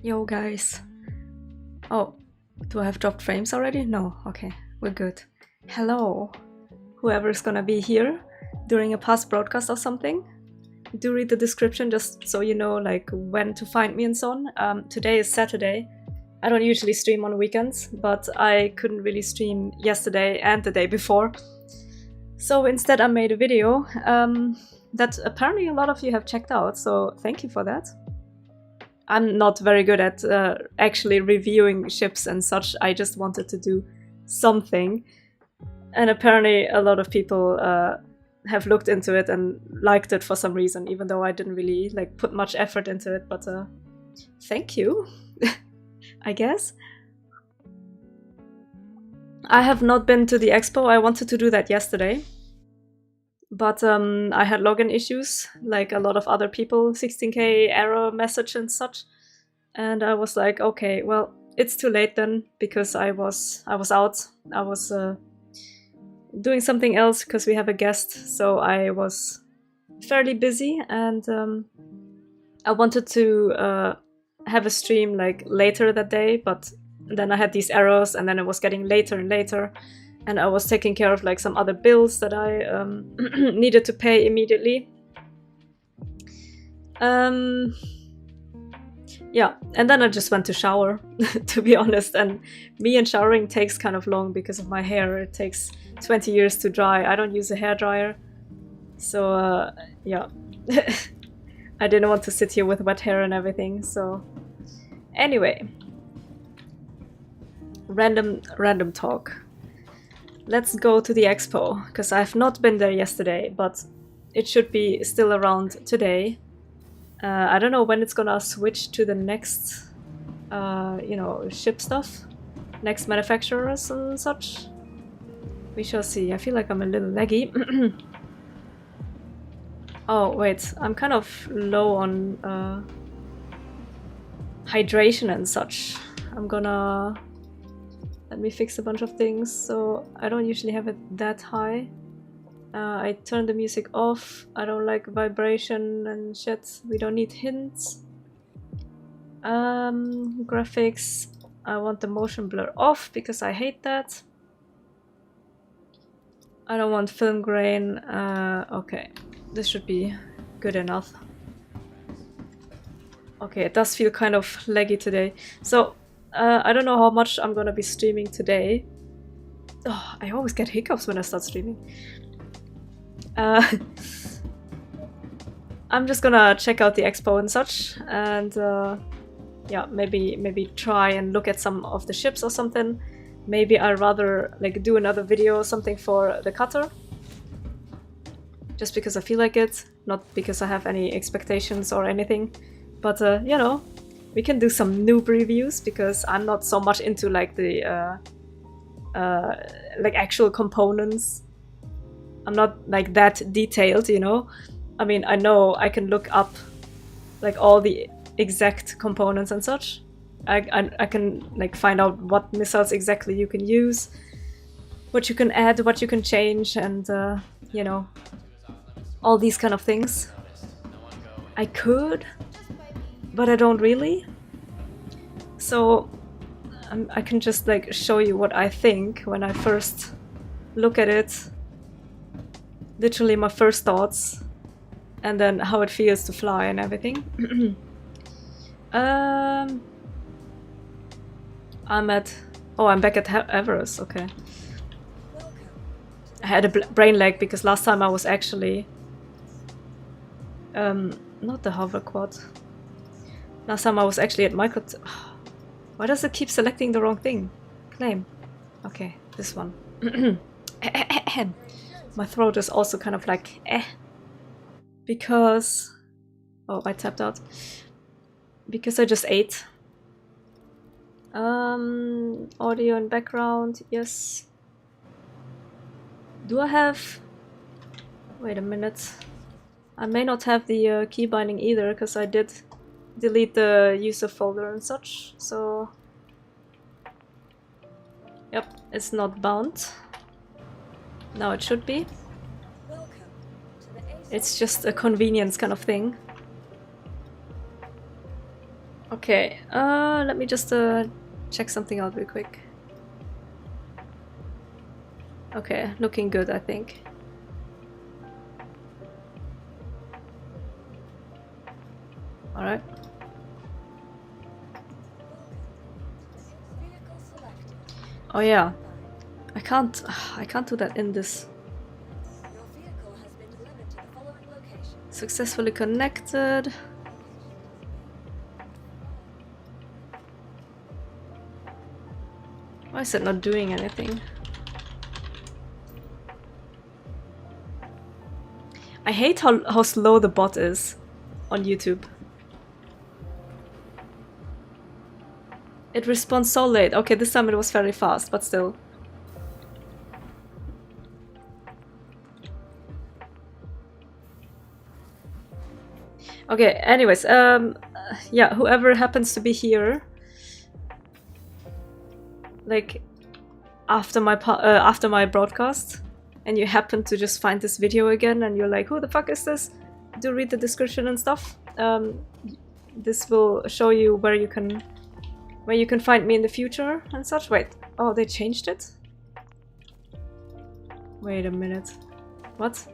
Yo guys. Oh, do I have dropped frames already? No, okay, we're good. Hello, whoever is gonna be here during a past broadcast or something. Do read the description just so you know like when to find me and so on. Today is Saturday. I don't usually stream on weekends, but I couldn't really stream yesterday and the day before. So instead I made a video that apparently a lot of you have checked out, so thank you for that. I'm not very good at actually reviewing ships and such. I just wanted to do something. And apparently a lot of people have looked into it and liked it for some reason, even though I didn't really like put much effort into it. But thank you, I guess. I have not been to the expo. I wanted to do that yesterday. But I had login issues, like a lot of other people, 16k error message and such. And I was like, okay, well, it's too late then, because I was out. I was doing something else because we have a guest, so I was fairly busy, and I wanted to have a stream like later that day, but then I had these errors, and then it was getting later and later. And I was taking care of like some other bills that I needed to pay immediately. Yeah, and then I just went to shower, to be honest. And me and showering takes kind of long because of my hair. It takes 20 years to dry. I don't use a hairdryer. So yeah, I didn't want to sit here with wet hair and everything. So anyway, random talk. Let's go to the expo, because I've not been there yesterday, but it should be still around today. I don't know when it's gonna switch to the next, you know, ship stuff, next manufacturers and such. We shall see. I feel like I'm a little laggy. Oh, wait, I'm kind of low on hydration and such. I'm gonna... Let me fix a bunch of things, so I don't usually have it that high. I turned the music off. I don't like vibration and shit. We don't need hints. Graphics. I want the motion blur off because I hate that. I don't want film grain. Okay, this should be good enough. Okay, it does feel kind of laggy today. So I don't know how much I'm gonna be streaming today. Oh, I always get hiccups when I start streaming. I'm just gonna check out the expo and such, and yeah, maybe try and look at some of the ships or something. Maybe I'd rather like do another video or something for the cutter, just because I feel like it, not because I have any expectations or anything. But you know, we can do some noob reviews, because I'm not so much into like the like actual components. I'm not like that detailed, you know. I mean, I know I can look up like all the exact components and such. I can like find out what missiles exactly you can use, what you can add, what you can change, and you know, all these kind of things. I could, but I don't really. So I can just like show you what I think when I first look at it. Literally my first thoughts, and then how it feels to fly and everything. I'm back at Everest, okay. I had a brain lag because last time I was actually not the hover quad. Last time I was actually at micro... Why does it keep selecting the wrong thing? Claim. Okay, this one. My throat is also kind of like because... Oh, I tapped out. Because I just ate. Audio and background, yes. Do I have... Wait a minute. I may not have the key binding either, because I did delete the user folder and such, so... Yep, it's not bound. Now it should be. It's just a convenience kind of thing. Okay, let me just check something out real quick. Okay, looking good, I think. Alright. Oh yeah. I can't do that in this. Successfully connected. Why is it not doing anything? I hate how slow the bot is on YouTube. It responds so late. Okay, this time it was very fast, but still. Okay, anyways, yeah, whoever happens to be here, like, after my broadcast, and you happen to just find this video again, and you're like, who the fuck is this? Do read the description and stuff. This will show you where you can find me in the future and such. Wait, oh, they changed it? Wait a minute. What?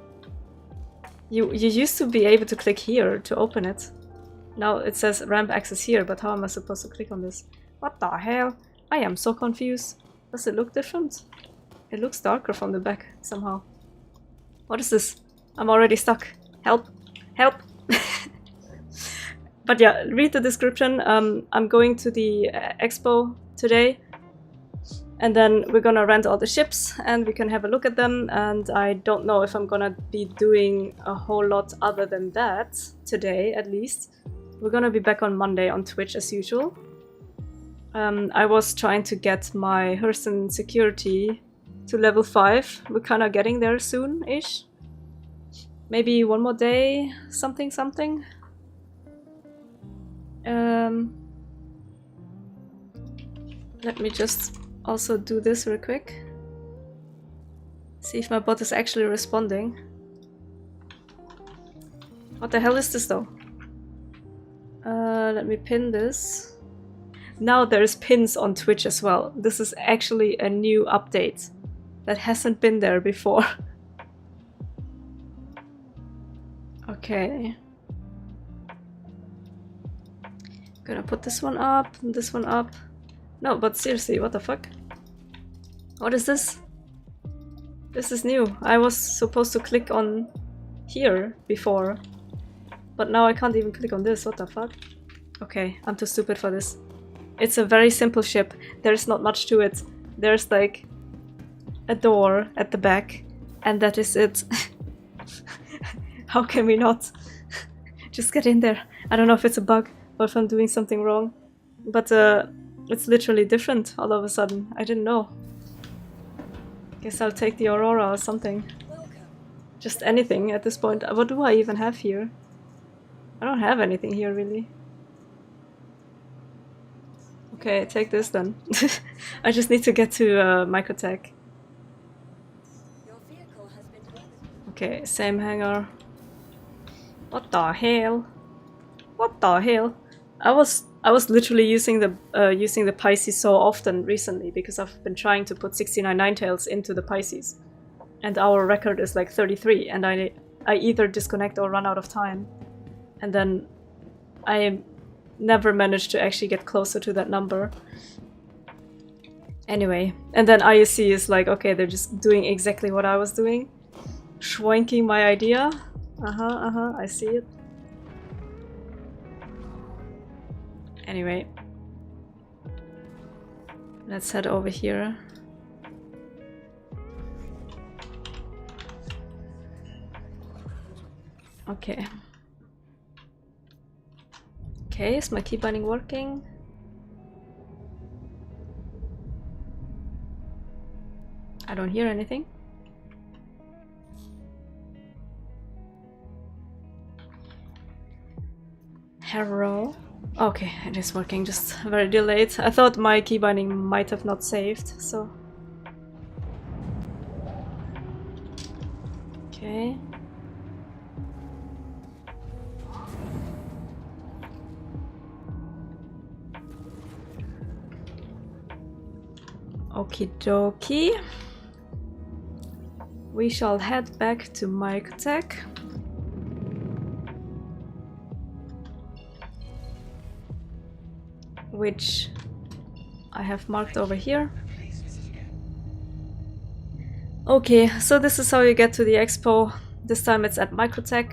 You used to be able to click here to open it. Now it says ramp access here, but how am I supposed to click on this? What the hell? I am so confused. Does it look different? It looks darker from the back somehow. What is this? I'm already stuck. Help! Help! But yeah, read the description. I'm going to the expo today. And then we're gonna rent all the ships and we can have a look at them, and I don't know if I'm gonna be doing a whole lot other than that today, at least. We're gonna be back on Monday on Twitch as usual. I was trying to get my Hurston security to level 5. We're kinda getting there soon-ish. Maybe one more day, something. Let me just also do this real quick. See if my bot is actually responding. What the hell is this though? Let me pin this. Now there's pins on Twitch as well. This is actually a new update that hasn't been there before. Okay. Gonna put this one up and this one up. No, but seriously, what the fuck? What is this? This is new. I was supposed to click on here before, but now I can't even click on this. What the fuck? Okay, I'm too stupid for this. It's a very simple ship. There's not much to it. There's like a door at the back, and that is it. How can we not just get in there? I don't know if it's a bug or if I'm doing something wrong, but it's literally different all of a sudden. I didn't know. Guess I'll take the Aurora or something. Just anything at this point. What do I even have here? I don't have anything here really. Okay, take this then. I just need to get to Microtech. Okay, same hangar. What the hell? What the hell? I was literally using the Pisces so often recently because I've been trying to put 69 Ninetails into the Pisces, and our record is like 33, and I either disconnect or run out of time, and then I never managed to actually get closer to that number. Anyway, and then IAC is like, okay, they're just doing exactly what I was doing, schwanking my idea. I see it. Anyway, let's head over here. Okay. Okay, is my key binding working? I don't hear anything. Referral. Okay, it is working, just very delayed. I thought my key binding might have not saved, so... Okay. Okie dokie. We shall head back to Microtech. Which I have marked over here. Okay, so this is how you get to the expo. This time it's at Microtech.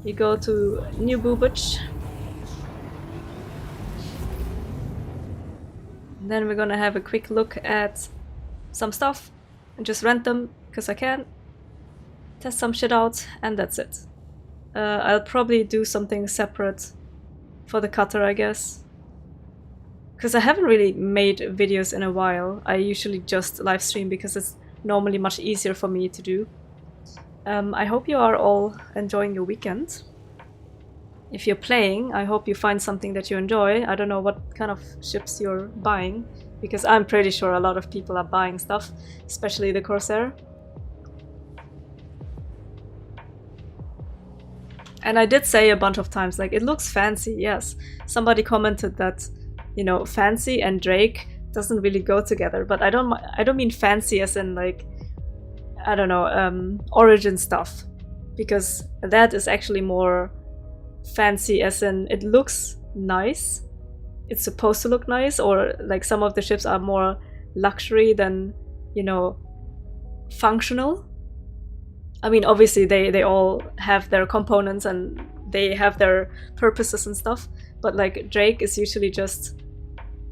You go to New Boobage. Then we're gonna have a quick look at some stuff and just rent them because I can. Test some shit out and that's it. I'll probably do something separate for the cutter, I guess. Because I haven't really made videos in a while. I usually just live stream because it's normally much easier for me to do. I hope you are all enjoying your weekend. If you're playing, I hope you find something that you enjoy. I don't know what kind of ships you're buying, because I'm pretty sure a lot of people are buying stuff, especially the Corsair. And I did say a bunch of times, like, it looks fancy, yes. Somebody commented that, you know, fancy and Drake doesn't really go together, but I don't mean fancy as in, like, I don't know, origin stuff, because that is actually more fancy as in it looks nice, it's supposed to look nice, or like some of the ships are more luxury than, you know, functional. I mean, obviously they all have their components and they have their purposes and stuff, but like Drake is usually just,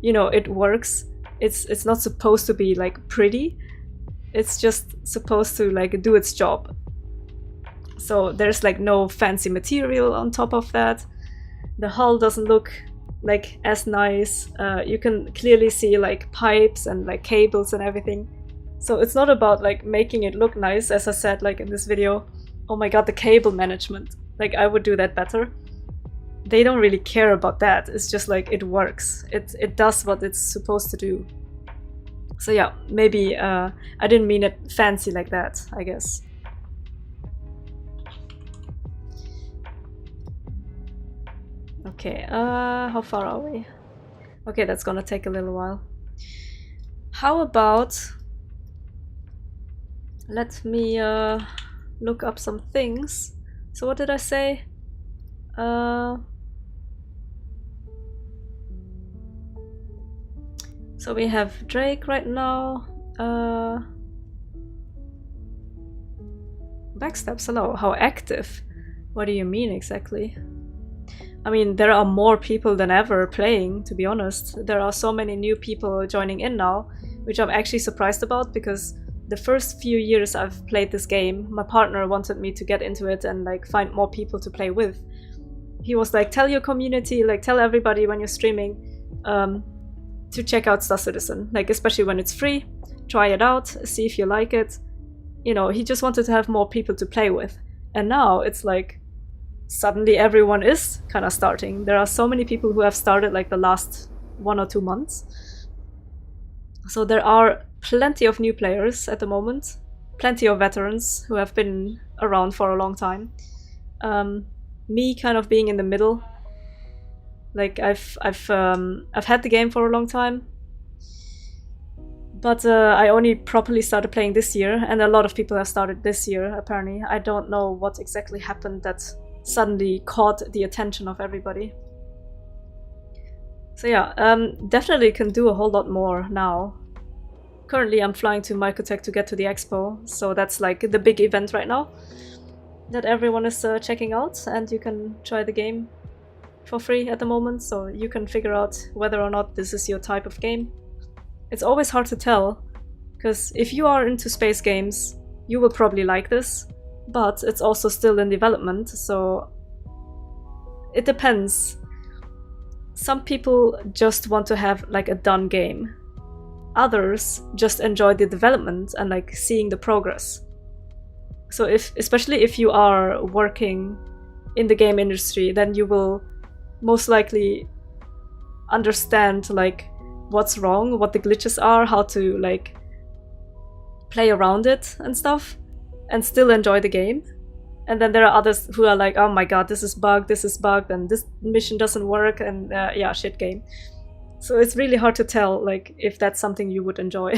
you know, it works. It's not supposed to be like pretty, it's just supposed to like do its job. So there's like no fancy material on top of that. The hull doesn't look like as nice. You can clearly see like pipes and like cables and everything. So it's not about like making it look nice, as I said like in this video. Oh my god, the cable management. Like I would do that better. They don't really care about that. It's just like it works. It does what it's supposed to do. So yeah, maybe I didn't mean it fancy like that, I guess. Okay, how far are we? Okay, that's gonna take a little while. How about... let me look up some things. So what did I say? So we have Drake right now. Backstabs, hello. How active? What do you mean exactly? I mean, there are more people than ever playing, to be honest. There are so many new people joining in now, which I'm actually surprised about, because the first few years I've played this game, my partner wanted me to get into it and like find more people to play with. He was like, tell your community, like tell everybody when you're streaming to check out Star Citizen, like especially when it's free, try it out, see if you like it. You know, he just wanted to have more people to play with. And now it's like, suddenly everyone is kind of starting. There are so many people who have started like the last 1 or 2 months. So there are plenty of new players at the moment, plenty of veterans who have been around for a long time. Me kind of being in the middle. Like I've had the game for a long time, but I only properly started playing this year, and a lot of people have started this year apparently. I don't know what exactly happened that suddenly caught the attention of everybody. So yeah, definitely can do a whole lot more now. Currently I'm flying to Microtech to get to the expo, so that's like the big event right now that everyone is checking out, and you can try the game for free at the moment, so you can figure out whether or not this is your type of game. It's always hard to tell, because if you are into space games, you will probably like this, but it's also still in development, so it depends. Some people just want to have like a done game. Others just enjoy the development and like seeing the progress. So especially if you are working in the game industry, then you will most likely understand like what's wrong, what the glitches are, how to like play around it and stuff, and still enjoy the game. And then there are others who are like, oh my god, this is bugged, and this mission doesn't work, and yeah, shit game. So it's really hard to tell, like, if that's something you would enjoy.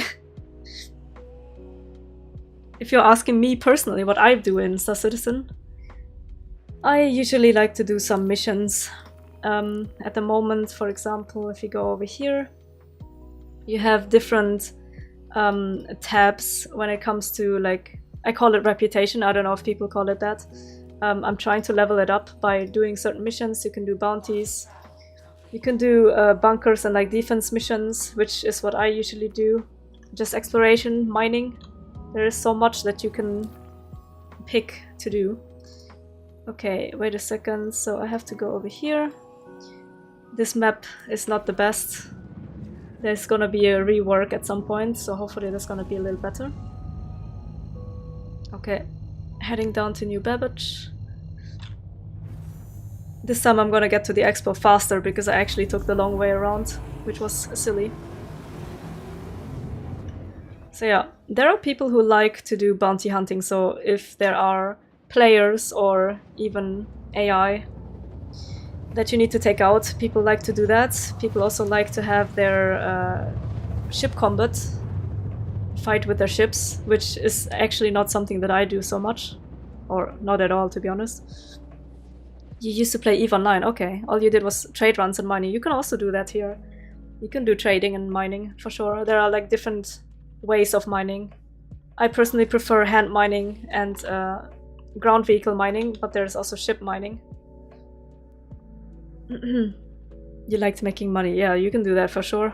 If you're asking me personally what I do in Star Citizen, I usually like to do some missions. At the moment, for example, if you go over here, you have different tabs when it comes to, like, I call it reputation. I don't know if people call it that. I'm trying to level it up by doing certain missions. You can do bounties. You can do bunkers and like defense missions, which is what I usually do. Just exploration, mining. There is so much that you can pick to do. Okay, wait a second. So I have to go over here. This map is not the best. There's gonna be a rework at some point, so hopefully that's gonna be a little better. Okay, heading down to New Babbage. This time I'm gonna get to the expo faster because I actually took the long way around, which was silly. So yeah, there are people who like to do bounty hunting, so if there are players or even AI that you need to take out, people like to do that. People also like to have their ship combat, fight with their ships, which is actually not something that I do so much, or not at all, to be honest. You used to play EVE Online, okay. All you did was trade runs and mining. You can also do that here. You can do trading and mining, for sure. There are like different ways of mining. I personally prefer hand mining and ground vehicle mining, but there's also ship mining. You liked making money. Yeah, you can do that for sure.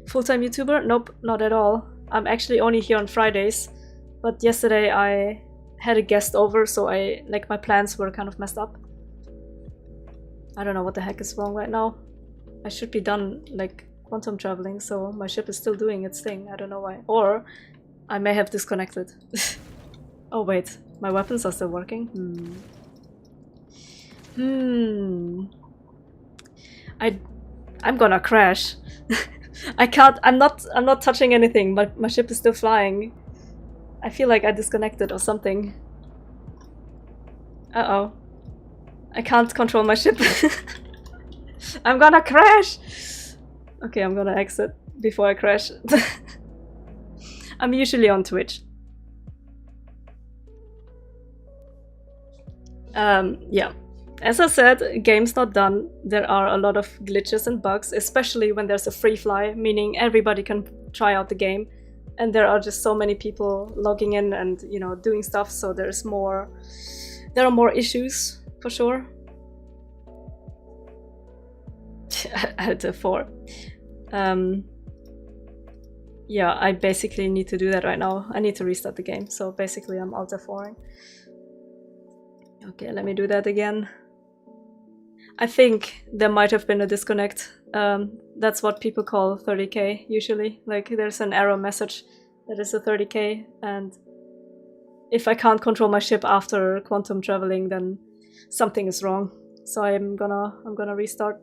Full-time YouTuber? Nope, not at all. I'm actually only here on Fridays, but yesterday I had a guest over, so my plans were kind of messed up. I don't know what the heck is wrong right now. I should be done like quantum traveling, so my ship is still doing its thing. I don't know why. Or I may have disconnected. Oh wait, my weapons are still working? I'm gonna crash. I can't, I'm not touching anything, but my ship is still flying. I feel like I disconnected or something. Uh-oh. I can't control my ship. I'm gonna crash! Okay, I'm gonna exit before I crash. I'm usually on Twitch. Yeah. As I said, game's not done. There are a lot of glitches and bugs, especially when there's a free fly, meaning everybody can try out the game. And there are just so many people logging in and, you know, doing stuff, so there are more issues, for sure. Alt F4. Yeah, I basically need to do that right now. I need to restart the game, so basically I'm Alt F4ing. Okay, let me do that again. I think there might have been a disconnect. That's what people call 30k usually. Like there's an error message that is a 30k, and if I can't control my ship after quantum traveling, then something is wrong. So I'm gonna restart.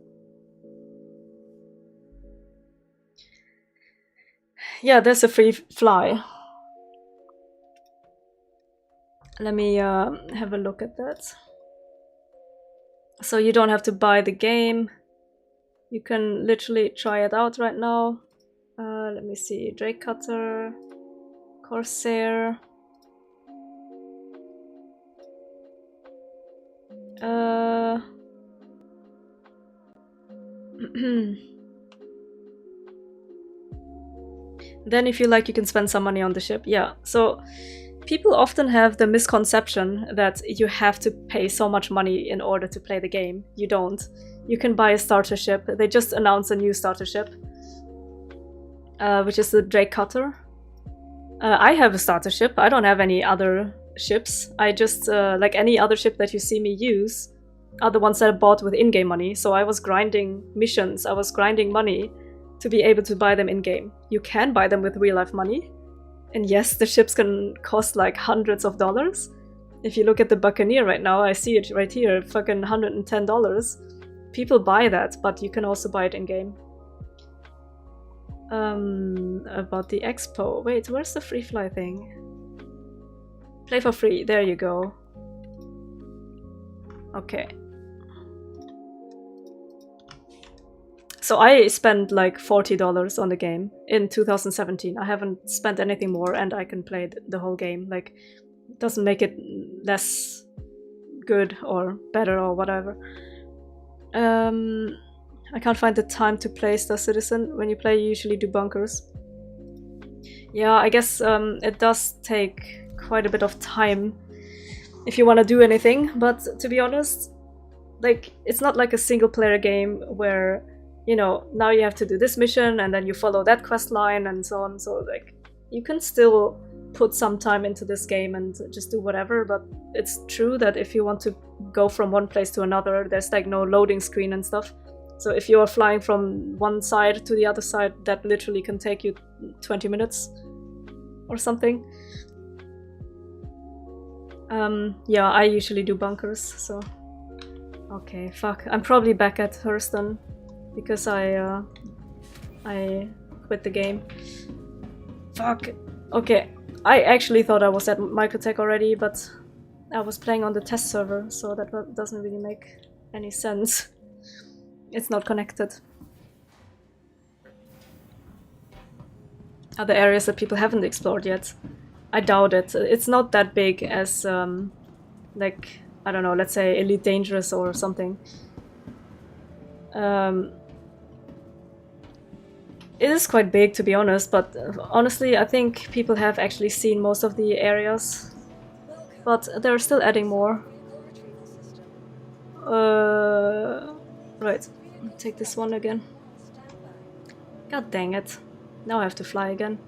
Yeah, there's a free fly. Let me have a look at that. So you don't have to buy the game. You can literally try it out right now. Let me see. Drake Cutter, Corsair. Then if you like, you can spend some money on the ship. Yeah, so people often have the misconception that you have to pay so much money in order to play the game. You don't. You can buy a starter ship. They just announced a new starter ship, which is the Drake Cutter. I have a starter ship. I don't have any other ships. I just, like any other ship that you see me use, are the ones that I bought with in-game money. So I was grinding missions. I was grinding money to be able to buy them in-game. You can buy them with real-life money. And yes, the ships can cost like hundreds of dollars. If you look at the Buccaneer right now, I see it right here, fucking $110. People buy that, but you can also buy it in-game. About the expo. Wait, where's the free fly thing? Play for free. There you go. Okay. So I spent like $40 on the game in 2017. I haven't spent anything more, and I can play the whole game. Like, it doesn't make it less good or better or whatever. I can't find the time to play Star Citizen. When you play, you usually do bunkers. Yeah, I guess it does take quite a bit of time if you want to do anything, but to be honest, like, it's not like a single player game where, you know, now you have to do this mission and then you follow that quest line and so on. So like, you can still put some time into this game and just do whatever, but it's true that if you want to go from one place to another, there's like no loading screen and stuff. So if you're flying from one side to the other side, that literally can take you 20 minutes or something. Yeah, I usually do bunkers, so... Okay, fuck. I'm probably back at Hurston because I quit the game. Fuck. Okay, I actually thought I was at Microtech already, but I was playing on the test server, so that doesn't really make any sense. It's not connected. Other areas that people haven't explored yet? I doubt it. It's not that big as, like, I don't know, let's say Elite Dangerous or something. It is quite big, to be honest, but honestly, I think people have actually seen most of the areas. But they're still adding more. Right. Take this one again. God dang it. Now I have to fly again.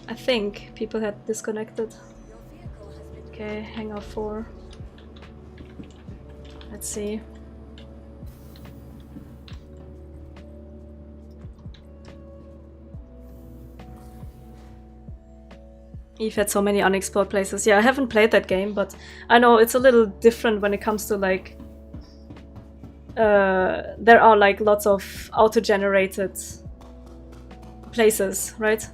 I think people had disconnected. Okay, hangar 4. Let's see. Eve had so many unexplored places. Yeah, I haven't played that game, but I know it's a little different when it comes to like... there are like lots of auto-generated places, right?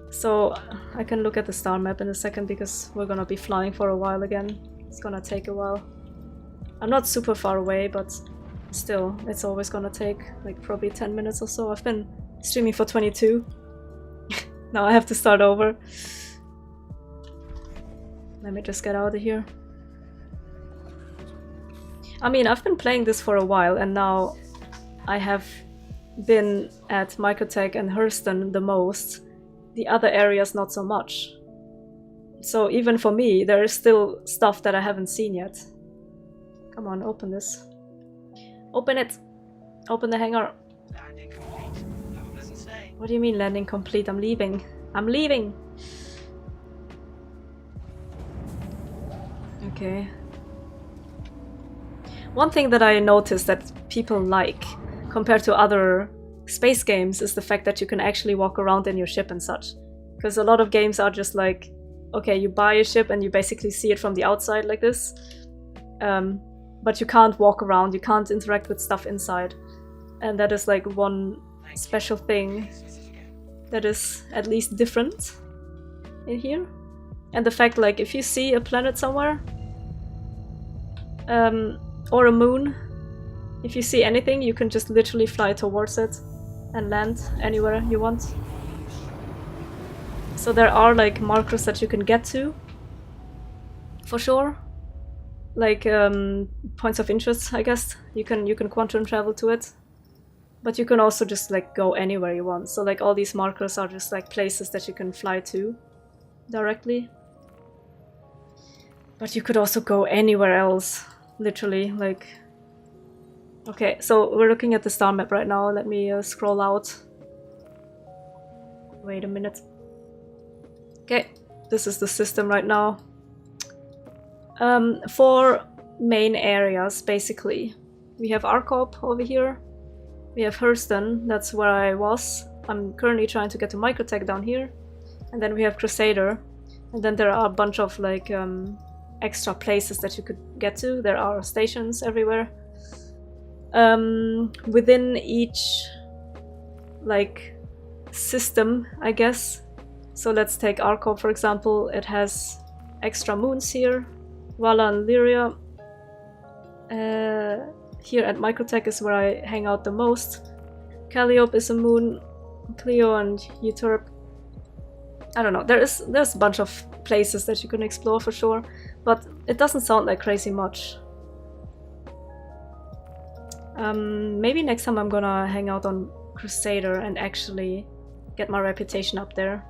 So I can look at the star map in a second because we're gonna be flying for a while again. It's gonna take a while. I'm not super far away, but still, it's always gonna take like probably 10 minutes or so. I've been streaming for 22. Now I have to start over. Let me just get out of here. I mean, I've been playing this for a while, and now I have been at Microtech and Hurston the most. The other areas not so much. So even for me, there is still stuff that I haven't seen yet. Come on, open this. Open it! Open the hangar. Landing complete. Have a pleasant stay. What do you mean landing complete? I'm leaving. I'm leaving! Okay. One thing that I noticed that people like compared to other space games is the fact that you can actually walk around in your ship and such. Because a lot of games are just like, okay, you buy a ship and you basically see it from the outside like this. But you can't walk around, you can't interact with stuff inside. And that is like one special thing that is at least different in here. And the fact, like, if you see a planet somewhere, or a moon, if you see anything, you can just literally fly towards it and land anywhere you want. So there are like markers that you can get to, for sure. Like points of interest, I guess. You can quantum travel to it, but you can also just like go anywhere you want. So like all these markers are just like places that you can fly to directly. But you could also go anywhere else, literally. Like, okay, so we're looking at the star map right now. Let me scroll out. Wait a minute. Okay, this is the system right now. 4 main areas, basically. We have Arcop over here. We have Hurston, that's where I was. I'm currently trying to get to Microtech down here. And then we have Crusader. And then there are a bunch of like extra places that you could get to. There are stations everywhere. Within each like system, I guess. So let's take Arcop for example. It has extra moons here. Vala and Lyria. here at Microtech is where I hang out the most. Calliope is a moon, Clio and Euterp. I don't know, there's a bunch of places that you can explore for sure, but it doesn't sound like crazy much. Maybe next time I'm gonna hang out on Crusader and actually get my reputation up there.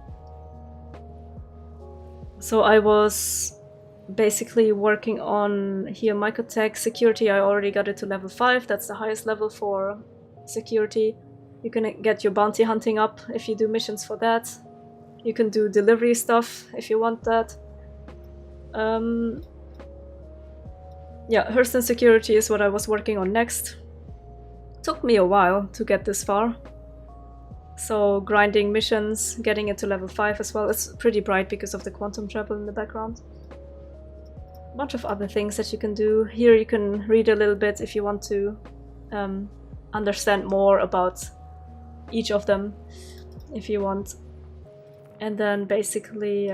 So I was basically working on here Microtech security. I already got it to level 5, that's the highest level for security. You can get your bounty hunting up if you do missions for that. You can do delivery stuff if you want that. Yeah, Hurston security is what I was working on next. Took me a while to get this far. So grinding missions, getting it to level 5 as well. It's pretty bright because of the quantum travel in the background. A bunch of other things that you can do. Here you can read a little bit if you want to understand more about each of them, if you want. And then basically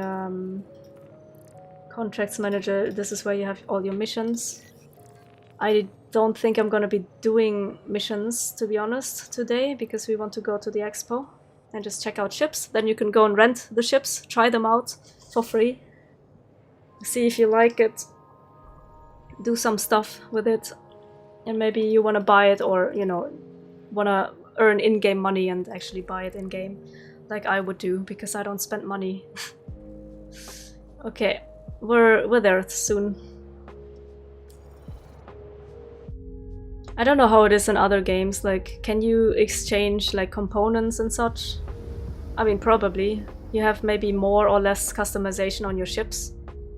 contracts manager, this is where you have all your missions. I don't think I'm gonna be doing missions, to be honest, today, because we want to go to the expo and just check out ships. Then you can go and rent the ships, try them out for free, see if you like it, do some stuff with it, and maybe you want to buy it, or, you know, want to earn in-game money and actually buy it in-game, like I would do, because I don't spend money. Okay, we're there soon. I don't know how it is in other games, like, can you exchange like components and such? I mean, probably. You have maybe more or less customization on your ships.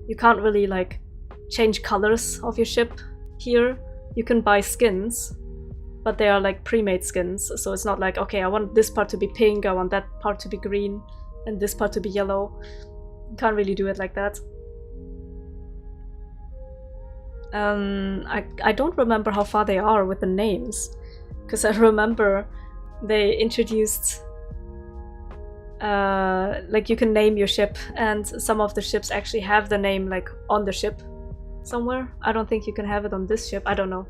You can't really like change colors of your ship here. You can buy skins, but they are like pre-made skins, so it's not like, okay, I want this part to be pink, I want that part to be green, and this part to be yellow. You can't really do it like that. I don't remember how far they are with the names, because I remember they introduced like you can name your ship, and some of the ships actually have the name like on the ship somewhere. I don't think you can have it on this ship, I don't know.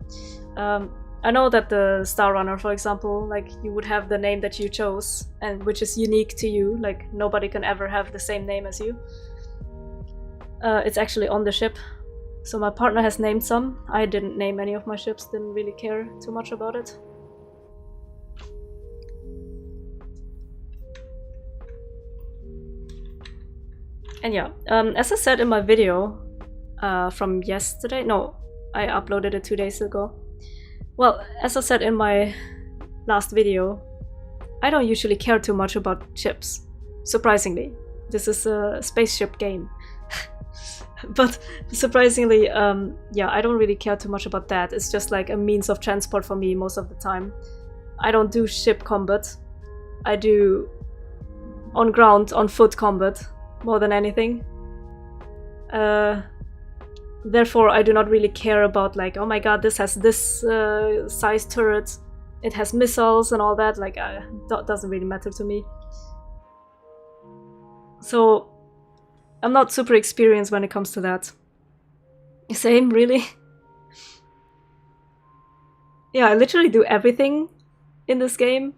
I know that the Star Runner, for example, like you would have the name that you chose, and which is unique to you, like nobody can ever have the same name as you. It's actually on the ship. So my partner has named some. I didn't name any of my ships, didn't really care too much about it. And yeah, as I said in my video from yesterday, no, I uploaded it 2 days ago. Well, as I said in my last video, I don't usually care too much about ships, surprisingly. This is a spaceship game. But surprisingly, yeah, I don't really care too much about that. It's just like a means of transport for me most of the time. I don't do ship combat. I do on ground, on foot combat, more than anything. Therefore, I do not really care about like, oh my god, this has this size turret, it has missiles and all that. Like, that doesn't really matter to me. So I'm not super experienced when it comes to that. Same, really? Yeah, I literally do everything in this game,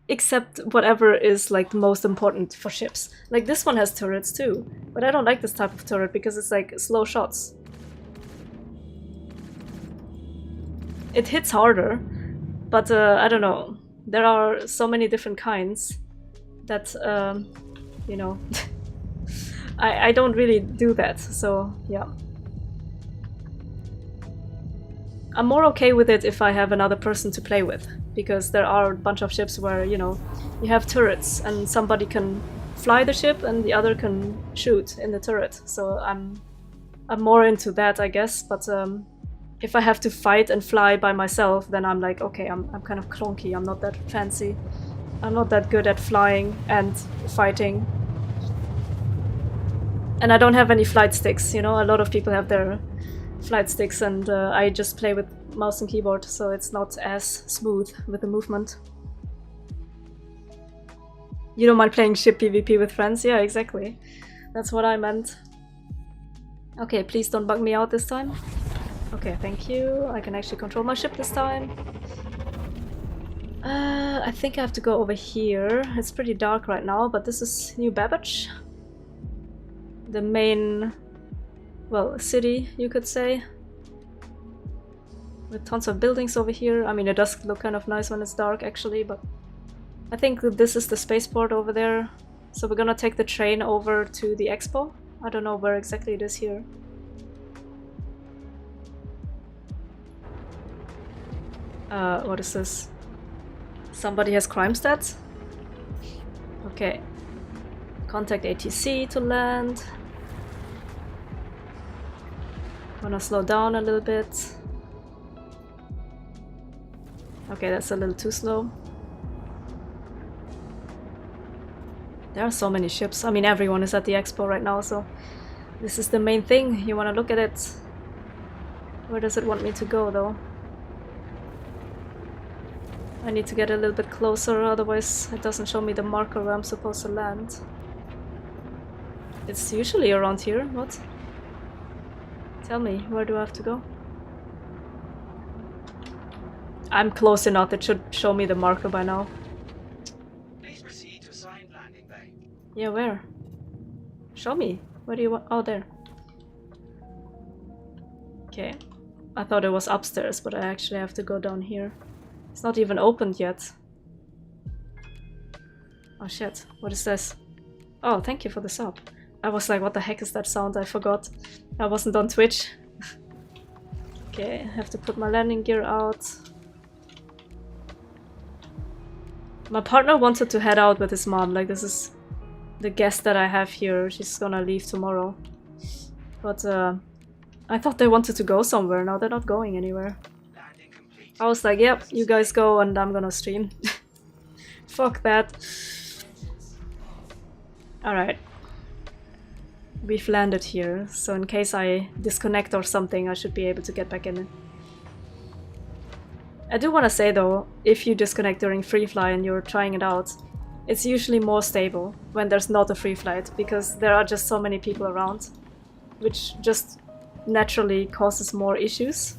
except whatever is like the most important for ships. Like this one has turrets too, but I don't like this type of turret because it's like slow shots. It hits harder, but I don't know. There are so many different kinds that, you know, I don't really do that, so yeah. I'm more okay with it if I have another person to play with, because there are a bunch of ships where, you know, you have turrets and somebody can fly the ship and the other can shoot in the turret. So I'm more into that, I guess, but if I have to fight and fly by myself, then I'm like, okay, I'm kind of clunky, I'm not that fancy. I'm not that good at flying and fighting. And I don't have any flight sticks, you know, a lot of people have their flight sticks, and I just play with mouse and keyboard, so it's not as smooth with the movement. You don't mind playing ship PvP with friends? Yeah, exactly. That's what I meant. Okay, please don't bug me out this time. Okay, thank you. I can actually control my ship this time. I think I have to go over here. It's pretty dark right now, but this is New Babbage. The main, well, city, you could say. With tons of buildings over here. I mean, it does look kind of nice when it's dark, actually, but I think that this is the spaceport over there. So we're gonna take the train over to the expo. I don't know where exactly it is here. What is this? Somebody has crime stats? Okay. Contact ATC to land. Gonna slow down a little bit. Okay, that's a little too slow. There are so many ships. I mean, everyone is at the expo right now, so this is the main thing. You want to look at it. Where does it want me to go, though? I need to get a little bit closer, otherwise it doesn't show me the marker where I'm supposed to land. It's usually around here. What? Tell me, where do I have to go? I'm close enough, it should show me the marker by now. Please proceed to assigned landing bay. Yeah, where? Show me. Where do you want? Oh, there. Okay. I thought it was upstairs, but I actually have to go down here. It's not even opened yet. Oh shit, what is this? Oh, thank you for the sub. I was like, what the heck is that sound? I forgot. I wasn't on Twitch. Okay, I have to put my landing gear out. My partner wanted to head out with his mom. Like, this is the guest that I have here. She's gonna leave tomorrow. But I thought they wanted to go somewhere. Now they're not going anywhere. Landing complete. I was like, yep, you guys go and I'm gonna stream. Fuck that. Alright. We've landed here, so in case I disconnect or something, I should be able to get back in it. I do want to say though, if you disconnect during free fly and you're trying it out, it's usually more stable when there's not a free flight, because there are just so many people around, which just naturally causes more issues.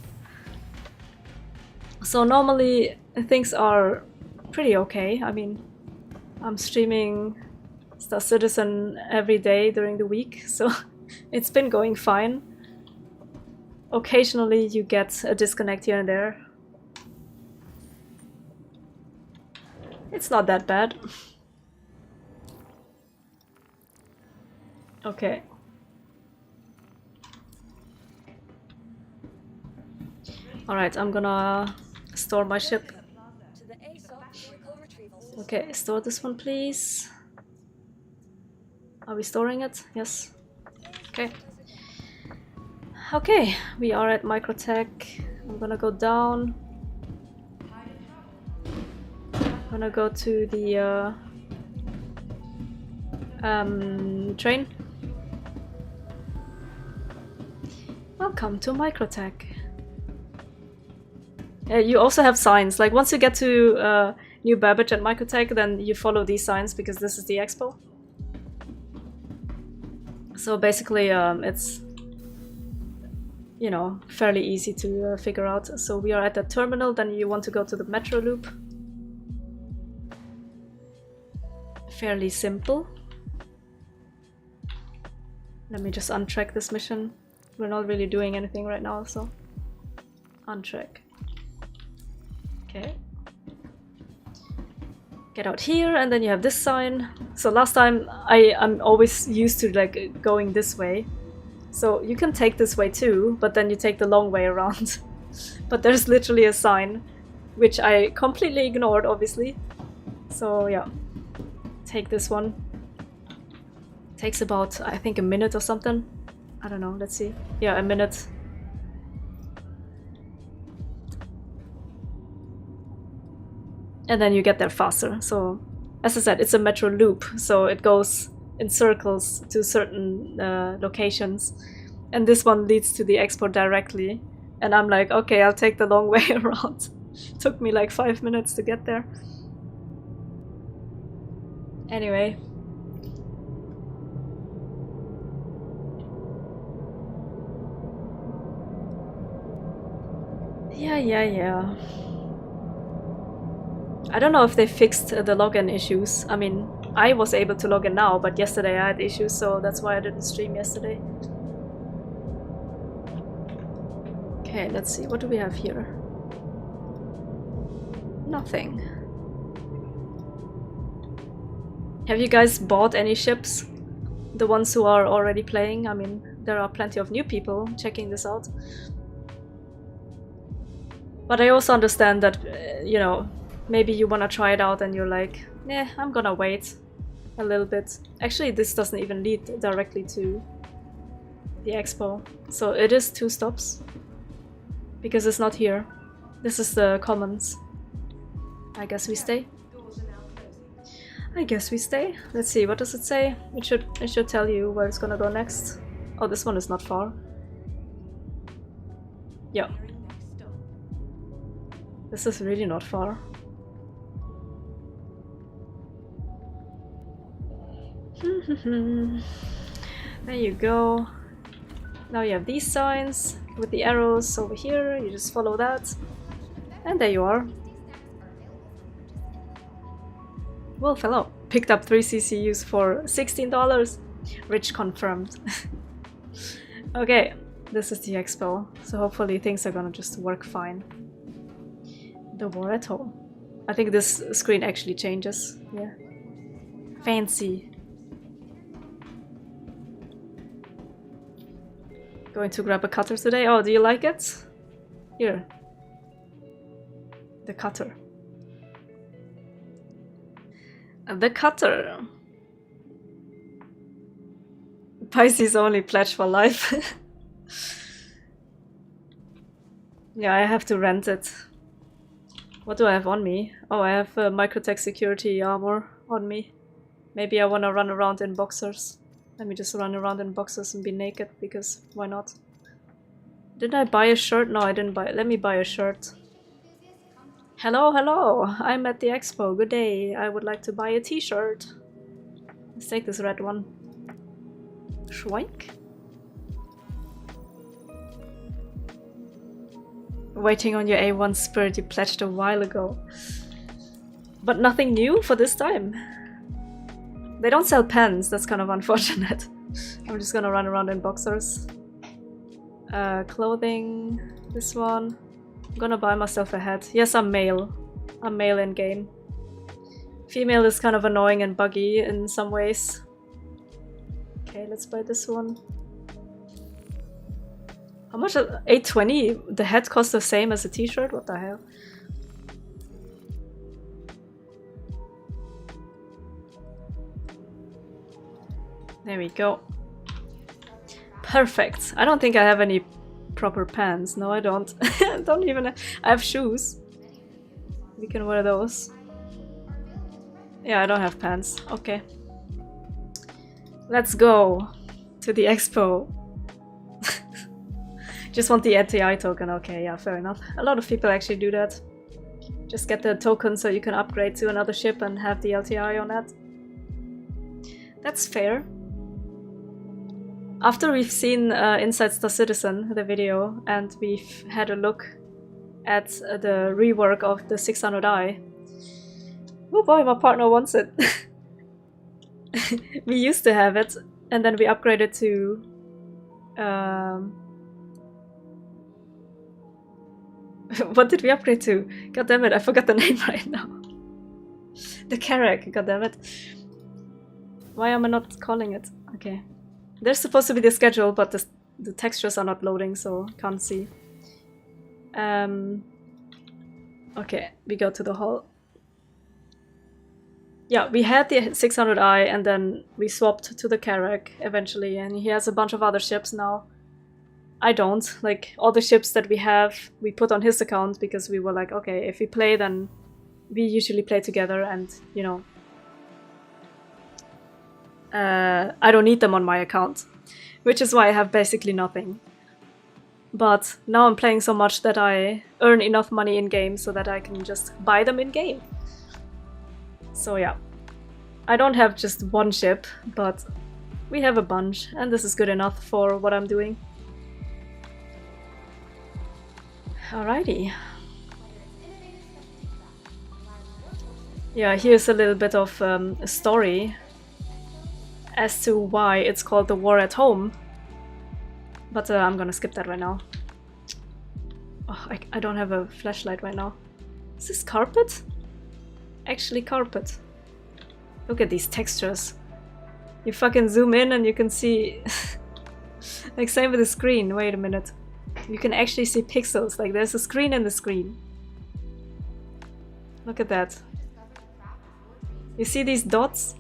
So normally things are pretty okay. I mean, I'm streaming Star Citizen every day during the week, so it's been going fine. Occasionally you get a disconnect here and there. It's not that bad. Okay. Alright, I'm gonna store my ship. Okay, store this one, please. Are we storing it? Yes. Okay. Okay, we are at Microtech. I'm gonna go down. I'm gonna go to the train. Welcome to Microtech. You also have signs. Like, once you get to New Babbage at Microtech, then you follow these signs because this is the expo. So basically, it's, you know, fairly easy to figure out. So we are at the terminal, then you want to go to the metro loop. Fairly simple. Let me just untrack this mission. We're not really doing anything right now, so untrack. Okay. Get out here, and then you have this sign. So last time I'm always used to like going this way. So you can take this way too, but then you take the long way around. But there's literally a sign, which I completely ignored, obviously. So yeah, take this one. Takes about, I think, a minute or something. I don't know, let's see. Yeah, a minute. And then you get there faster. So, as I said, it's a metro loop, so it goes in circles to certain locations. And this one leads to the expo directly. And I'm like, okay, I'll take the long way around. Took me like 5 minutes to get there. Anyway. Yeah. I don't know if they fixed the login issues. I mean, I was able to log in now, but yesterday I had issues, so that's why I didn't stream yesterday. Okay, let's see. What do we have here? Nothing. Have you guys bought any ships? The ones who are already playing? I mean, there are plenty of new people checking this out. But I also understand that, you know, maybe you want to try it out and you're like, yeah, I'm gonna wait a little bit. Actually, this doesn't even lead directly to the expo. So it is 2 stops. Because it's not here. This is the commons. I guess we stay. I guess we stay. Let's see, what does it say? It should tell you where it's gonna go next. Oh, this one is not far. Yeah. This is really not far. There you go. Now you have these signs with the arrows over here. You just follow that. And there you are. Wolf, hello. Picked up 3 CCUs for $16. Rich confirmed. Okay, this is the expo. So hopefully things are gonna just work fine. The war at home. I think this screen actually changes. Yeah. Fancy. Going to grab a cutter today. Oh, do you like it? Here. The cutter. The cutter. Pisces only pledge for life. Yeah, I have to rent it. What do I have on me? Oh, I have microtech security armor on me. Maybe I want to run around in boxers. Let me just run around in boxers and be naked, because why not? Did I buy a shirt? No, I didn't buy it. Let me buy a shirt. Hello, hello! I'm at the expo. Good day. I would like to buy a t-shirt. Let's take this red one. Schweink? Waiting on your A1 spirit you pledged a while ago. But nothing new for this time. They don't sell pens, that's kind of unfortunate. I'm just gonna run around in boxers. Clothing, this one. I'm gonna buy myself a hat. Yes, I'm male. I'm male in game. Female is kind of annoying and buggy in some ways. Okay, let's buy this one. How much? $8.20? The hat costs the same as a t-shirt? What the hell? There we go. Perfect. I don't think I have any proper pants. No, I don't. I don't even have... I have shoes. We can wear those. Yeah, I don't have pants. Okay. Let's go to the expo. Just want the LTI token. Okay, yeah, fair enough. A lot of people actually do that. Just get the token so you can upgrade to another ship and have the LTI on that. That's fair. After we've seen Inside Star Citizen, the video, and we've had a look at the rework of the 600i. Oh boy, my partner wants it. We used to have it, and then we upgraded to... what did we upgrade to? God damn it, I forgot the name right now. The Carrack, god damn it. Why am I not calling it? Okay. There's supposed to be the schedule, but the textures are not loading, so can't see. Okay, we go to the hall. Yeah, we had the 600i and then we swapped to the Carrack eventually, and he has a bunch of other ships now. I don't. Like, all the ships that we have, we put on his account because we were like, okay, if we play, then we usually play together and, you know, I don't need them on my account, which is why I have basically nothing. But now I'm playing so much that I earn enough money in-game so that I can just buy them in-game. So yeah, I don't have just one ship, but we have a bunch, and this is good enough for what I'm doing. Alrighty. Yeah, here's a little bit of a story as to why it's called the War at Home. But I'm gonna skip that right now. Oh, I don't have a flashlight right now. Is this carpet? Actually carpet. Look at these textures. You fucking zoom in and you can see... like same with the screen. Wait a minute. You can actually see pixels. Like there's a screen in the screen. Look at that. You see these dots?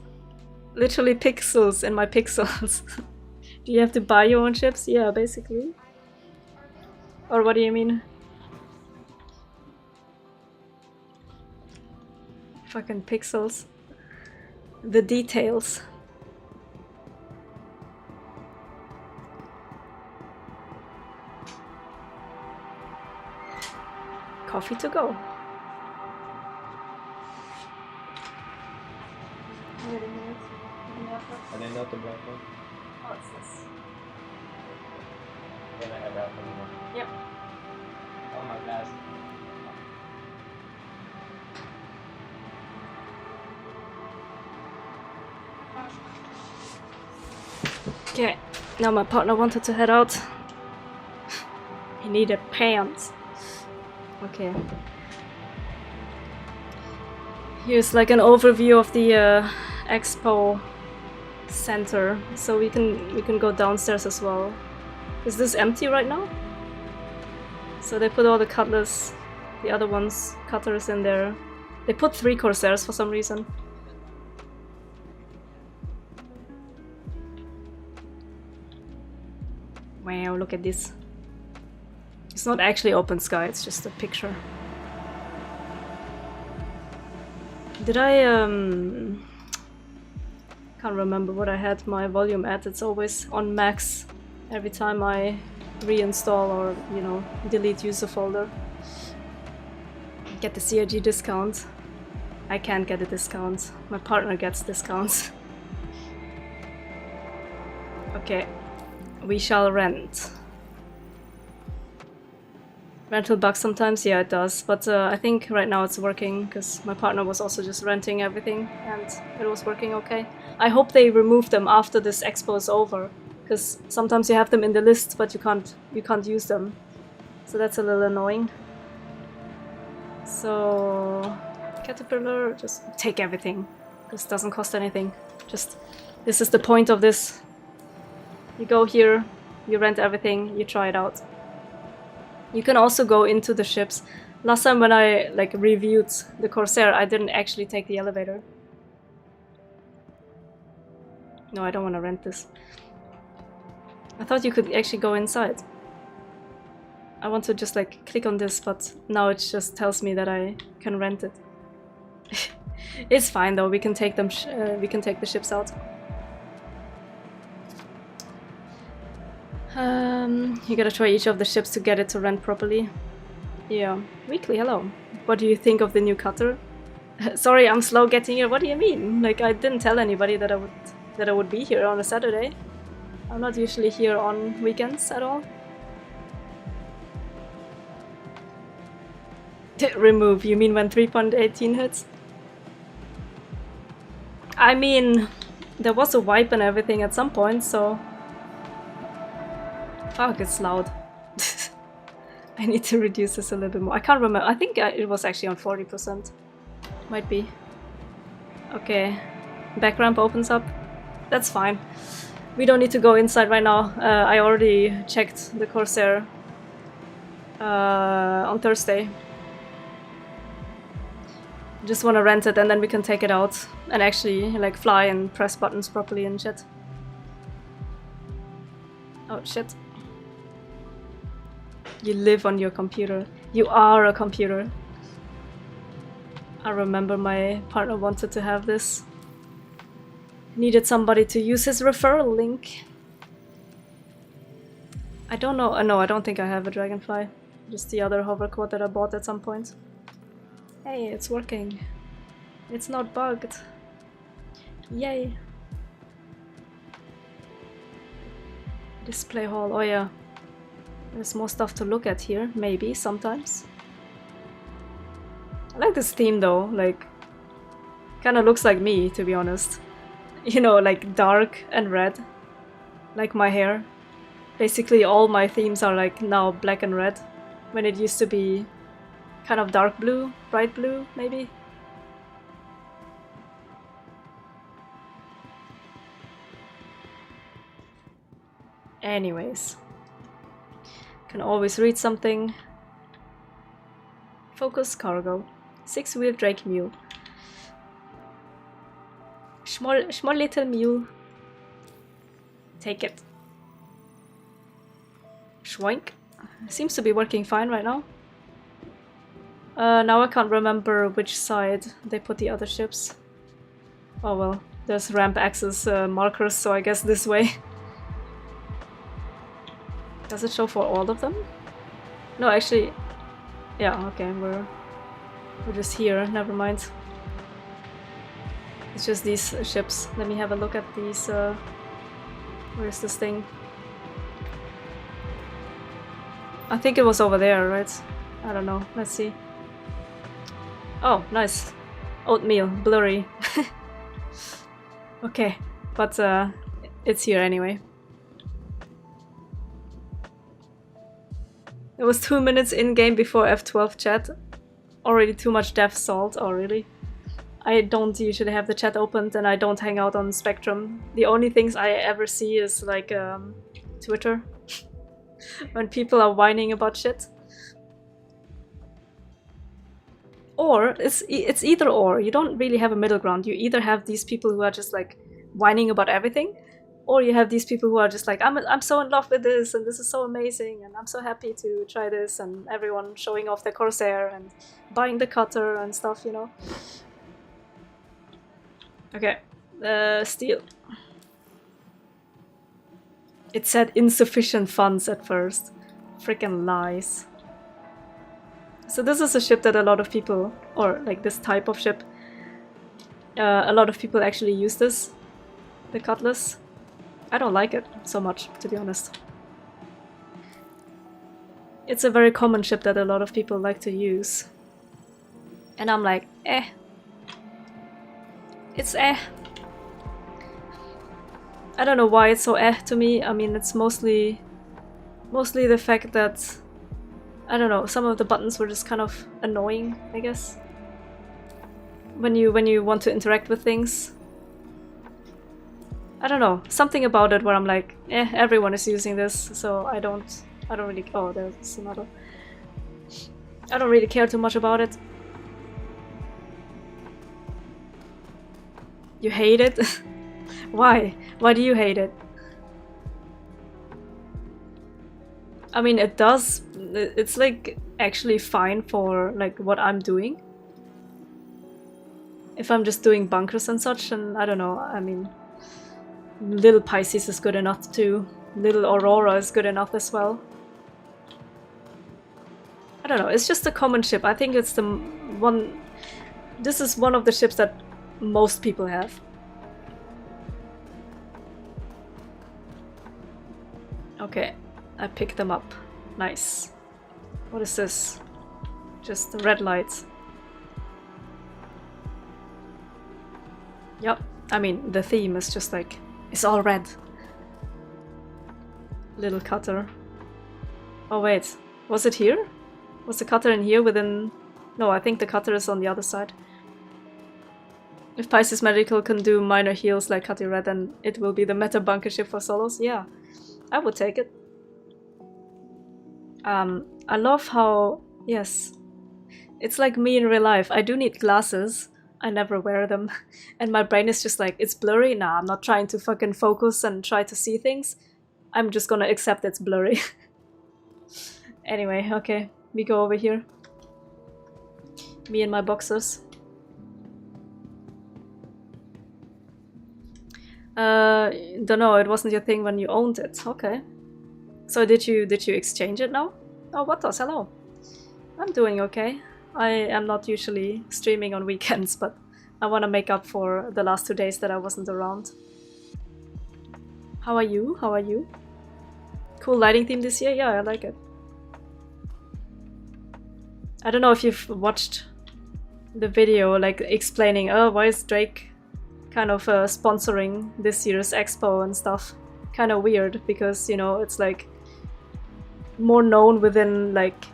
Literally pixels in my pixels. Do you have to buy your own chips? Yeah, basically. Or what do you mean? Fucking pixels. The details. Coffee to go. Wait a minute. I didn't know the black one. Oh, it's this. Can I have that one? Yep. Oh my gosh. Okay, now my partner wanted to head out. He needed pants. Okay. Here's like an overview of the expo center, so we can go downstairs as well. Is this empty right now? So they put all the cutlers, the other ones, cutters in there. They put 3 Corsairs for some reason. Wow, look at this. It's not actually open sky, it's just a picture. Did I can't remember what I had my volume at. It's always on max every time I reinstall or, you know, delete user folder. Get the CRG discount. I can't get a discount. My partner gets discounts. Okay. We shall rent. Rental bugs sometimes? Yeah, it does. But I think right now it's working because my partner was also just renting everything and it was working okay. I hope they remove them after this expo is over, because sometimes you have them in the list but you can't use them. So that's a little annoying. So Caterpillar, just take everything. This doesn't cost anything. Just this is the point of this. You go here, you rent everything, you try it out. You can also go into the ships. Last time when I like reviewed the Corsair, I didn't actually take the elevator. No, I don't want to rent this. I thought you could actually go inside. I want to just like click on this, but now it just tells me that I can rent it. It's fine though. We can take them. We can take the ships out. You gotta try each of the ships to get it to rent properly. Yeah. Weekly, hello. What do you think of the new cutter? Sorry, I'm slow getting here. What do you mean? Like, I didn't tell anybody that I would be here on a Saturday. I'm not usually here on weekends at all. Remove, you mean when 3.18 hits? I mean, there was a wipe and everything at some point, so... Fuck, it's loud. I need to reduce this a little bit more. I can't remember. I think it was actually on 40%. Might be. Okay. Back ramp opens up. That's fine. We don't need to go inside right now. I already checked the Corsair on Thursday. Just want to rent it and then we can take it out and actually like fly and press buttons properly and shit. Oh shit. You live on your computer. You are a computer. I remember my partner wanted to have this. Needed somebody to use his referral link. I don't know. No, I don't think I have a dragonfly. Just the other hover quad that I bought at some point. Hey, it's working. It's not bugged. Yay. Display hall. Oh yeah. There's more stuff to look at here, maybe, sometimes. I like this theme though, like, kinda looks like me, to be honest. You know, like dark and red, like my hair. Basically all my themes are like now black and red, when it used to be kind of dark blue, bright blue, maybe. Anyways. Can always read something. Focus cargo. 6-wheel Drake mule. Small little mule. Take it. Schwank. Seems to be working fine right now. Now I can't remember which side they put the other ships. Oh well, there's ramp access markers, so I guess this way. Does it show for all of them? No, actually... Yeah, okay, we're just here, never mind. It's just these ships. Let me have a look at these... Where's this thing? I think it was over there, right? I don't know, let's see. Oh, nice. Oatmeal, blurry. Okay, but it's here anyway. It was 2 minutes in-game before F12 chat. Already too much death salt, oh really? I don't usually have the chat opened and I don't hang out on Spectrum. The only things I ever see is like Twitter. When people are whining about shit. Or, it's either or. You don't really have a middle ground. You either have these people who are just like whining about everything, or you have these people who are just like, I'm so in love with this, and this is so amazing, and I'm so happy to try this, and everyone showing off their Corsair and buying the cutter and stuff, you know. Okay, steel. It said insufficient funds at first. Freaking lies. So this is a ship that a lot of people, or like this type of ship, a lot of people actually use this, the Cutlass. I don't like it so much, to be honest. It's a very common ship that a lot of people like to use. And I'm like, eh. It's eh. I don't know why it's so eh to me. I mean, it's mostly the fact that, I don't know, some of the buttons were just kind of annoying, I guess. When you want to interact with things. I don't know, something about it where I'm like, eh, everyone is using this, so I don't really, oh, there's another. I don't really care too much about it. You hate it? Why? Why do you hate it? I mean, it does, it's like actually fine for like what I'm doing. If I'm just doing bunkers and such, and I don't know, I mean, Little Pisces is good enough too. Little Aurora is good enough as well. I don't know, it's just a common ship. I think it's the one... This is one of the ships that most people have. Okay, I picked them up. Nice. What is this? Just the red lights. Yep, I mean, the theme is just like... It's all red. Little cutter. Oh wait, was it here? Was the cutter in here within... No, I think the cutter is on the other side. If Pisces Medical can do minor heals like Cutty Red, then it will be the meta bunker ship for solos. Yeah, I would take it. I love how... Yes. It's like me in real life. I do need glasses. I never wear them. And my brain is just like, it's blurry? Nah, I'm not trying to fucking focus and try to see things. I'm just gonna accept it's blurry. Anyway, okay. We go over here. Me and my boxers. Don't know, it wasn't your thing when you owned it. Okay. So did you exchange it now? Oh, Watos, hello. I'm doing okay. I am not usually streaming on weekends, but I want to make up for the last 2 days that I wasn't around. How are you? How are you? Cool lighting theme this year? Yeah, I like it. I don't know if you've watched the video like explaining, oh, why is Drake kind of sponsoring this year's expo and stuff. Kind of weird because, you know, it's like more known within like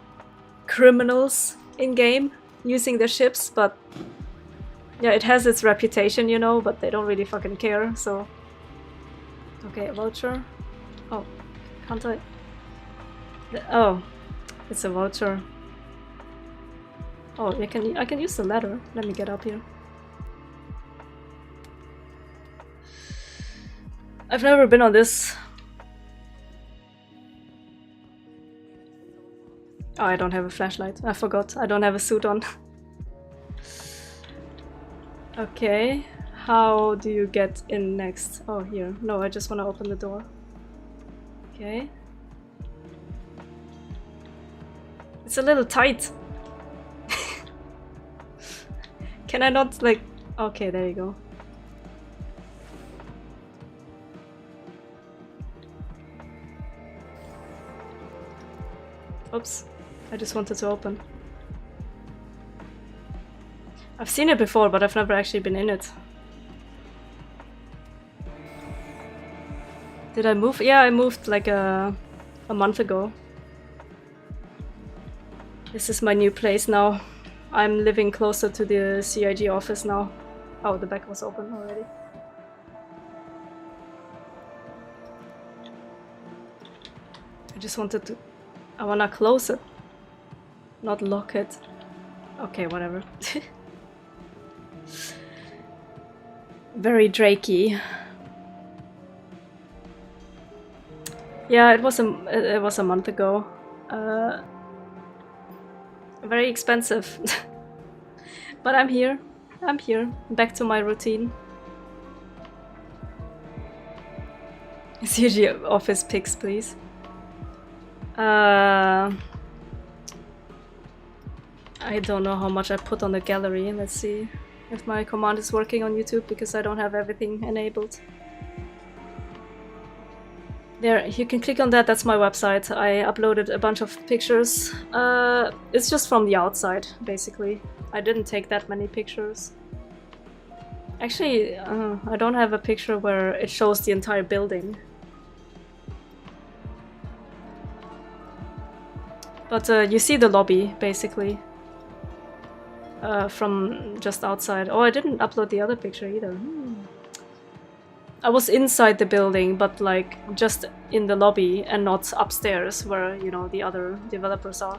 criminals in game using their ships, but yeah, it has its reputation, you know, but they don't really fucking care, so. Okay, a voucher. Oh, can't I? Oh, it's a voucher. Oh, I can use the ladder. Let me get up here. I've never been on this. Oh, I don't have a flashlight. I forgot. I don't have a suit on. Okay. How do you get in next? Oh, here. No, I just want to open the door. Okay. It's a little tight. Can I not, like... Okay, there you go. Oops. I just wanted to open. I've seen it before, but I've never actually been in it. Did I move? Yeah, I moved like a month ago. This is my new place now. I'm living closer to the CIG office now. Oh, the back was open already. I just wanted to... I wanna close it. Not lock it. Okay, whatever. Very Drakey. Yeah, it was a month ago. Very expensive. But I'm here. I'm here. Back to my routine. CG office pics, please. I don't know how much I put on the gallery. Let's see if my command is working on YouTube because I don't have everything enabled. There, you can click on that. That's my website. I uploaded a bunch of pictures. It's just from the outside, basically. I didn't take that many pictures. Actually, I don't have a picture where it shows the entire building. But you see the lobby, basically. From just outside. Oh, I didn't upload the other picture either. I was inside the building, but like just in the lobby and not upstairs where, you know, the other developers are.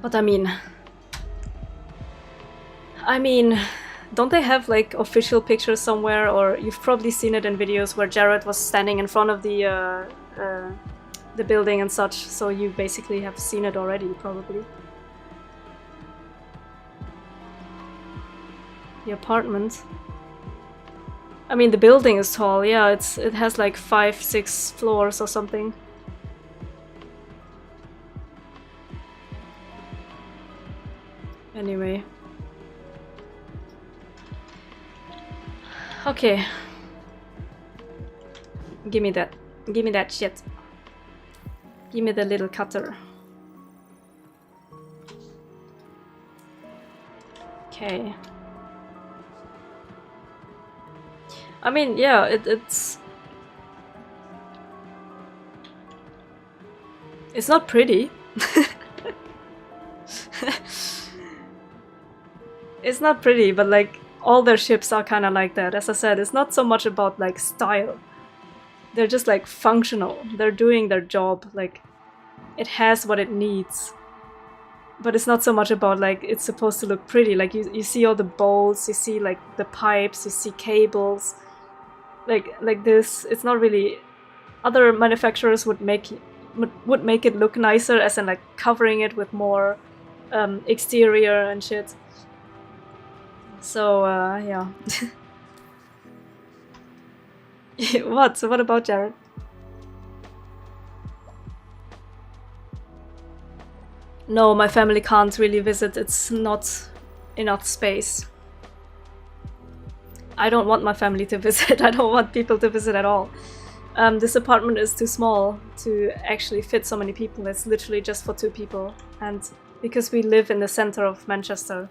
But I mean, don't they have like official pictures somewhere? Or you've probably seen it in videos where Jared was standing in front of the building and such, so you basically have seen it already, probably. The apartment. I mean, the building is tall, yeah, it has like 5-6 floors or something. Anyway. Okay. Give me that. Give me that shit. Give me the little cutter. Okay. I mean, yeah, it's not pretty. It's not pretty, but like all their ships are kind of like that. As I said, it's not so much about like style. They're just like functional. They're doing their job. Like it has what it needs. But it's not so much about like it's supposed to look pretty. Like you see all the bolts, you see like the pipes, you see cables. Like this, it's not really. Other manufacturers would make it look nicer, as in like covering it with more exterior and shit. So yeah. What? So what about Jared? No, my family can't really visit. It's not enough space. I don't want my family to visit. I don't want people to visit at all. This apartment is too small to actually fit so many people. It's literally just for 2 people. And because we live in the center of Manchester,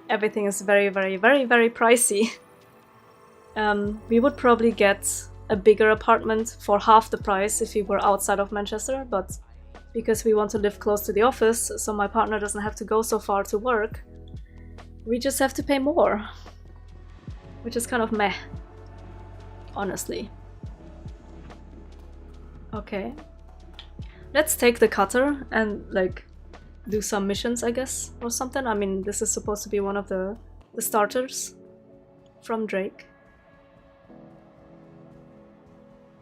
everything is very, very, very, very pricey. We would probably get a bigger apartment for half the price if we were outside of Manchester, but because we want to live close to the office, so my partner doesn't have to go so far to work, we just have to pay more. Which is kind of meh, honestly. Okay. Let's take the cutter and, like, do some missions, I guess, or something. I mean, this is supposed to be one of the starters from Drake.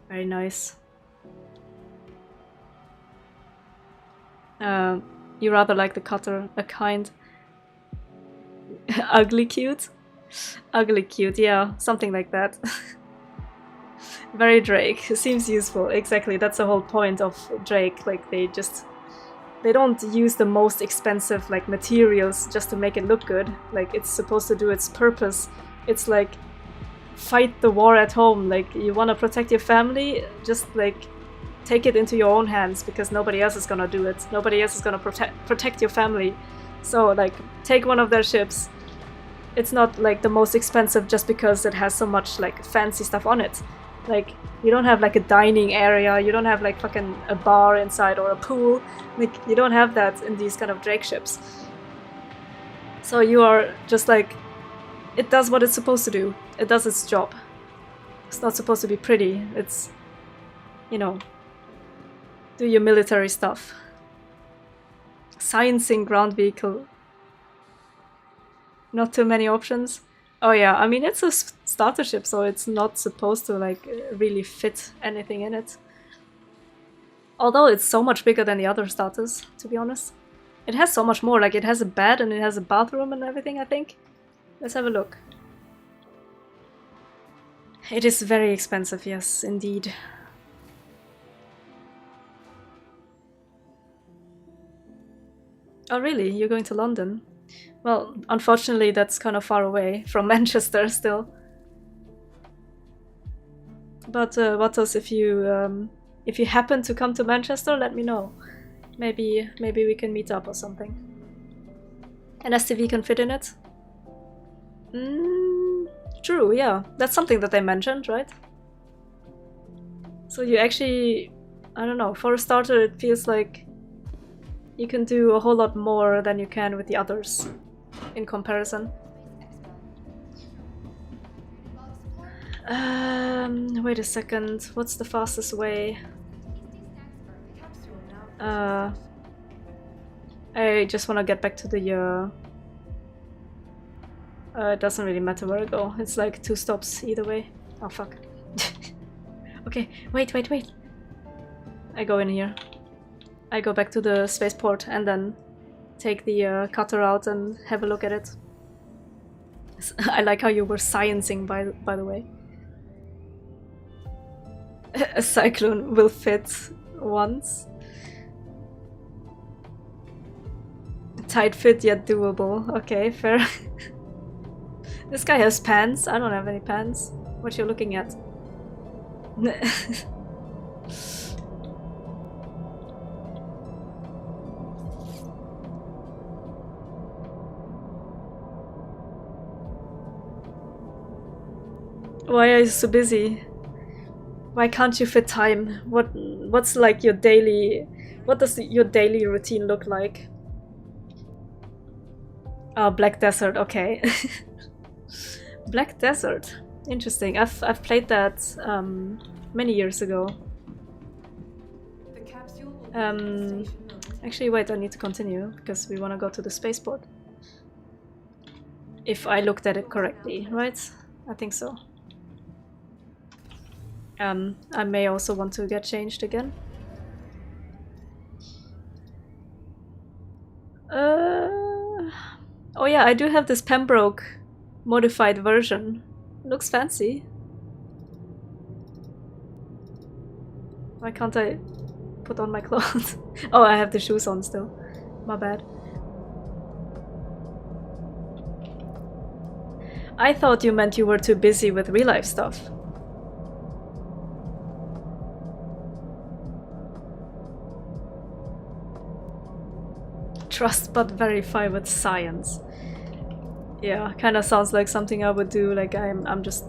Very nice. You rather like the cutter, a kind... ugly cute? Ugly cute, yeah, something like that. Very Drake, seems useful, exactly, that's the whole point of Drake, like they don't use the most expensive like materials just to make it look good, like it's supposed to do its purpose. It's like fight the war at home, like you want to protect your family, just like take it into your own hands because nobody else is gonna do it, nobody else is gonna protect your family. So like take one of their ships. It's not like the most expensive just because it has so much like fancy stuff on it. Like you don't have like a dining area, you don't have like fucking a bar inside or a pool. Like you don't have that in these kind of Drake ships. So you are just like, it does what it's supposed to do. It does its job. It's not supposed to be pretty. It's, you know, do your military stuff. Sciencing ground vehicle. Not too many options. Oh yeah, I mean it's a starter ship, so it's not supposed to like really fit anything in it. Although it's so much bigger than the other starters, to be honest. It has so much more, like it has a bed and it has a bathroom and everything, I think. Let's have a look. It is very expensive, yes, indeed. Oh really? You're going to London? Well, unfortunately that's kind of far away from Manchester still. But what else if you happen to come to Manchester, let me know. Maybe we can meet up or something. An STV can fit in it? True, yeah. That's something that they mentioned, right? So you actually, I don't know, for a starter it feels like you can do a whole lot more than you can with the others in comparison. Wait a second, what's the fastest way? I just want to get back to the it doesn't really matter where I go. It's like 2 stops either way. Oh fuck. Okay, wait. I go in here. I go back to the spaceport and then take the cutter out and have a look at it. I like how you were sciencing by the way. A cyclone will fit once. Tight fit yet doable. Okay, fair. This guy has pants. I don't have any pants. What you looking at? Why are you so busy? Why can't you fit time? What's like your daily... What does your daily routine look like? Oh, Black Desert, okay. Black Desert. Interesting. I've played that many years ago. Actually, wait, I need to continue because we want to go to the spaceport. If I looked at it correctly, right? I think so. I may also want to get changed again. Oh yeah, I do have this Pembroke modified version. Looks fancy. Why can't I put on my clothes? Oh, I have the shoes on still. My bad. I thought you meant you were too busy with real life stuff. Trust but verify with science. Yeah, kind of sounds like something I would do. Like I'm just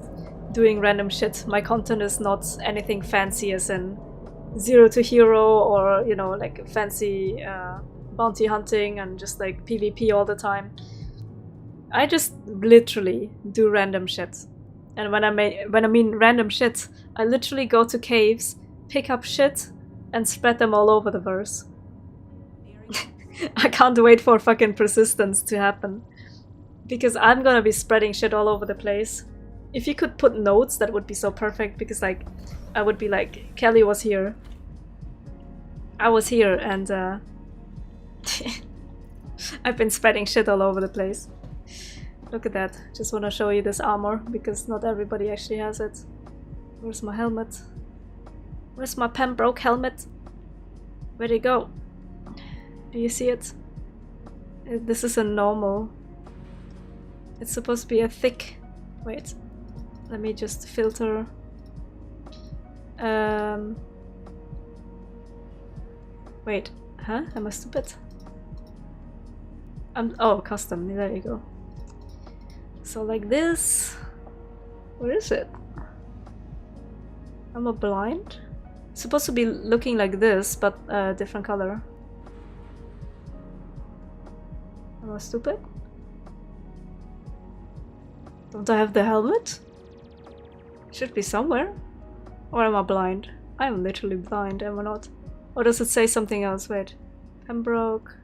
doing random shit. My content is not anything fancy as in 0 to hero or, you know, like fancy bounty hunting and just like PvP all the time. I just literally do random shit. And when I mean random shit, I literally go to caves, pick up shit, and spread them all over the verse. I can't wait for fucking persistence to happen. Because I'm gonna be spreading shit all over the place. If you could put notes, that would be so perfect, because like, I would be like, Kelly was here. I was here, and I've been spreading shit all over the place. Look at that. Just wanna show you this armor, because not everybody actually has it. Where's my helmet? Where's my Pembroke helmet? Where'd it go? Do you see it? This is a normal. It's supposed to be a thick... Wait. Let me just filter. Wait. Huh? Am I stupid? Oh, custom. There you go. So like this. Where is it? Am I blind? It's supposed to be looking like this, but a different color. Am I stupid? Don't I have the helmet? Should be somewhere. Or am I blind? I am literally blind, am I not? Or does it say something else? Wait. Pembroke.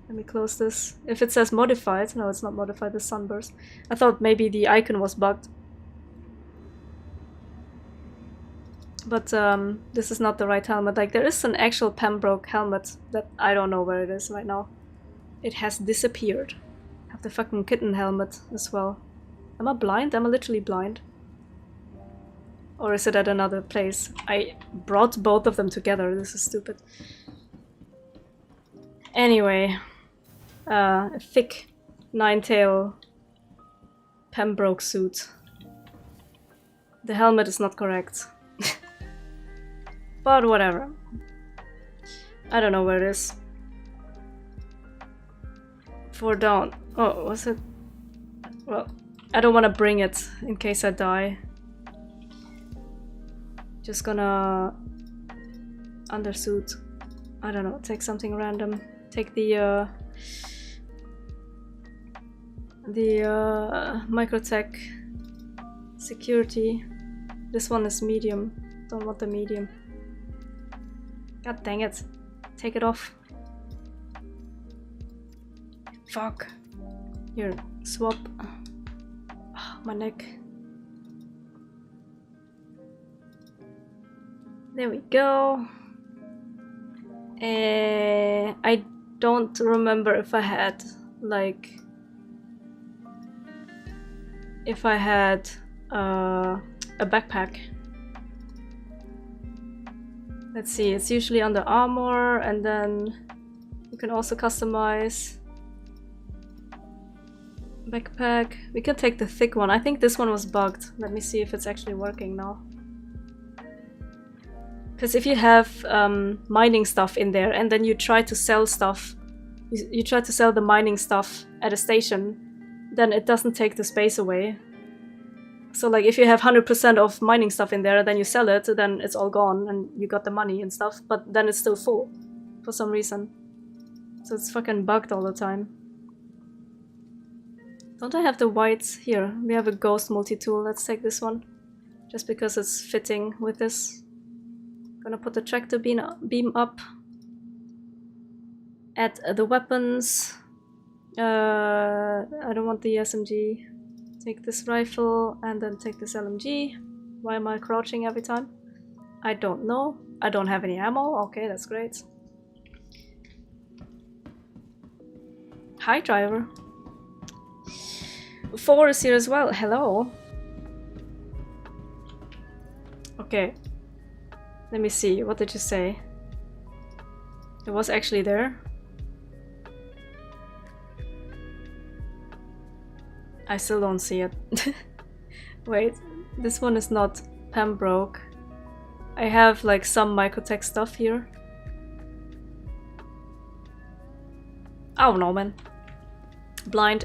Let me close this. If it says modified, no, it's not modified, it's sunburst. I thought maybe the icon was bugged. But this is not the right helmet. Like, there is an actual Pembroke helmet that I don't know where it is right now. It has disappeared. I have the fucking kitten helmet as well. Am I blind? Am I literally blind? Or is it at another place? I brought both of them together. This is stupid. Anyway. A thick 9-tail Pembroke suit. The helmet is not correct. But whatever. I don't know where it is. 4 down. Oh, was it? Well, I don't want to bring it in case I die. Just gonna undersuit. I don't know, take something random. Take the Microtech security. This one is medium. Don't want the medium. God dang it. Take it off. Fuck. Here, swap. Oh, my neck. There we go. I don't remember if I had, like... If I had a backpack. Let's see, it's usually under armor, and then you can also customize backpack. We can take the thick one. I think this one was bugged. Let me see if it's actually working now. Because if you have mining stuff in there and then you try to sell stuff, you try to sell the mining stuff at a station, then it doesn't take the space away. So like if you have 100% of mining stuff in there, then you sell it, then it's all gone and you got the money and stuff, but then it's still full for some reason. So it's fucking bugged all the time. Don't I have the whites? Here, we have a ghost multi-tool. Let's take this one. Just because it's fitting with this. Gonna put the tractor beam up. Add the weapons. I don't want the SMG. Take this rifle and then take this LMG. Why am I crouching every time? I don't know. I don't have any ammo. Okay, that's great. Hi, driver. 4 is here as well. Hello. Okay. Let me see. What did you say? It was actually there. I still don't see it. Wait, this one is not Pembroke. I have like some Microtech stuff here. I don't know, man. Blind.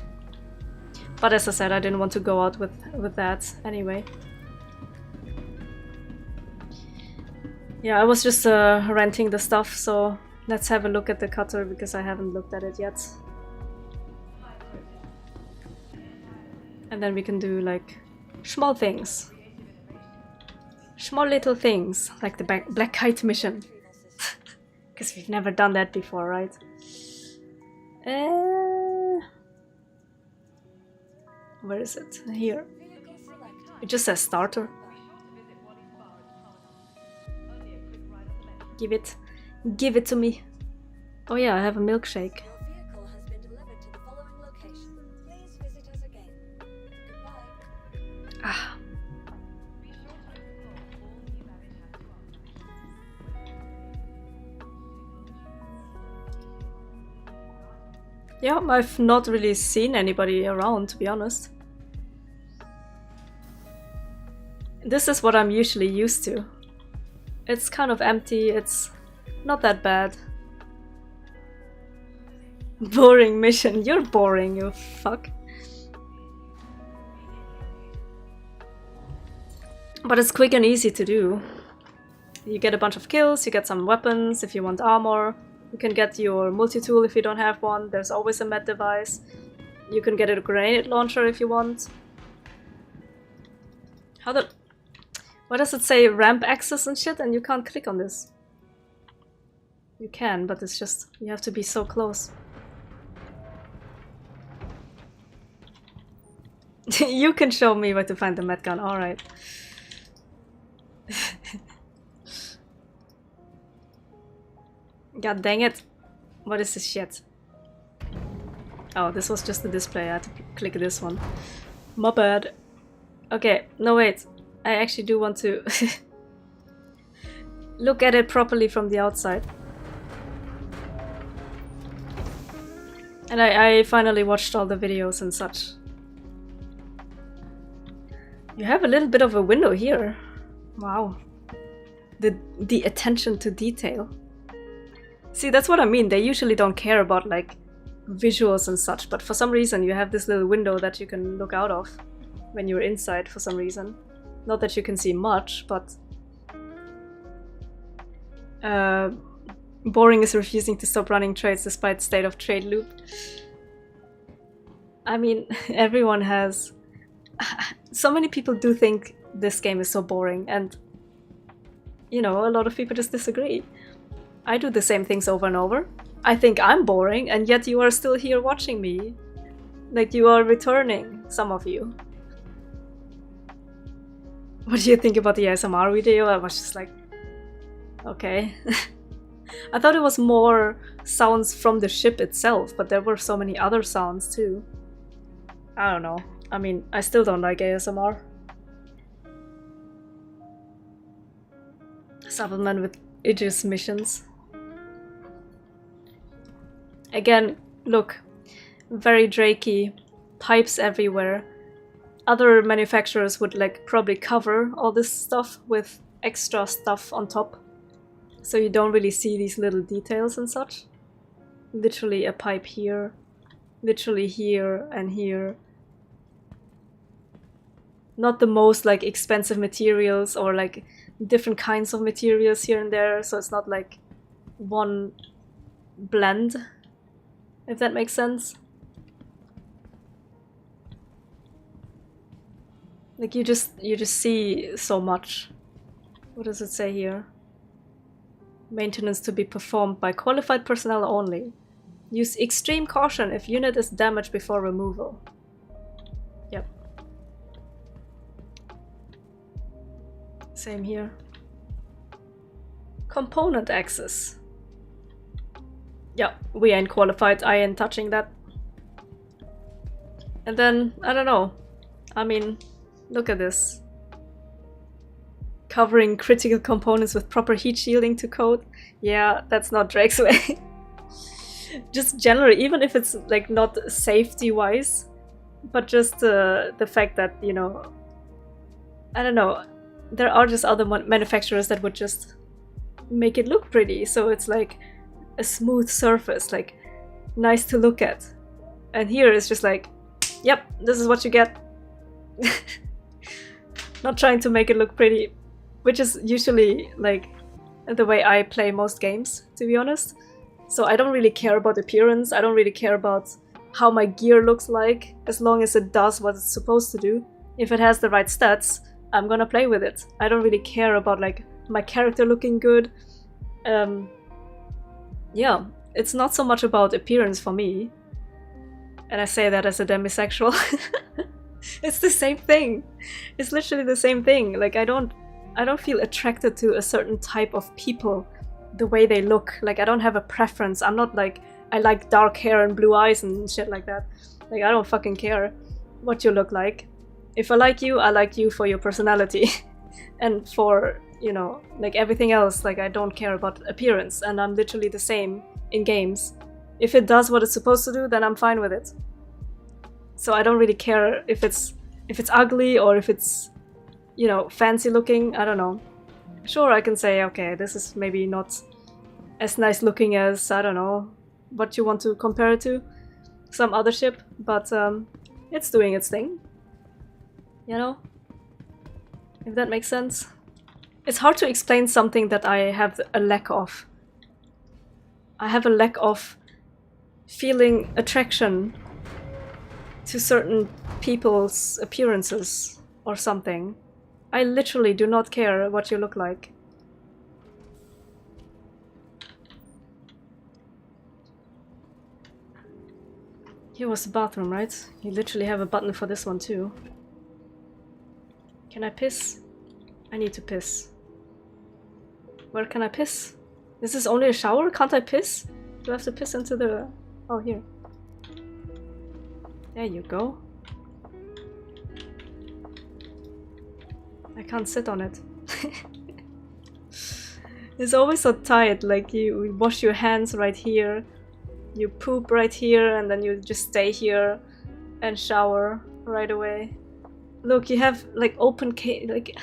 But as I said, I didn't want to go out with that anyway. Yeah, I was just renting the stuff, so let's have a look at the cutter because I haven't looked at it yet. And then we can do like small things. Small little things, like the Black Kite mission. Because we've never done that before, right? Where is it? Here. It just says starter. Give it. Give it to me. Oh yeah, I have a milkshake. Ah. Yeah, I've not really seen anybody around, to be honest. This is what I'm usually used to. It's kind of empty, it's not that bad. Boring mission. You're boring, you fuck. But it's quick and easy to do. You get a bunch of kills, you get some weapons if you want armor. You can get your multi-tool if you don't have one. There's always a med device. You can get a grenade launcher if you want. Why does it say ramp access and shit and you can't click on this? You can, but it's just, you have to be so close. You can show me where to find the med gun, alright. God dang it. What is this shit? Oh, this was just the display. I had to click this one. My bad. Okay, no wait. I actually do want to look at it properly from the outside. And I finally watched all the videos and such. You have a little bit of a window here. Wow. The attention to detail. See, that's what I mean. They usually don't care about like visuals and such, but for some reason you have this little window that you can look out of when you're inside for some reason. Not that you can see much, but Boring is refusing to stop running trades despite state of trade loop. I mean, everyone has... So many people do think this game is so boring, and you know, a lot of people just disagree. I do the same things over and over. I think I'm boring, and yet you are still here watching me. Like, you are returning, some of you. What do you think about the ASMR video? I was just like, okay. I thought it was more sounds from the ship itself, but there were so many other sounds too. I don't know. I mean, I still don't like ASMR. Supplement with Aegis missions. Again, look. Very Drakey. Pipes everywhere. Other manufacturers would like probably cover all this stuff with extra stuff on top. So you don't really see these little details and such. Literally a pipe here. Literally here and here. Not the most like expensive materials or like different kinds of materials here and there, so it's not like one blend, if that makes sense. Like you just see so much. What does it say here? Maintenance to be performed by qualified personnel only. Use extreme caution if unit is damaged before removal. Yep. Same here. Component access. Yeah, we ain't qualified. I ain't touching that. And then, I don't know. I mean, look at this. Covering critical components with proper heat shielding to code. Yeah, that's not Drake's way. Just generally, even if it's like not safety-wise, but just the fact that, you know, I don't know, there are just other manufacturers that would just make it look pretty, so it's like a smooth surface, like nice to look at. And here it's just like, yep, this is what you get. Not trying to make it look pretty, which is usually like the way I play most games, to be honest. So I don't really care about appearance, I don't really care about how my gear looks like, as long as it does what it's supposed to do. If it has the right stats, I'm gonna play with it. I don't really care about like my character looking good. Yeah, it's not so much about appearance for me. And I say that as a demisexual. It's the same thing. It's literally the same thing. Like I don't feel attracted to a certain type of people, the way they look. Like I don't have a preference. I'm not like, I like dark hair and blue eyes and shit like that. Like I don't fucking care what you look like. If I like you for your personality. And for, you know, like everything else, like I don't care about appearance, and I'm literally the same in games. If it does what it's supposed to do, then I'm fine with it. So I don't really care if it's ugly or if it's, you know, fancy looking. I don't know. Sure, I can say, okay, this is maybe not as nice looking as, I don't know, what you want to compare it to, some other ship, but it's doing its thing. You know? If that makes sense. It's hard to explain something that I have a lack of. I have a lack of feeling attraction to certain people's appearances or something. I literally do not care what you look like. Here was the bathroom, right? You literally have a button for this one too. Can I piss? I need to piss. Where can I piss? Is this only a shower? Can't I piss? Do I have to piss into the... Oh, here. There you go. I can't sit on it. It's always so tight, like you wash your hands right here, you poop right here, and then you just stay here and shower right away. Look, you have like open like...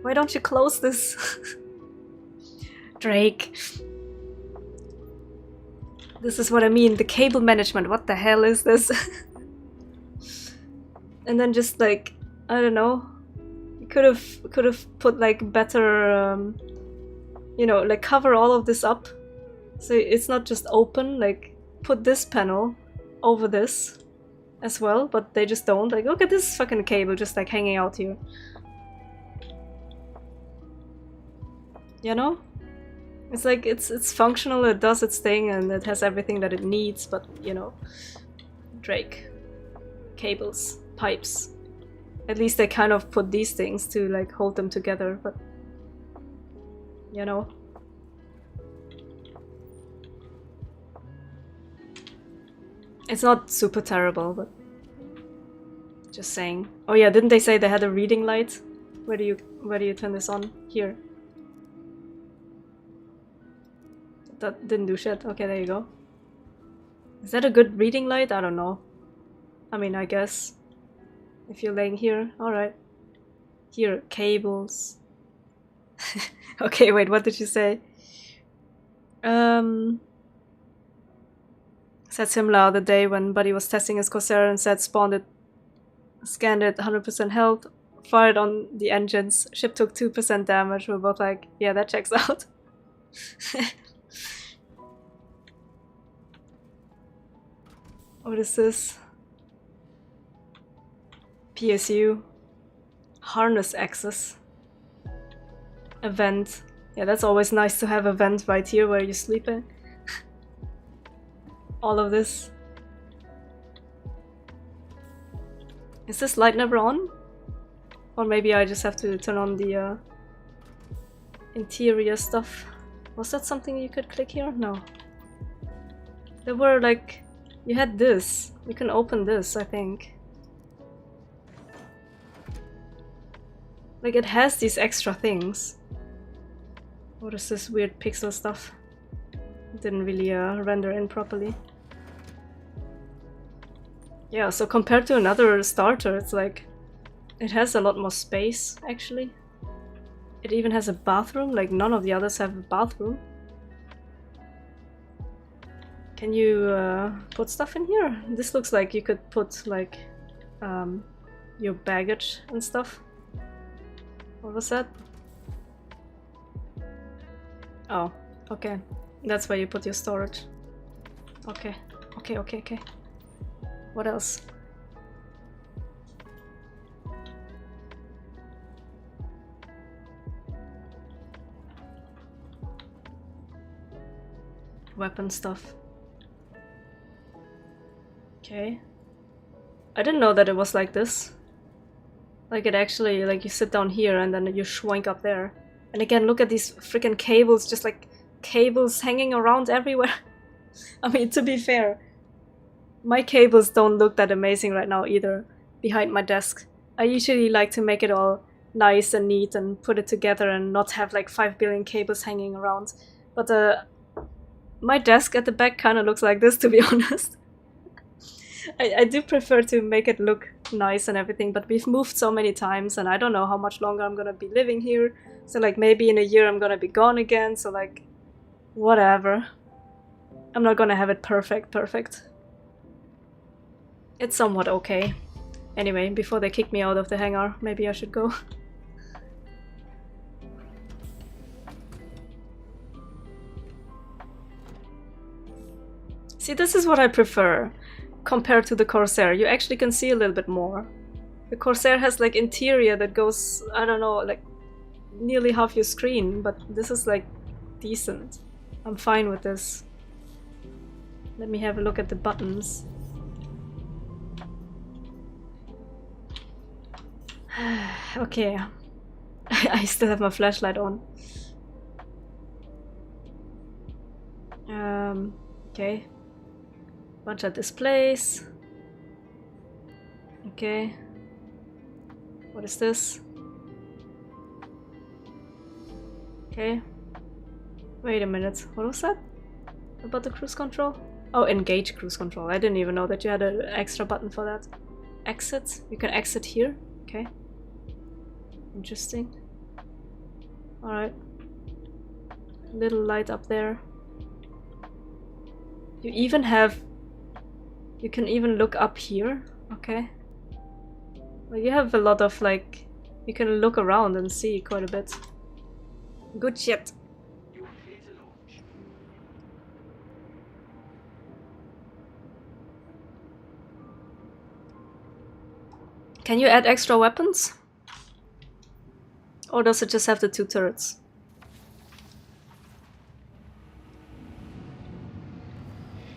Why don't you close this? Drake. This is what I mean, the cable management, what the hell is this? And then just like, I don't know, you could have put like better, you know, like cover all of this up. So it's not just open, like put this panel over this as well, but they just don't. Like, look at this fucking cable just like hanging out here. You know? It's like, it's functional, it does its thing, and it has everything that it needs, but, you know, Drake. Cables. Pipes. At least they kind of put these things to, like, hold them together, but... You know? It's not super terrible, but... Just saying. Oh yeah, didn't they say they had a reading light? Where do you turn this on? Here. That didn't do shit. Okay, there you go. Is that a good reading light? I don't know. I mean, I guess. If you're laying here, alright. Here, cables. Okay, wait, what did you say? Said similar the day when Buddy was testing his Corsair and said spawned it, scanned it, 100% health, fired on the engines, ship took 2% damage. We're both like, yeah, that checks out. What is this? PSU. Harness access. Event. Yeah, that's always nice to have a vent right here where you're sleeping. All of this. Is this light never on? Or maybe I just have to turn on the interior stuff. Was that something you could click here? No. There were like... You had this. You can open this, I think. Like, it has these extra things. What is this weird pixel stuff? Didn't really render in properly. Yeah, so compared to another starter, it's like... It has a lot more space, actually. It even has a bathroom, like none of the others have a bathroom. Can you put stuff in here? This looks like you could put like your baggage and stuff. What was that? Oh, okay. That's where you put your storage. Okay, okay, okay, okay. What else? Weapon stuff. Okay. I didn't know that it was like this. Like it actually, like you sit down here and then you schwank up there. And again, look at these freaking cables, just like cables hanging around everywhere. I mean, to be fair, my cables don't look that amazing right now either, behind my desk. I usually like to make it all nice and neat and put it together and not have like 5 billion cables hanging around. But my desk at the back kind of looks like this, to be honest. I do prefer to make it look nice and everything, but we've moved so many times and I don't know how much longer I'm gonna be living here. So like maybe in a year I'm gonna be gone again, so like whatever. I'm not gonna have it perfect. It's somewhat okay. Anyway, before they kick me out of the hangar, maybe I should go. See, this is what I prefer compared to the Corsair. You actually can see a little bit more. The Corsair has like interior that goes, I don't know, like nearly half your screen, but this is like decent. I'm fine with this. Let me have a look at the buttons. Okay. I still have my flashlight on. Okay. Bunch of displays. Okay. What is this? Okay. Wait a minute. What was that? About the cruise control? Oh, engage cruise control. I didn't even know that you had an extra button for that. Exit. You can exit here. Okay. Interesting. Alright. Little light up there. You even have... You can even look up here. Okay. Well, you have a lot of like... You can look around and see quite a bit. Good shit. You are clear to launch. Can you add extra weapons? Or does it just have the 2 turrets?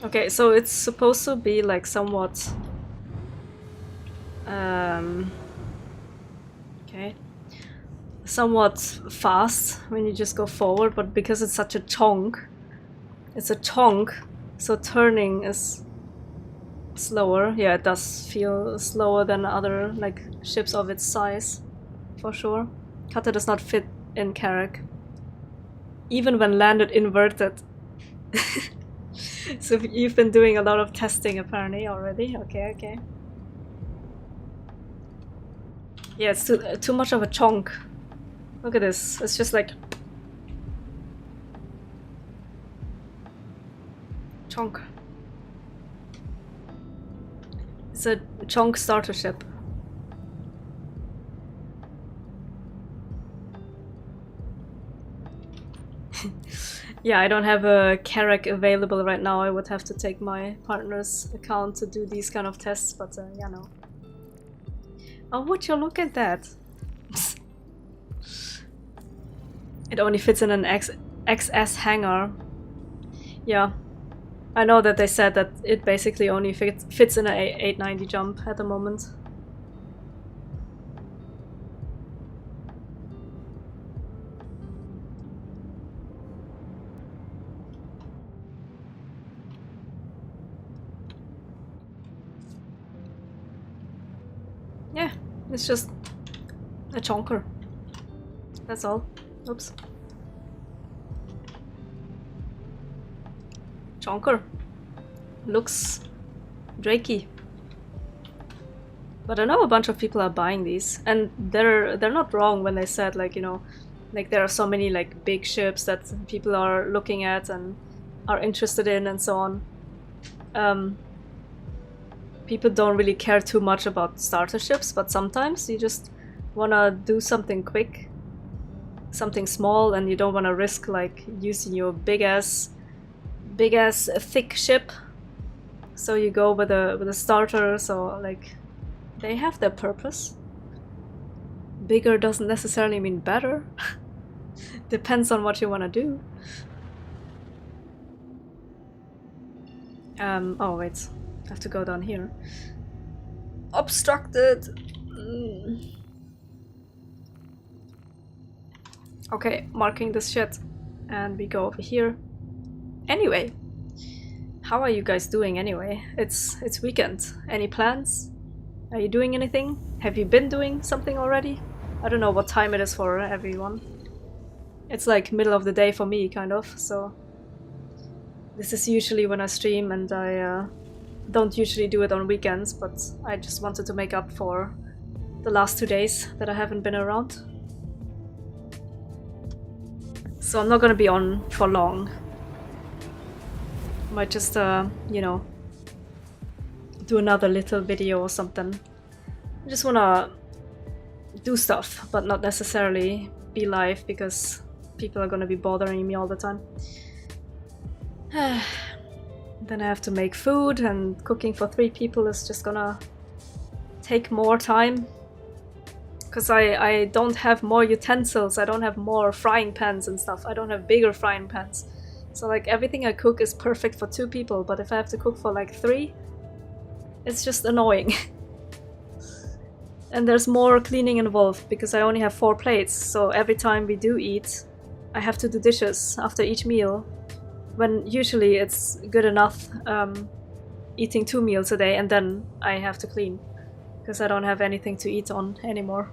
Okay, so it's supposed to be like somewhat... okay. Somewhat fast when you just go forward, but because it's such a chonk, it's a chonk, so turning is slower. Yeah, it does feel slower than other like ships of its size, for sure. Kata does not fit in Carrack, even when landed inverted. So you've been doing a lot of testing apparently already. Okay, okay. Yeah, it's too much of a chonk. Look at this. It's just like chonk. It's a chonk starter ship. Yeah, I don't have a Carrack available right now. I would have to take my partner's account to do these kind of tests, but yeah, no. Oh, would you look at that? It only fits in an XS hangar. Yeah, I know that they said that it basically only fits in an 890 jump at the moment. Yeah, it's just a chonker. That's all. Oops. Chonker. Looks Drakey. But I know a bunch of people are buying these, and they're not wrong when they said, like, you know, like there are so many like big ships that people are looking at and are interested in and so on. people don't really care too much about starter ships, but sometimes you just wanna do something quick, something small, and you don't wanna risk like using your big ass thick ship. So you go with a starter. So like they have their purpose. Bigger doesn't necessarily mean better. Depends on what you wanna do. Oh wait, I have to go down here. Obstructed! Okay, marking this shit. And we go over here. Anyway, how are you guys doing anyway? It's weekend. Any plans? Are you doing anything? Have you been doing something already? I don't know what time it is for everyone. It's like middle of the day for me, kind of, so... This is usually when I stream, and I don't usually do it on weekends, but I just wanted to make up for the last 2 days that I haven't been around. So I'm not gonna be on for long. Might just, you know, do another little video or something. I just wanna do stuff, but not necessarily be live, because people are gonna be bothering me all the time. Then I have to make food, and cooking for 3 people is just gonna take more time. Because I don't have more utensils, I don't have more frying pans and stuff, I don't have bigger frying pans. So like everything I cook is perfect for 2 people, but if I have to cook for like 3, it's just annoying. And there's more cleaning involved, because I only have 4 plates, so every time we do eat, I have to do dishes after each meal. When usually it's good enough eating 2 meals a day, and then I have to clean because I don't have anything to eat on anymore.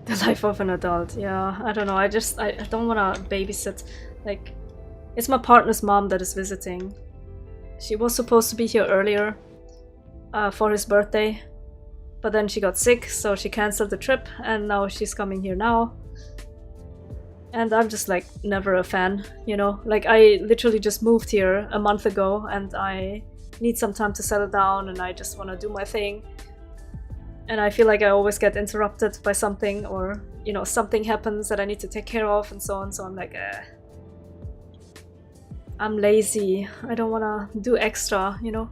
The life of an adult, yeah, I don't know, I don't want to babysit. Like, it's my partner's mom that is visiting. She was supposed to be here earlier for his birthday. But then she got sick, so she cancelled the trip, and now she's coming here now. And I'm just like never a fan, you know? Like I literally just moved here a month ago, and I need some time to settle down, and I just want to do my thing. And I feel like I always get interrupted by something, or, you know, something happens that I need to take care of and so on. So I'm like, I'm lazy. I don't want to do extra, you know?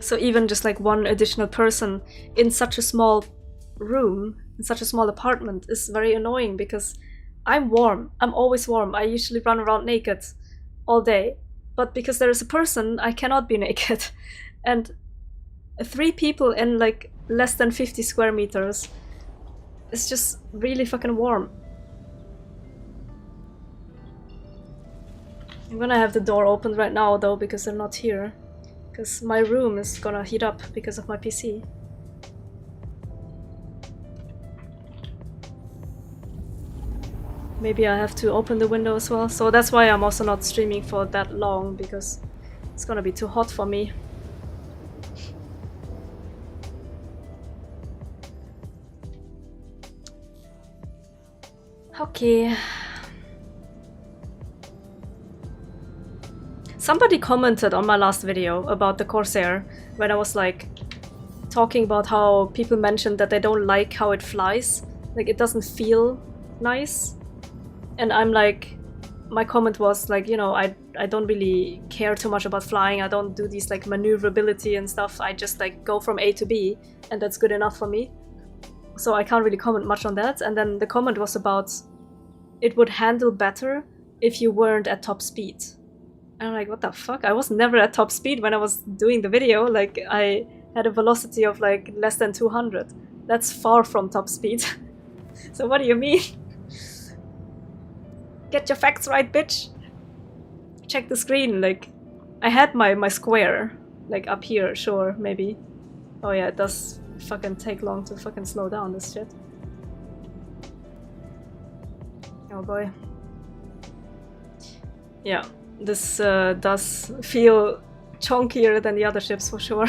So even just like one additional person in such a small room, in such a small apartment, is very annoying, because I'm warm. I'm always warm. I usually run around naked all day. But because there is a person, I cannot be naked. And 3 people in like less than 50 square meters is just really fucking warm. I'm gonna have the door opened right now though, because they're not here. Because my room is gonna heat up because of my PC. Maybe I have to open the window as well. So that's why I'm also not streaming for that long, because it's gonna be too hot for me. Okay. Somebody commented on my last video about the Corsair, when I was like talking about how people mentioned that they don't like how it flies, like it doesn't feel nice. And I'm like, my comment was like, you know, I don't really care too much about flying. I don't do these like maneuverability and stuff. I just like go from A to B, and that's good enough for me. So I can't really comment much on that. And then the comment was about it would handle better if you weren't at top speed. And I'm like, what the fuck? I was never at top speed when I was doing the video. Like, I had a velocity of like less than 200. That's far from top speed. So what do you mean? Get your facts right, bitch. Check the screen. Like, I had my square like up here, sure, maybe. Oh yeah, it does fucking take long to fucking slow down this shit. Oh boy. Yeah. This does feel chunkier than the other ships for sure.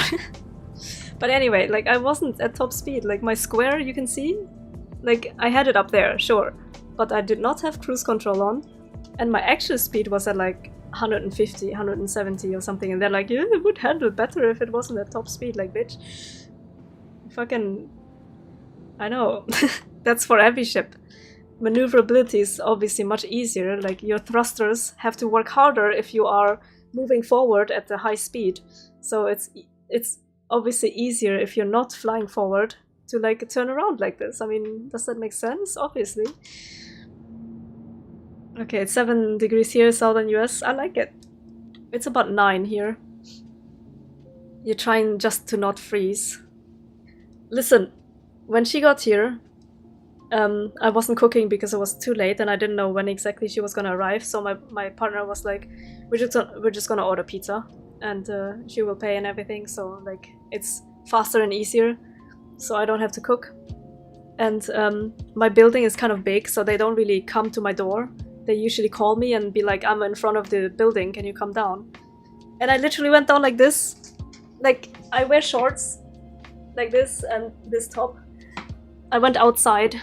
But anyway, like I wasn't at top speed. Like my square, you can see, Like, I had it up there, sure, but I did not have cruise control on, and my actual speed was at like 150, 170 or something, and they're like, yeah, it would handle better if it wasn't at top speed, like, bitch. Fucking... I know. That's for every ship. Maneuverability is obviously much easier, like, your thrusters have to work harder if you are moving forward at a high speed, so it's obviously easier if you're not flying forward to, like, turn around like this. I mean, does that make sense? Obviously. Okay, it's 7 degrees here, southern US. I like it. It's about 9 here. You're trying just to not freeze. Listen, when she got here, I wasn't cooking because it was too late and I didn't know when exactly she was gonna arrive, so my partner was like, we're just gonna order pizza and she will pay and everything, so like it's faster and easier, so I don't have to cook. And my building is kind of big, so they don't really come to my door. They usually call me and be like, I'm in front of the building, can you come down? And I literally went down like this. Like, I wear shorts like this and this top. I went outside.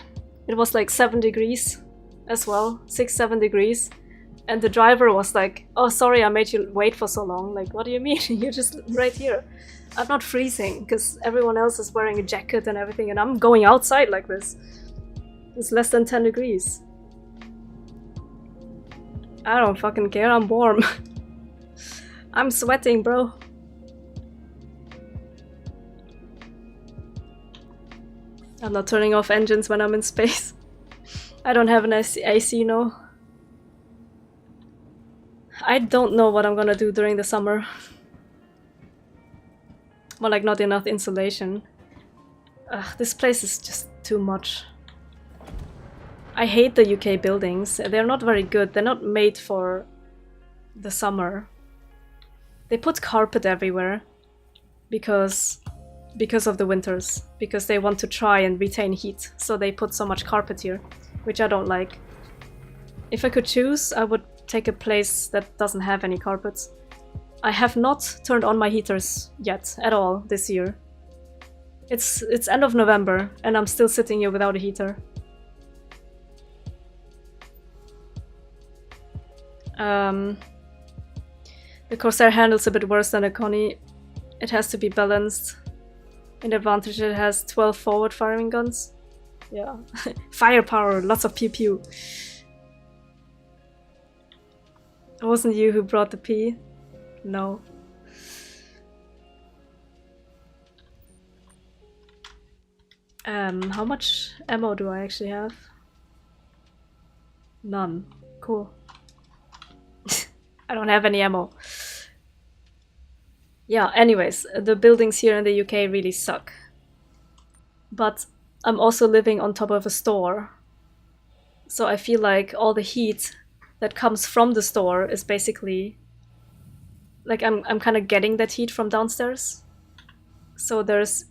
It was like 7 degrees as well, 6-7 degrees. And the driver was like, oh, sorry, I made you wait for so long. Like, what do you mean? You're just right here. I'm not freezing because everyone else is wearing a jacket and everything, and I'm going outside like this. It's less than 10 degrees. I don't fucking care, I'm warm. I'm sweating, bro. I'm not turning off engines when I'm in space. I don't have an AC, no. I don't know what I'm gonna do during the summer. Well, like, not enough insulation. Ugh, this place is just too much. I hate the UK buildings. They're not very good. They're not made for the summer. They put carpet everywhere because of the winters. Because they want to try and retain heat. So they put so much carpet here, which I don't like. If I could choose, I would take a place that doesn't have any carpets. I have not turned on my heaters yet at all this year. It's end of November and I'm still sitting here without a heater. The Corsair handles a bit worse than a Connie. It has to be balanced. In advantage, it has 12 forward firing guns. Yeah. Firepower, lots of pew pew. It wasn't you who brought the pee? No. How much ammo do I actually have? None. Cool. I don't have any ammo. Yeah, anyways, the buildings here in the UK really suck. But I'm also living on top of a store. So I feel like all the heat that comes from the store is basically... like, I'm kind of getting that heat from downstairs. So there's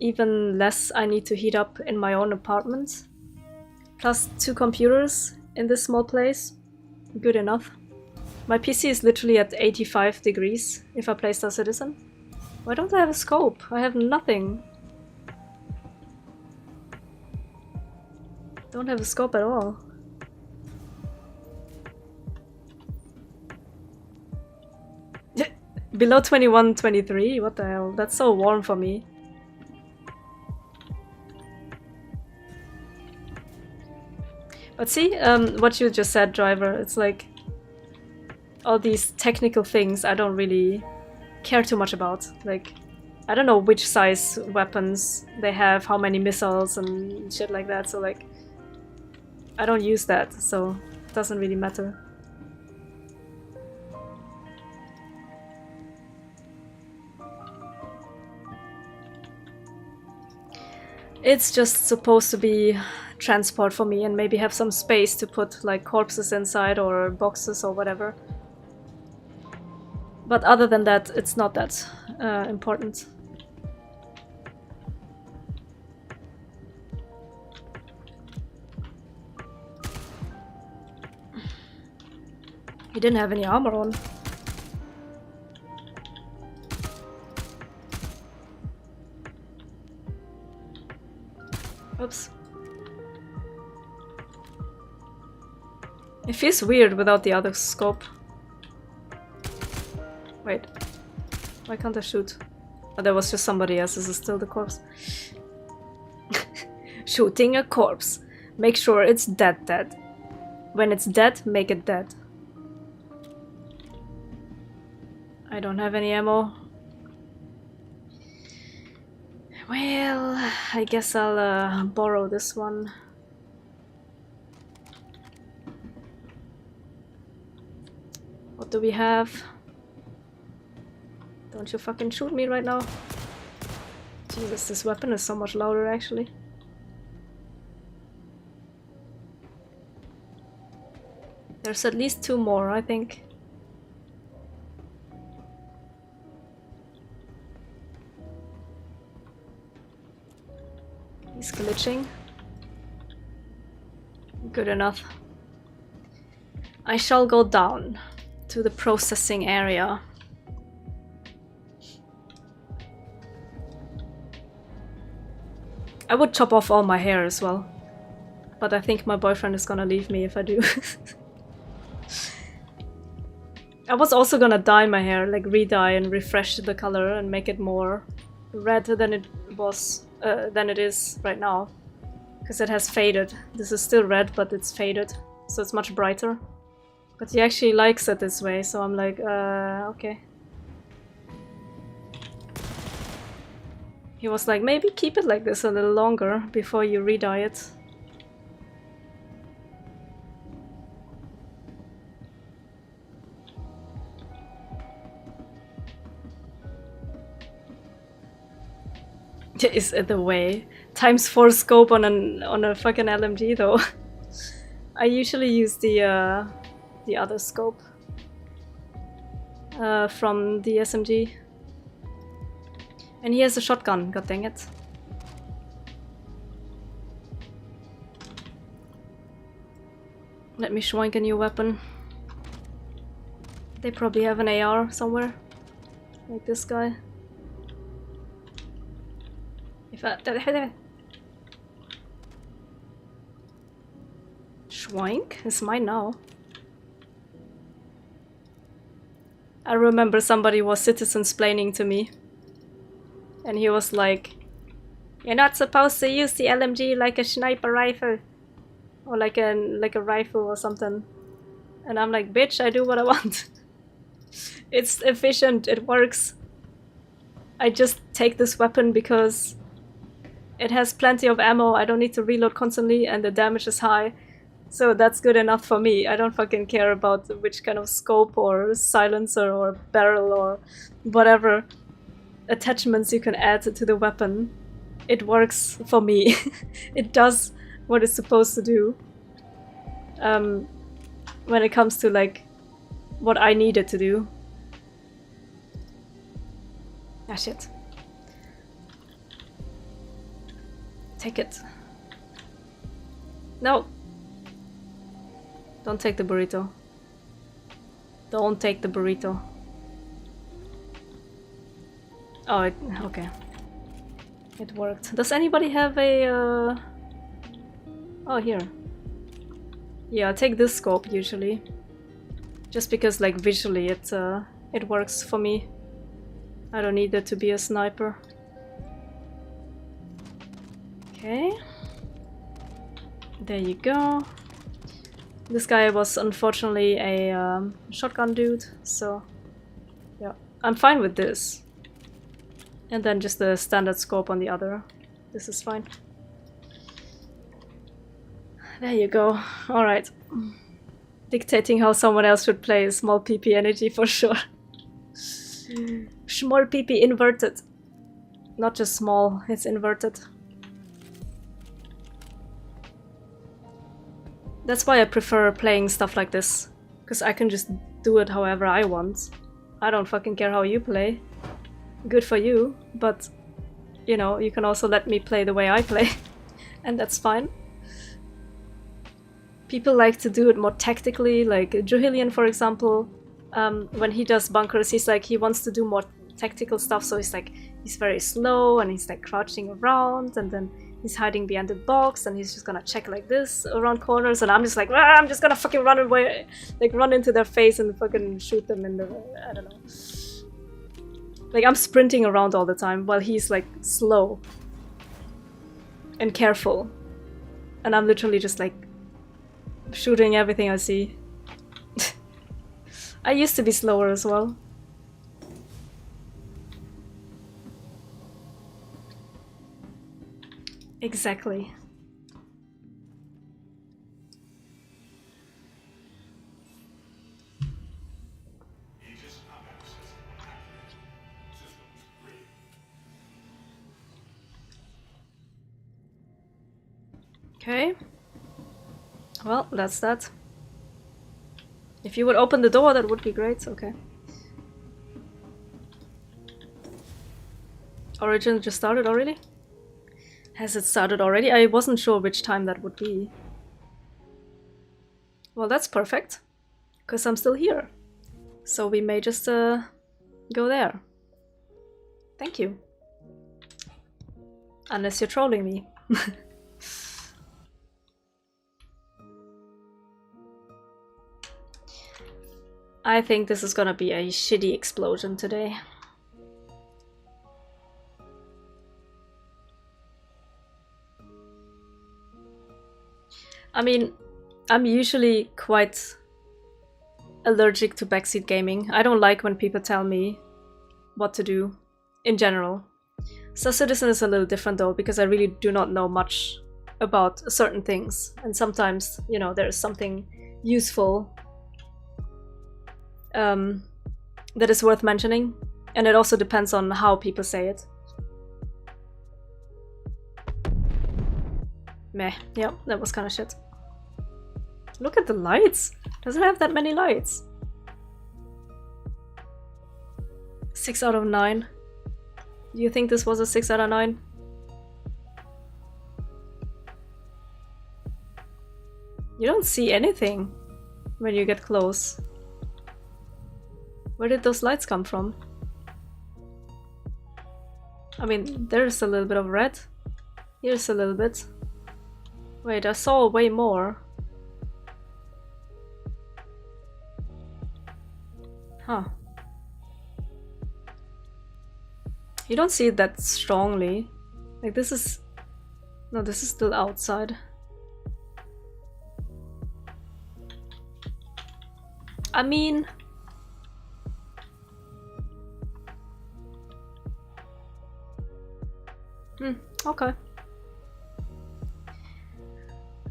even less I need to heat up in my own apartment. Plus 2 computers in this small place. Good enough. My PC is literally at 85 degrees if I play Star Citizen. Why don't I have a scope? I have nothing. Don't have a scope at all. Below 21, 23? What the hell? That's so warm for me. But see, what you just said, driver, it's like all these technical things I don't really care too much about. Like, I don't know which size weapons they have, how many missiles and shit like that, so like, I don't use that, so it doesn't really matter. It's just supposed to be transport for me and maybe have some space to put like corpses inside or boxes or whatever. But other than that, it's not that important. He didn't have any armor on. Oops. It feels weird without the other scope. Wait. Why can't I shoot? Oh, there was just somebody else. This is still the corpse. Shooting a corpse. Make sure it's dead. When it's dead, make it dead. I don't have any ammo. Well, I guess I'll borrow this one. What do we have? Don't you fucking shoot me right now. Jesus, this weapon is so much louder actually. There's at least 2 more, I think. He's glitching. Good enough. I shall go down to the processing area. I would chop off all my hair as well. But I think my boyfriend is gonna leave me if I do. I was also gonna dye my hair, like re-dye and refresh the color and make it more red than it was, than it is right now. Because it has faded. This is still red, but it's faded. So it's much brighter. But he actually likes it this way, so I'm like, okay. He was like, maybe keep it like this a little longer before you re-dye it. Is it the way? ×4 scope on a fucking LMG though. I usually use the other scope from the SMG. And he has a shotgun, god dang it. Let me schwank a new weapon. They probably have an AR somewhere. Like this guy. If I... Schwank? It's mine now. I remember somebody was citizen-splaining to me. And he was like, you're not supposed to use the LMG like a sniper rifle. Or like a rifle or something. And I'm like, bitch, I do what I want. It's efficient, it works. I just take this weapon because it has plenty of ammo, I don't need to reload constantly, and the damage is high. So that's good enough for me. I don't fucking care about which kind of scope or silencer or barrel or whatever attachments you can add to the weapon. It works for me. It does what it's supposed to do. When it comes to like what I need it to do. Ah shit. Take it. No. Don't take the burrito. Don't take the burrito. Oh, okay. It worked. Does anybody have a... Oh, here. Yeah, I take this scope usually. Just because, like, visually it works for me. I don't need it to be a sniper. Okay. There you go. This guy was unfortunately a shotgun dude, so yeah. I'm fine with this. And then just the standard scope on the other. This is fine. There you go. Alright. Dictating how someone else should play is small PP energy for sure. Small PP inverted. Not just small, it's inverted. That's why I prefer playing stuff like this. Because I can just do it however I want. I don't fucking care how you play. Good for you, but you know, you can also let me play the way I play. And that's fine. People like to do it more tactically, like Johillian for example. When he does bunkers, he's like, he wants to do more tactical stuff, so he's like, he's very slow and he's like crouching around and then He's hiding behind the box and he's just gonna check like this around corners, and I'm just like, "Ah, I'm just gonna fucking run away, like run into their face and fucking shoot them in the, I don't know. Like I'm sprinting around all the time while he's like slow and careful. And I'm literally just like shooting everything I see. I used to be slower as well. Exactly. Okay. Well, that's that. If you would open the door, that would be great. Okay. Origin just started already? Has it started already? I wasn't sure which time that would be. Well, that's perfect. Because I'm still here. So we may just go there. Thank you. Unless you're trolling me. I think this is gonna be a shitty explosion today. I mean, I'm usually quite allergic to backseat gaming. I don't like when people tell me what to do, in general. Star Citizen is a little different though, because I really do not know much about certain things. And sometimes, you know, there's something useful that is worth mentioning. And it also depends on how people say it. Meh, yeah, that was kind of shit. Look at the lights! Doesn't have that many lights. 6 out of 9. Do you think this was a 6 out of 9? You don't see anything when you get close. Where did those lights come from? I mean, there's a little bit of red. Here's a little bit. Wait, I saw way more. Huh. You don't see it that strongly. Like this is... No, this is still outside. I mean... okay.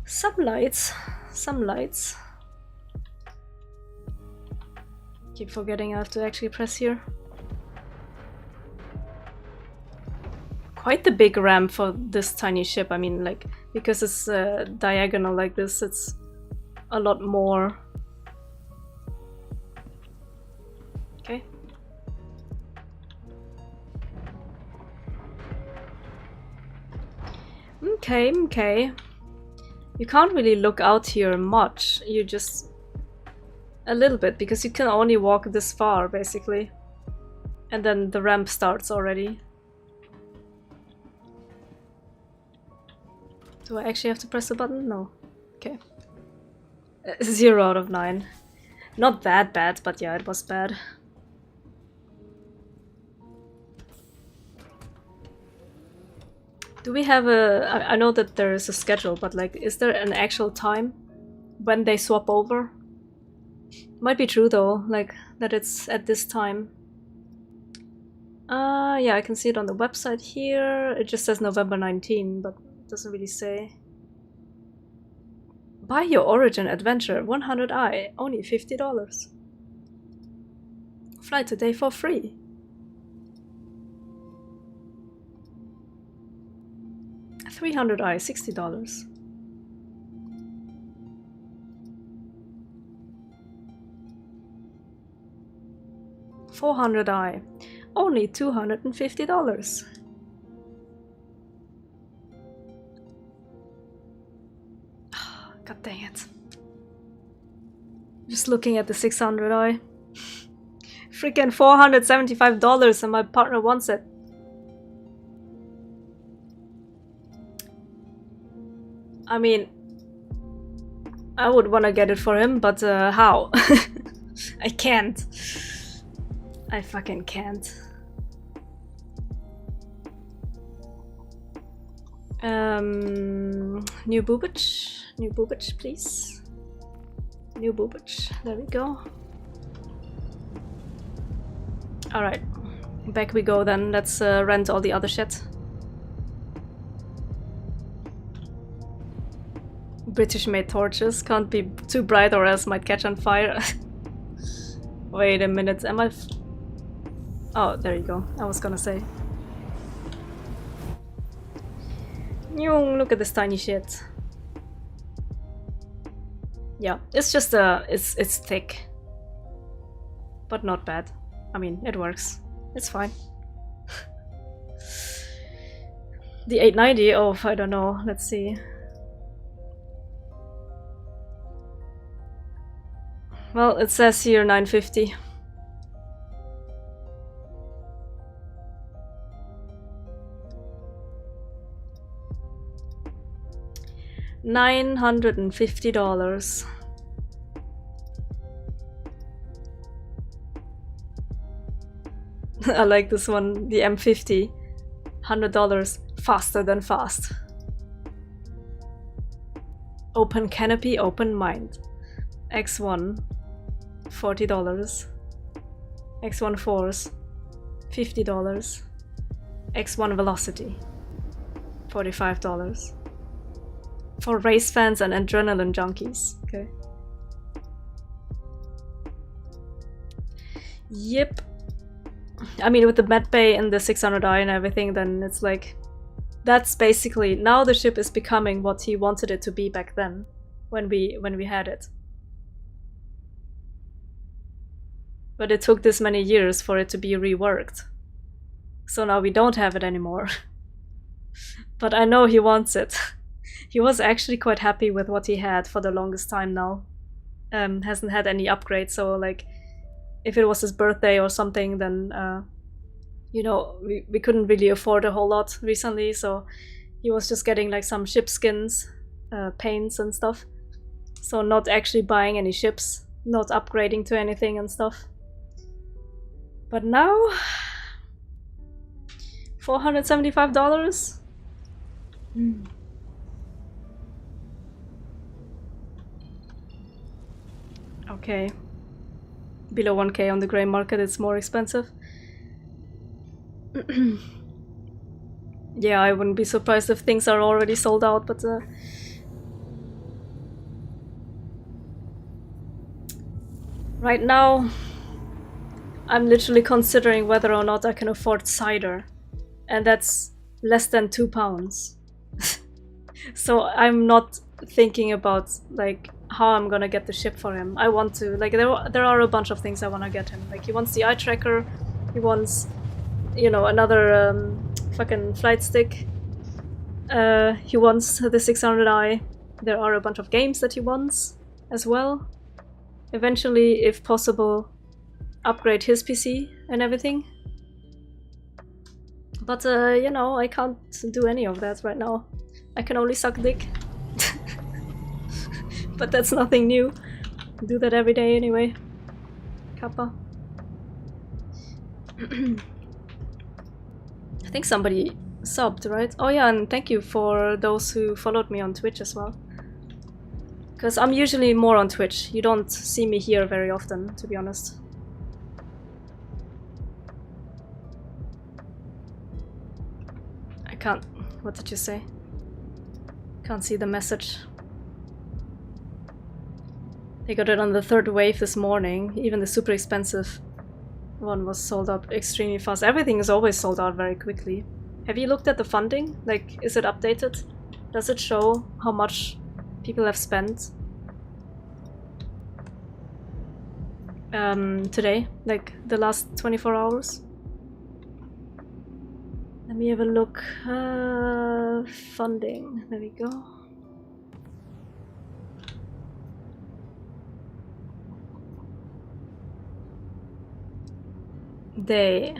Some lights. Some lights. Keep forgetting I have to actually press here. Quite the big ramp for this tiny ship. I mean, like, because it's diagonal like this, it's a lot more. Okay. Okay. You can't really look out here much. You just... A little bit, because you can only walk this far, basically. And then the ramp starts already. Do I actually have to press the button? No. Okay. 0 out of 9. Not that bad, but yeah, it was bad. Do we have a... I know that there is a schedule, but like, is there an actual time when they swap over? Might be true though, like, that it's at this time. Yeah, I can see it on the website here. It just says November 19, but it doesn't really say. Buy your Origin adventure, 100i, only $50. Fly today for free. $300i, $60. $400i, only $250. God dang it. Just looking at the 600i. Freaking $475 and my partner wants it. I mean, I would want to get it for him, but how? I can't. I fucking can't. New boobage. New boobage, please. New boobage. There we go. Alright. Back we go then. Let's rent all the other shit. British made torches. Can't be too bright or else might catch on fire. Wait a minute. Am I... Oh, there you go. I was gonna say. Look at this tiny shit. Yeah, it's just it's thick, but not bad. I mean, it works. It's fine. The 890. Oh, I don't know. Let's see. Well, it says here 950. $950. I like this one, the M50. $100. Faster than fast. Open canopy, open mind. X1. $40. X1 force. $50. X1 velocity. $45. For race fans and adrenaline junkies. Okay. Yep. I mean, with the med bay and the 600i and everything, then it's like... That's basically... Now the ship is becoming what he wanted it to be back then. When we had it. But it took this many years for it to be reworked. So now we don't have it anymore. But I know he wants it. He was actually quite happy with what he had for the longest time now. Hasn't had any upgrades, so like if it was his birthday or something, then you know, we couldn't really afford a whole lot recently, so he was just getting like some ship skins, paints and stuff. So not actually buying any ships, not upgrading to anything and stuff. But now $475? Okay. Below 1k on the grey market, it's more expensive. Yeah, I wouldn't be surprised if things are already sold out, but right now I'm literally considering whether or not I can afford cider, and that's less than £2. So I'm not thinking about like how I'm gonna get the ship for him. I want to, like, there are a bunch of things I want to get him. Like, he wants the eye tracker, he wants, you know, another fucking flight stick, he wants the 600i. There are a bunch of games that he wants as well. Eventually, if possible, upgrade his PC and everything. But you know, I can't do any of that right now. I can only suck dick. But that's nothing new. I do that every day anyway. Kappa. I think somebody subbed, right? Oh yeah, and thank you for those who followed me on Twitch as well. Because I'm usually more on Twitch. You don't see me here very often, to be honest. I can't... What did you say? Can't see the message. They got it on the 3rd wave this morning. Even the super expensive one was sold out extremely fast. Everything is always sold out very quickly. Have you looked at the funding? Like, is it updated? Does it show how much people have spent today? Like, the last 24 hours? Let me have a look. Funding. There we go. Day.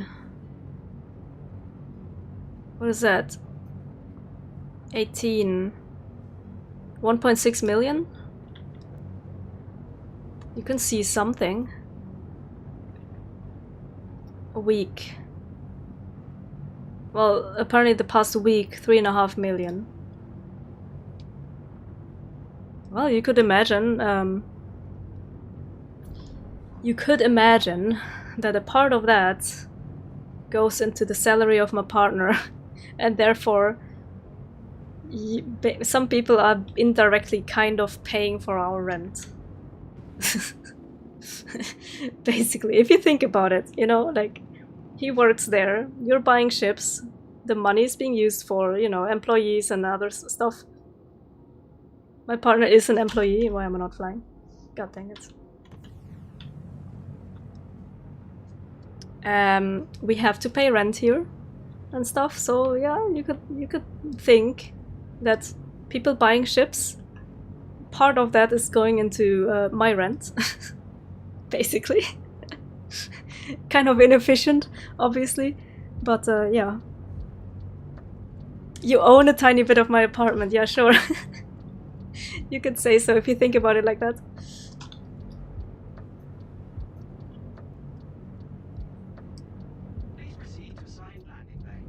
What is that? 18. 1.6 million? You can see something. A week. Well, apparently the past week, 3.5 million. Well, you could imagine that a part of that goes into the salary of my partner, and therefore some people are indirectly kind of paying for our rent. Basically, if you think about it, you know, like, he works there, you're buying ships, the money is being used for, you know, employees and other stuff. My partner is an employee. Why am I not flying? God dang it. We have to pay rent here and stuff, so yeah, you could think that people buying ships, part of that is going into my rent. Basically. Kind of inefficient, obviously, but yeah. You own a tiny bit of my apartment, yeah, sure. You could say so if you think about it like that. Please proceed to assigned landing bay.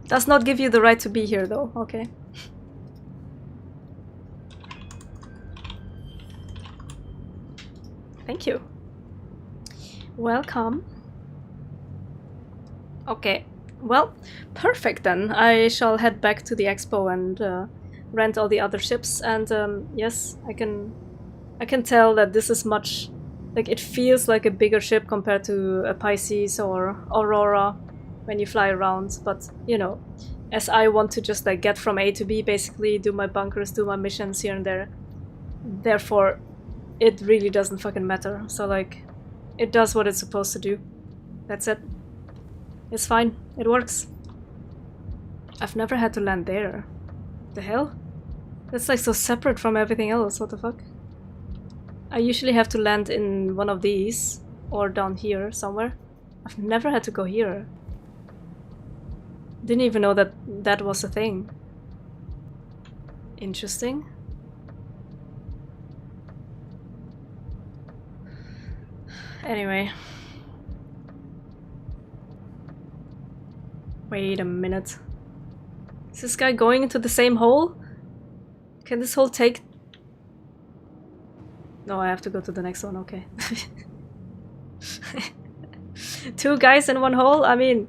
Does not give you the right to be here, though, okay. Thank you. Welcome. Okay, well, perfect then. I shall head back to the expo and rent all the other ships. And yes, I can tell that this is much, like, it feels like a bigger ship compared to a Pisces or Aurora when you fly around. But you know, as I want to just like get from A to B, basically do my bunkers, do my missions here and there. Therefore, it really doesn't fucking matter. So like, it does what it's supposed to do. That's it. It's fine. It works. I've never had to land there. The hell? That's like so separate from everything else. What the fuck? I usually have to land in one of these or down here somewhere. I've never had to go here. Didn't even know that that was a thing. Interesting. Anyway. Wait a minute. Is this guy going into the same hole? Can this hole take... No, I have to go to the next one, okay. 2 guys in one hole? I mean...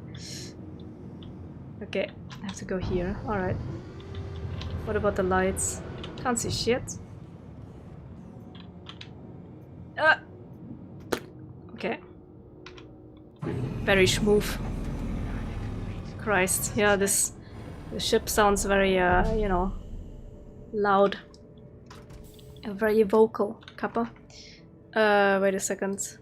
Okay, I have to go here. Alright. What about the lights? Can't see shit. Okay. Very smooth. Christ. Yeah, the ship sounds very, you know, loud. And very vocal, Kappa. Wait a second.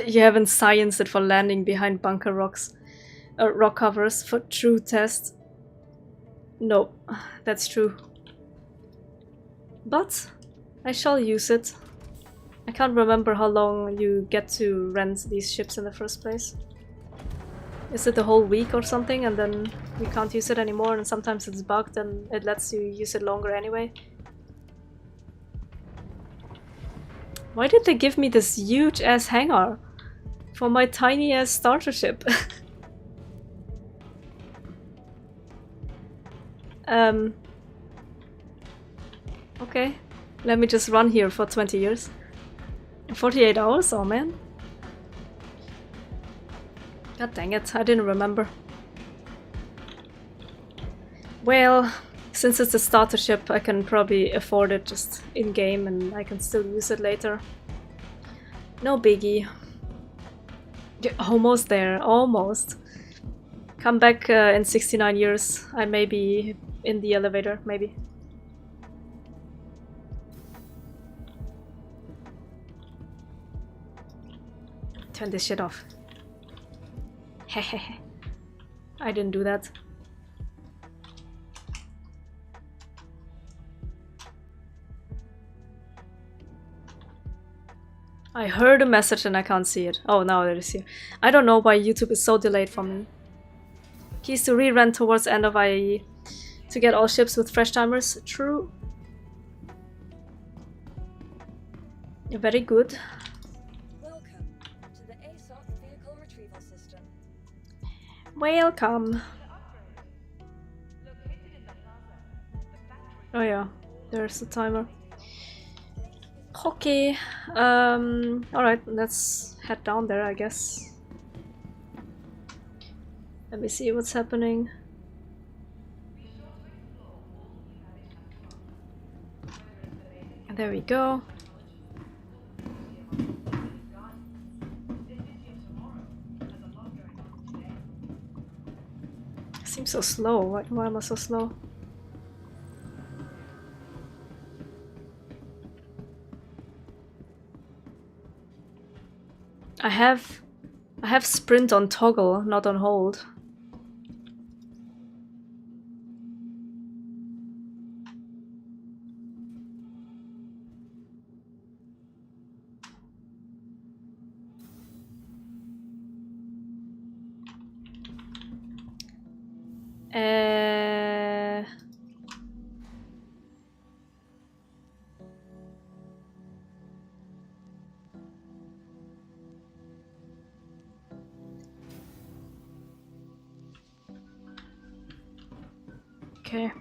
You haven't scienced it for landing behind bunker rocks. Rock covers for true test. No, that's true. But I shall use it. I can't remember how long you get to rent these ships in the first place. Is it a whole week or something and then you can't use it anymore and sometimes it's bugged and it lets you use it longer anyway? Why did they give me this huge ass hangar for my tiny ass starter ship? Okay, let me just run here for 20 years. 48 hours? Oh man. God dang it, I didn't remember. Well, since it's a starter ship, I can probably afford it just in-game and I can still use it later. No biggie. You're almost there, almost. Come back in 69 years, I may be in the elevator, maybe. Turn this shit off. Hehehe. I didn't do that. I heard a message and I can't see it. Oh, now it is here. I don't know why YouTube is so delayed for me. Keys to re-rent towards end of IAE. To get all ships with fresh timers. True. Very good. Welcome to the ASOF vehicle retrieval system. Welcome. Oh yeah, there's the timer. Okay. Alright, let's head down there, I guess. Let me see what's happening. And there we go. Seems so slow. Why am I so slow? I have sprint on toggle, not on hold. Okay.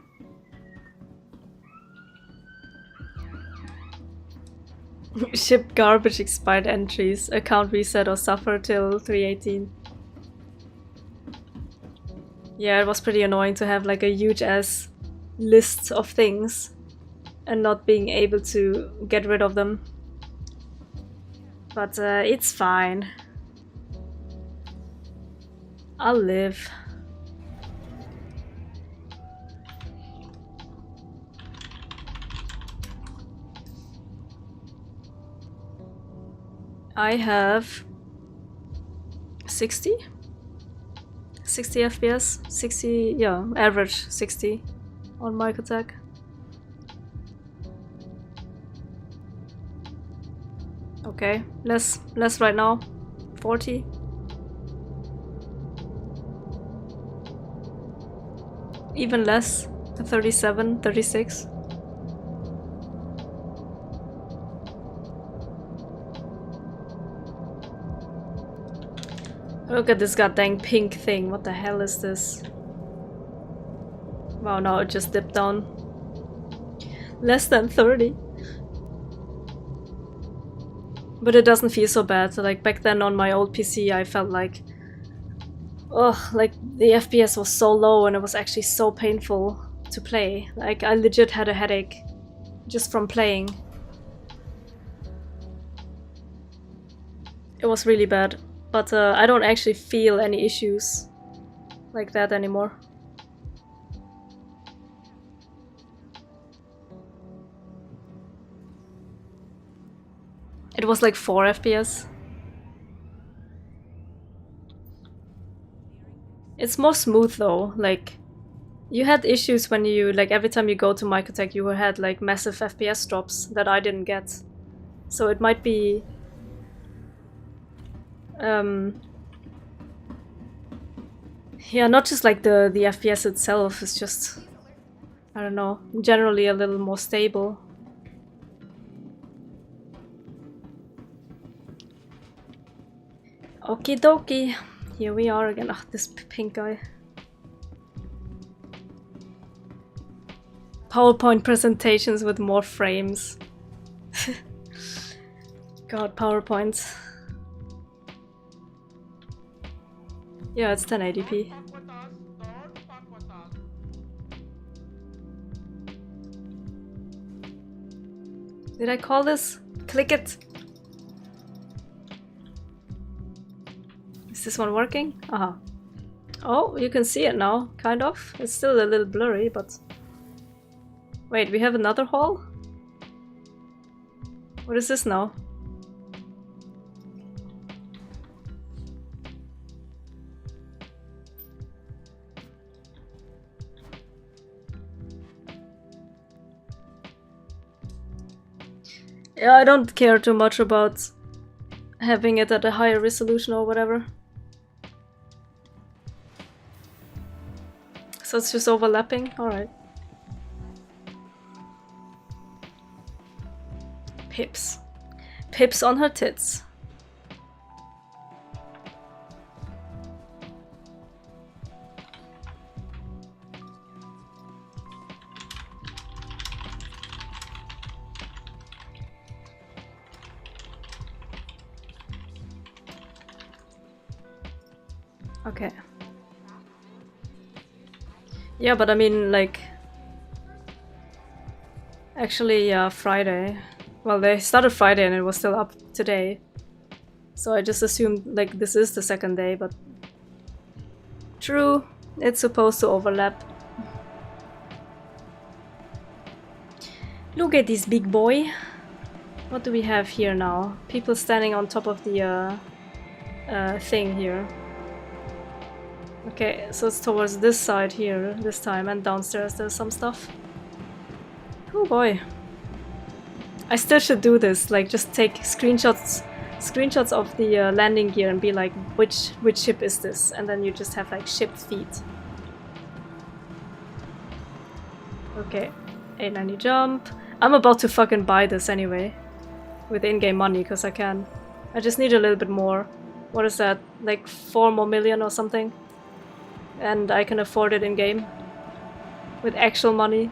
Ship garbage expired entries. Account reset or suffer till 318. Yeah, it was pretty annoying to have like a huge ass list of things and not being able to get rid of them. But it's fine. I'll live. I have 60 FPS, 60, yeah, average 60 on mic attack. Okay, less right now, 40. Even less, 37, 36. Look at this goddamn pink thing. What the hell is this? Wow, now it just dipped down. Less than 30. But it doesn't feel so bad. So, like back then on my old PC, I felt like, ugh, like the FPS was so low and it was actually so painful to play. Like I legit had a headache just from playing. It was really bad. But I don't actually feel any issues like that anymore. It was like 4 FPS. It's more smooth though, like you had issues when you, like every time you go to mic attack you had like massive FPS drops that I didn't get. So it might be yeah, not just like the FPS itself, it's just, I don't know, generally a little more stable. Okie dokie, here we are again. Ah, this pink guy. PowerPoint presentations with more frames. God, PowerPoint. Yeah, it's 1080p. Did I call this? Click it! Is this one working? Uh-huh. Oh, you can see it now, kind of. It's still a little blurry, but... Wait, we have another hall? What is this now? Yeah, I don't care too much about having it at a higher resolution or whatever. So it's just overlapping? Alright. Pips. Pips on her tits. Okay. Yeah, but I mean, like... Actually, yeah, Friday. Well, they started Friday and it was still up today. So I just assumed, like, this is the second day, but... True, it's supposed to overlap. Look at this big boy. What do we have here now? People standing on top of the thing here. Okay, so it's towards this side here this time, and downstairs there's some stuff. Oh boy. I still should do this, like just take screenshots of the landing gear and be like, which ship is this? And then you just have like ship feet. Okay, 890 jump. I'm about to fucking buy this anyway. With in-game money, because I can. I just need a little bit more. What is that? Like 4 more million or something? And I can afford it in-game. With actual money.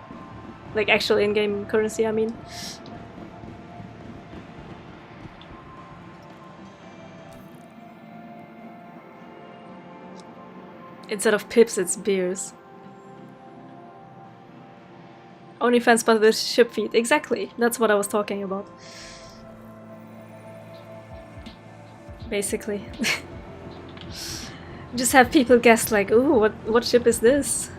Like actual in-game currency, I mean. Instead of pips, it's beers. OnlyFans but with ship feet. Exactly. That's what I was talking about. Basically. Just have people guess like, ooh, what ship is this?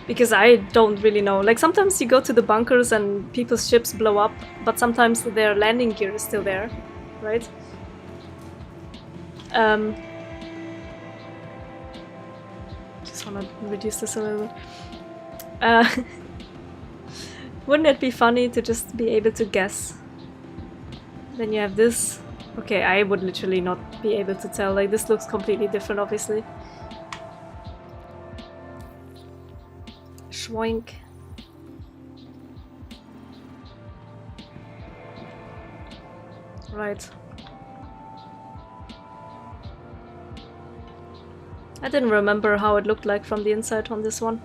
Because I don't really know. Like sometimes you go to the bunkers and people's ships blow up, but sometimes their landing gear is still there, right? Just wanna reduce this a little bit. Wouldn't it be funny to just be able to guess? Then you have this. Okay, I would literally not be able to tell. Like, this looks completely different, obviously. Schwoink. Right. I didn't remember how it looked like from the inside on this one.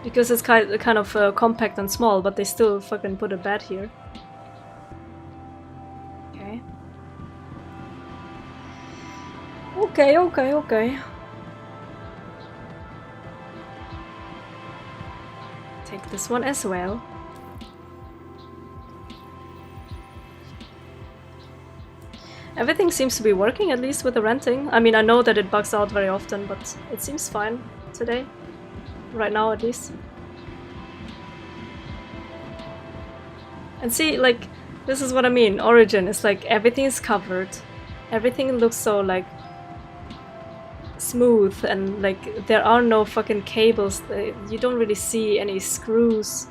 Because it's kind of compact and small, but they still fucking put a bed here. Okay. Take this one as well. Everything seems to be working, at least with the renting. I mean, I know that it bugs out very often, but it seems fine today. Right now, at least. And see, like, this is what I mean. Origin is like, everything is covered. Everything looks so, like, smooth, and like there are no fucking cables. You don't really see any screws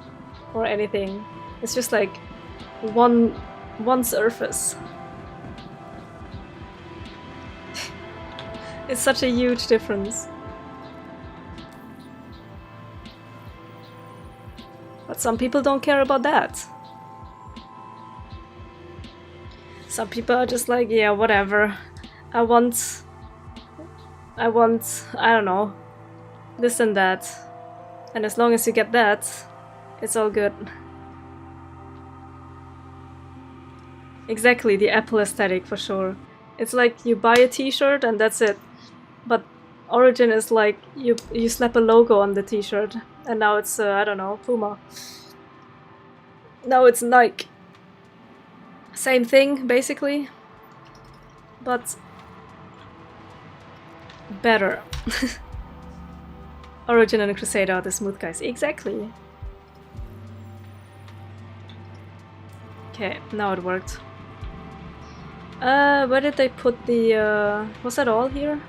or anything. It's just like one surface. It's such a huge difference. But some people don't care about that. Some people are just like, yeah, whatever. I want, I don't know, this and that. And as long as you get that, it's all good. Exactly, the Apple aesthetic for sure. It's like you buy a t-shirt and that's it. But Origin is like you slap a logo on the t-shirt and now it's, I don't know, Puma. Now it's Nike. Same thing, basically. But better. Origin and Crusader are the smooth guys. Exactly. Okay, now it worked. Where did they put the... was that all here?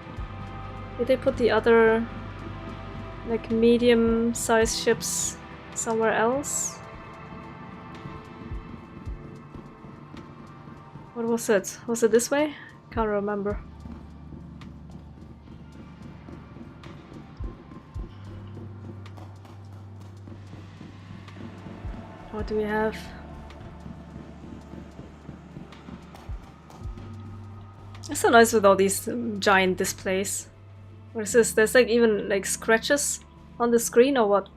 Did they put the other, like, medium-sized ships somewhere else? What was it? Was it this way? Can't remember. What do we have? It's so nice with all these giant displays. What is this? There's like even like scratches on the screen or what?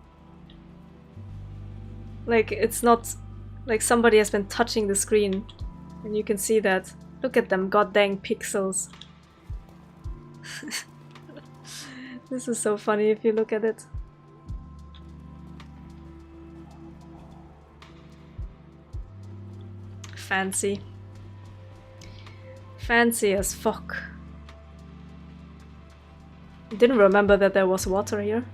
Like it's not like somebody has been touching the screen and you can see that. Look at them goddamn pixels. This is so funny if you look at it. Fancy. Fancy as fuck. Didn't remember that there was water here.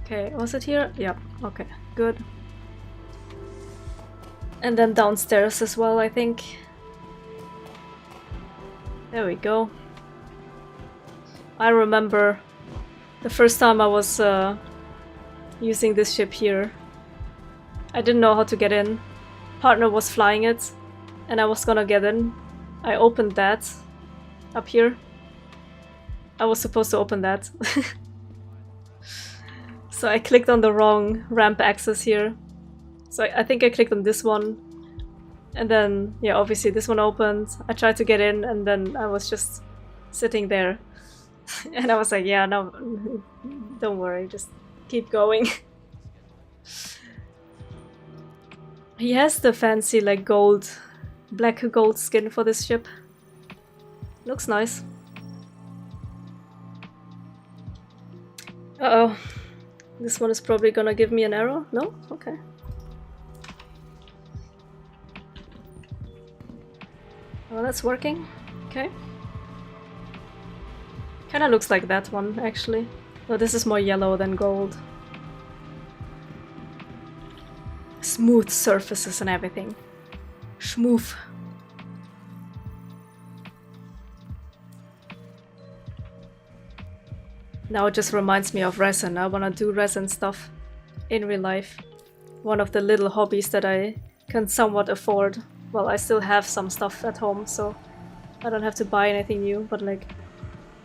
Okay, was it here? Yeah, okay, good. And then downstairs as well, I think. There we go. I remember the first time I was using this ship here. I didn't know how to get in. Partner was flying it, and I was gonna get in. I opened that up here. I was supposed to open that. So I clicked on the wrong ramp access here. So I think I clicked on this one. And then, yeah, obviously this one opened. I tried to get in and then I was just sitting there. And I was like, yeah, no, don't worry, just keep going. He has the fancy like gold, black gold skin for this ship. Looks nice. Uh-oh. This one is probably gonna give me an error? No? Okay. Well, that's working. Okay. Kinda looks like that one, actually. Though this is more yellow than gold. Smooth surfaces and everything. Schmoof. Now it just reminds me of resin. I wanna do resin stuff in real life. One of the little hobbies that I can somewhat afford. Well, I still have some stuff at home, so I don't have to buy anything new, but like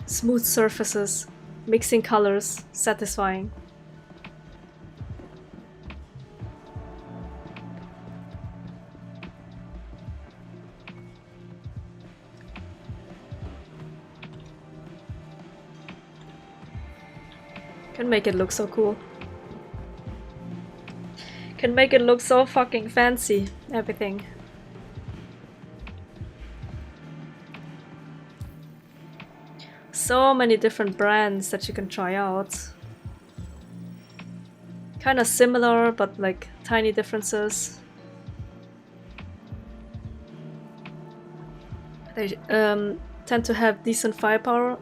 smooth surfaces, mixing colors, satisfying. Can make it look so cool. Can make it look so fucking fancy, everything. So many different brands that you can try out. Kinda similar, but like tiny differences. They tend to have decent firepower.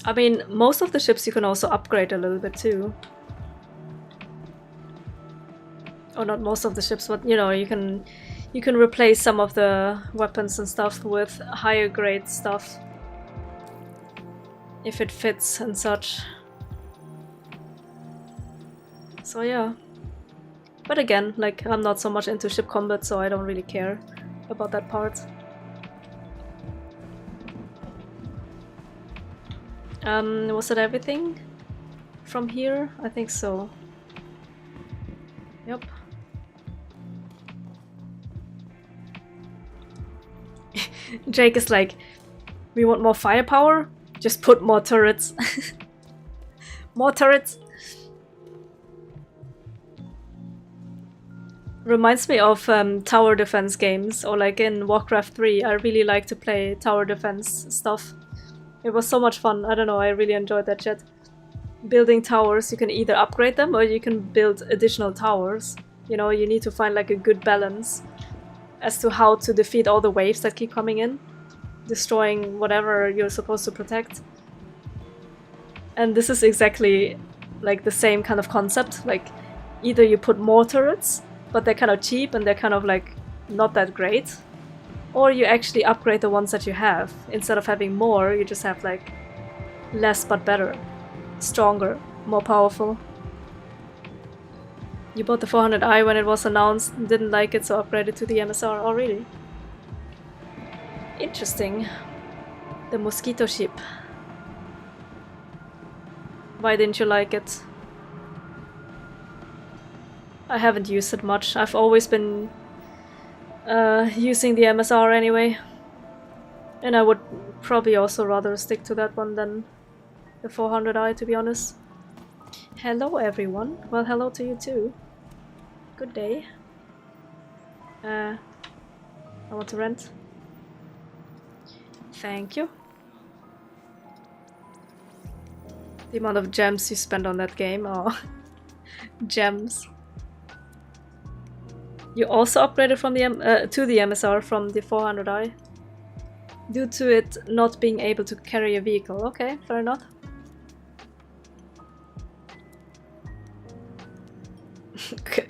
I mean, most of the ships you can also upgrade a little bit too. Or not most of the ships, but you know, you can replace some of the weapons and stuff with higher grade stuff. If it fits and such. So yeah. But again, like, I'm not so much into ship combat, so I don't really care about that part. Was it everything from here? I think so. Yep. Jake is like, we want more firepower? Just put more turrets. More turrets. Reminds me of tower defense games, or like in Warcraft 3, I really like to play tower defense stuff. It was so much fun. I don't know, I really enjoyed that shit. Building towers, you can either upgrade them or you can build additional towers. You know, you need to find like a good balance as to how to defeat all the waves that keep coming in, destroying whatever you're supposed to protect. And this is exactly like the same kind of concept. Like, either you put more turrets, but they're kind of cheap and they're kind of like not that great. Or you actually upgrade the ones that you have. Instead of having more, you just have like less but better. Stronger, more powerful. You bought the 400i when it was announced, didn't like it, so upgraded to the MSR. Oh, really? Interesting. The mosquito ship. Why didn't you like it? I haven't used it much. I've always been using the MSR anyway. And I would probably also rather stick to that one than the 400i, to be honest. Hello everyone. Well, hello to you too. Good day. I want to rent. Thank you. The amount of gems you spend on that game. Oh, gems. You also upgraded from the to the MSR from the 400i due to it not being able to carry a vehicle. Okay, fair enough.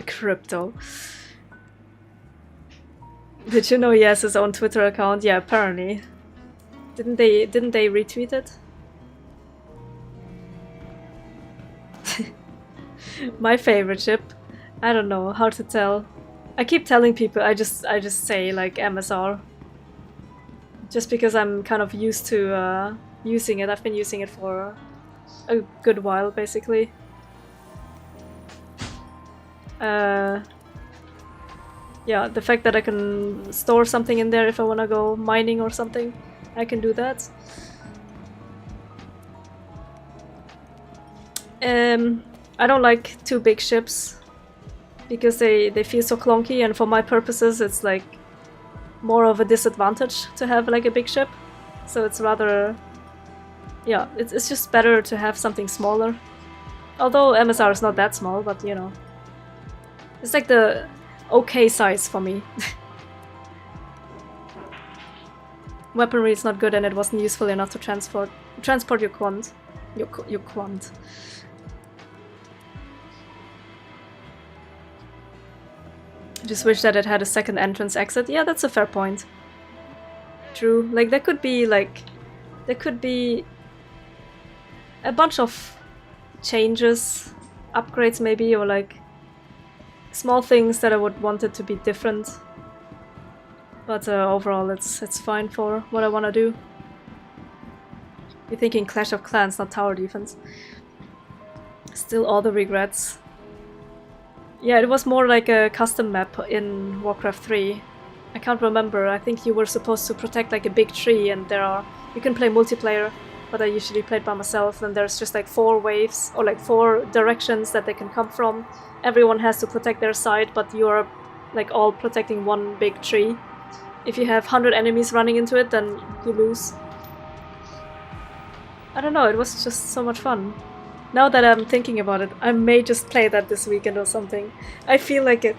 Crypto. Did you know he has his own Twitter account? Yeah, apparently. Didn't they retweet it? My favorite ship. I don't know how to tell. I keep telling people I just say like MSR. Just because I'm kind of used to using it. I've been using it for a good while basically. Yeah, the fact that I can store something in there if I want to go mining or something, I can do that. I don't like too big ships because they feel so clunky, and for my purposes it's like more of a disadvantage to have like a big ship. So it's rather, yeah, it's just better to have something smaller. Although MSR is not that small, but you know. It's like the okay size for me. Weaponry is not good and it wasn't useful enough to transport your quant. Your quant. Just wish that it had a second entrance exit. Yeah, that's a fair point. True. Like there could be a bunch of changes, upgrades maybe, or like small things that I would want it to be different. But overall it's fine for what I want to do. You're thinking Clash of Clans, not tower defense. Still all the regrets. Yeah, it was more like a custom map in Warcraft 3. I can't remember. I think you were supposed to protect like a big tree, and you can play multiplayer, but I usually played by myself, and there's just like 4 waves or like 4 directions that they can come from. Everyone has to protect their side, but you're like all protecting one big tree. If you have 100 enemies running into it, then you lose. I don't know, it was just so much fun. Now that I'm thinking about it, I may just play that this weekend or something. I feel like it.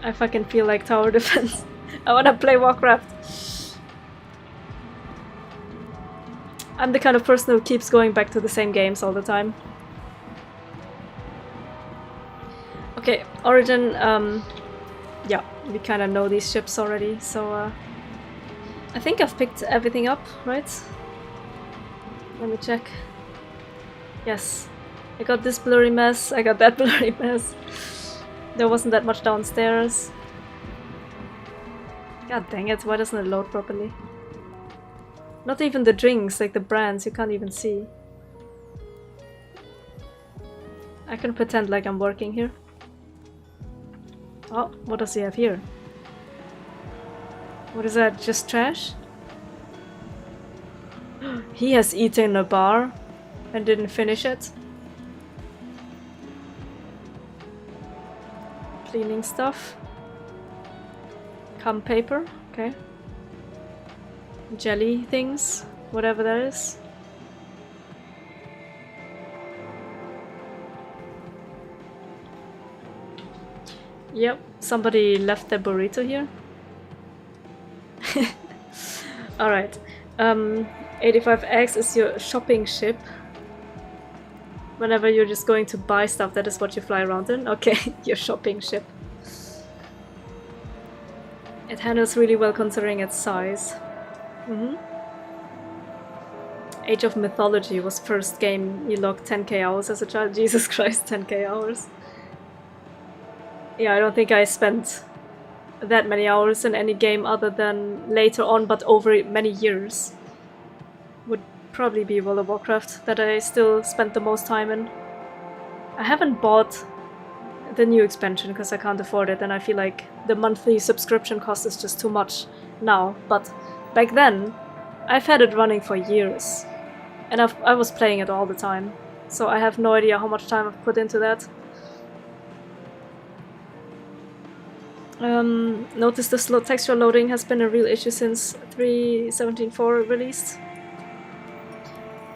I fucking feel like tower defense. I wanna play Warcraft. I'm the kind of person who keeps going back to the same games all the time. Okay, Origin, yeah, we kinda know these ships already, so I think I've picked everything up, right? Let me check. Yes, I got this blurry mess, I got that blurry mess. There wasn't that much downstairs. God dang it, why doesn't it load properly? Not even the drinks, like the brands, you can't even see. I can pretend like I'm working here. Oh, what does he have here? What is that, just trash? He has eaten a bar and didn't finish it. Cleaning stuff. Cum paper, okay. Jelly things, whatever that is. Yep, somebody left their burrito here. Alright. 85X is your shopping ship. Whenever you're just going to buy stuff, that is what you fly around in? Okay, your shopping ship. It It handles really well considering its size. Age of Mythology was first game you logged 10k hours as a child. Jesus Christ, 10k hours. Yeah, I don't think I spent that many hours in any game other than later on, but over many years. Would probably be World of Warcraft that I still spent the most time in. I haven't bought the new expansion because I can't afford it, and I feel like the monthly subscription cost is just too much now. But back then, I've had it running for years, and I was playing it all the time, so I have no idea how much time I've put into that. Notice the slow texture loading has been a real issue since 3.17.4 released.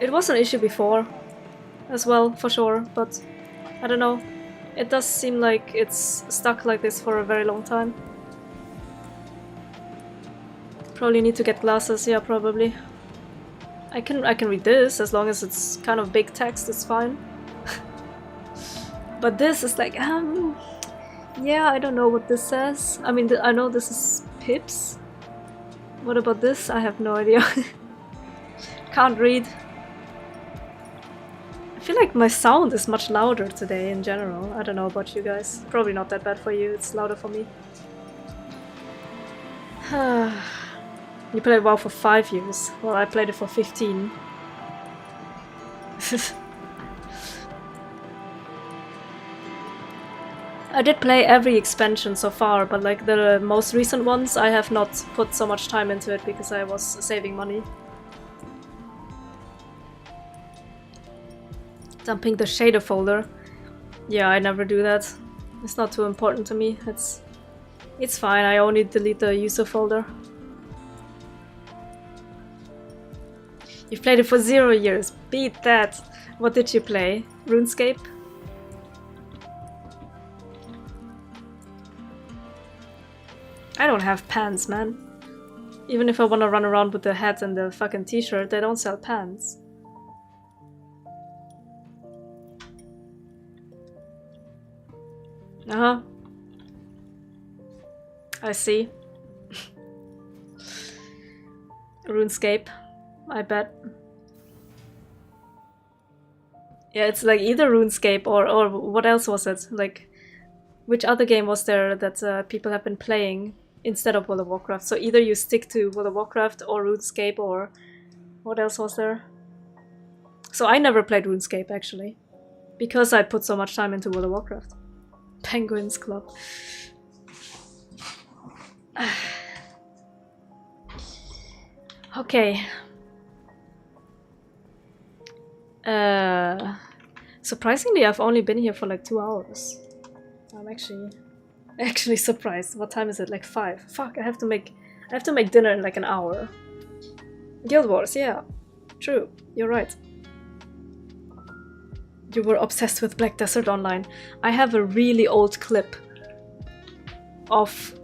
It was an issue before as well, for sure, but I don't know. It does seem like it's stuck like this for a very long time. Probably need to get glasses, yeah, probably. I can read this as long as it's kind of big text, it's fine. But this is like, yeah, I don't know what this says. I mean, I know this is pips. What about this? I have no idea. Can't read. I feel like my sound is much louder today in general. I don't know about you guys. Probably not that bad for you, it's louder for me. You played WoW for 5 years. Well, I played it for 15. I did play every expansion so far, but like the most recent ones I have not put so much time into it because I was saving money. Dumping the shader folder. Yeah, I never do that. It's not too important to me. It's fine, I only delete the user folder. You've played it for 0 years. Beat that! What did you play? RuneScape? I don't have pants, man. Even if I wanna run around with the hat and the fucking t-shirt, they don't sell pants. Uh-huh. I see. RuneScape, I bet. Yeah, it's like either RuneScape or what else was it? Like, which other game was there that people have been playing instead of World of Warcraft? So either you stick to World of Warcraft or RuneScape, or what else was there? So I never played RuneScape actually, because I put so much time into World of Warcraft. Penguins Club. Okay. Surprisingly, I've only been here for like 2 hours. I'm actually surprised. What time is it? Like 5. Fuck, I have to make dinner in like an hour. Guild Wars, yeah. True, you're right. You were obsessed with Black Desert Online. I have a really old clip of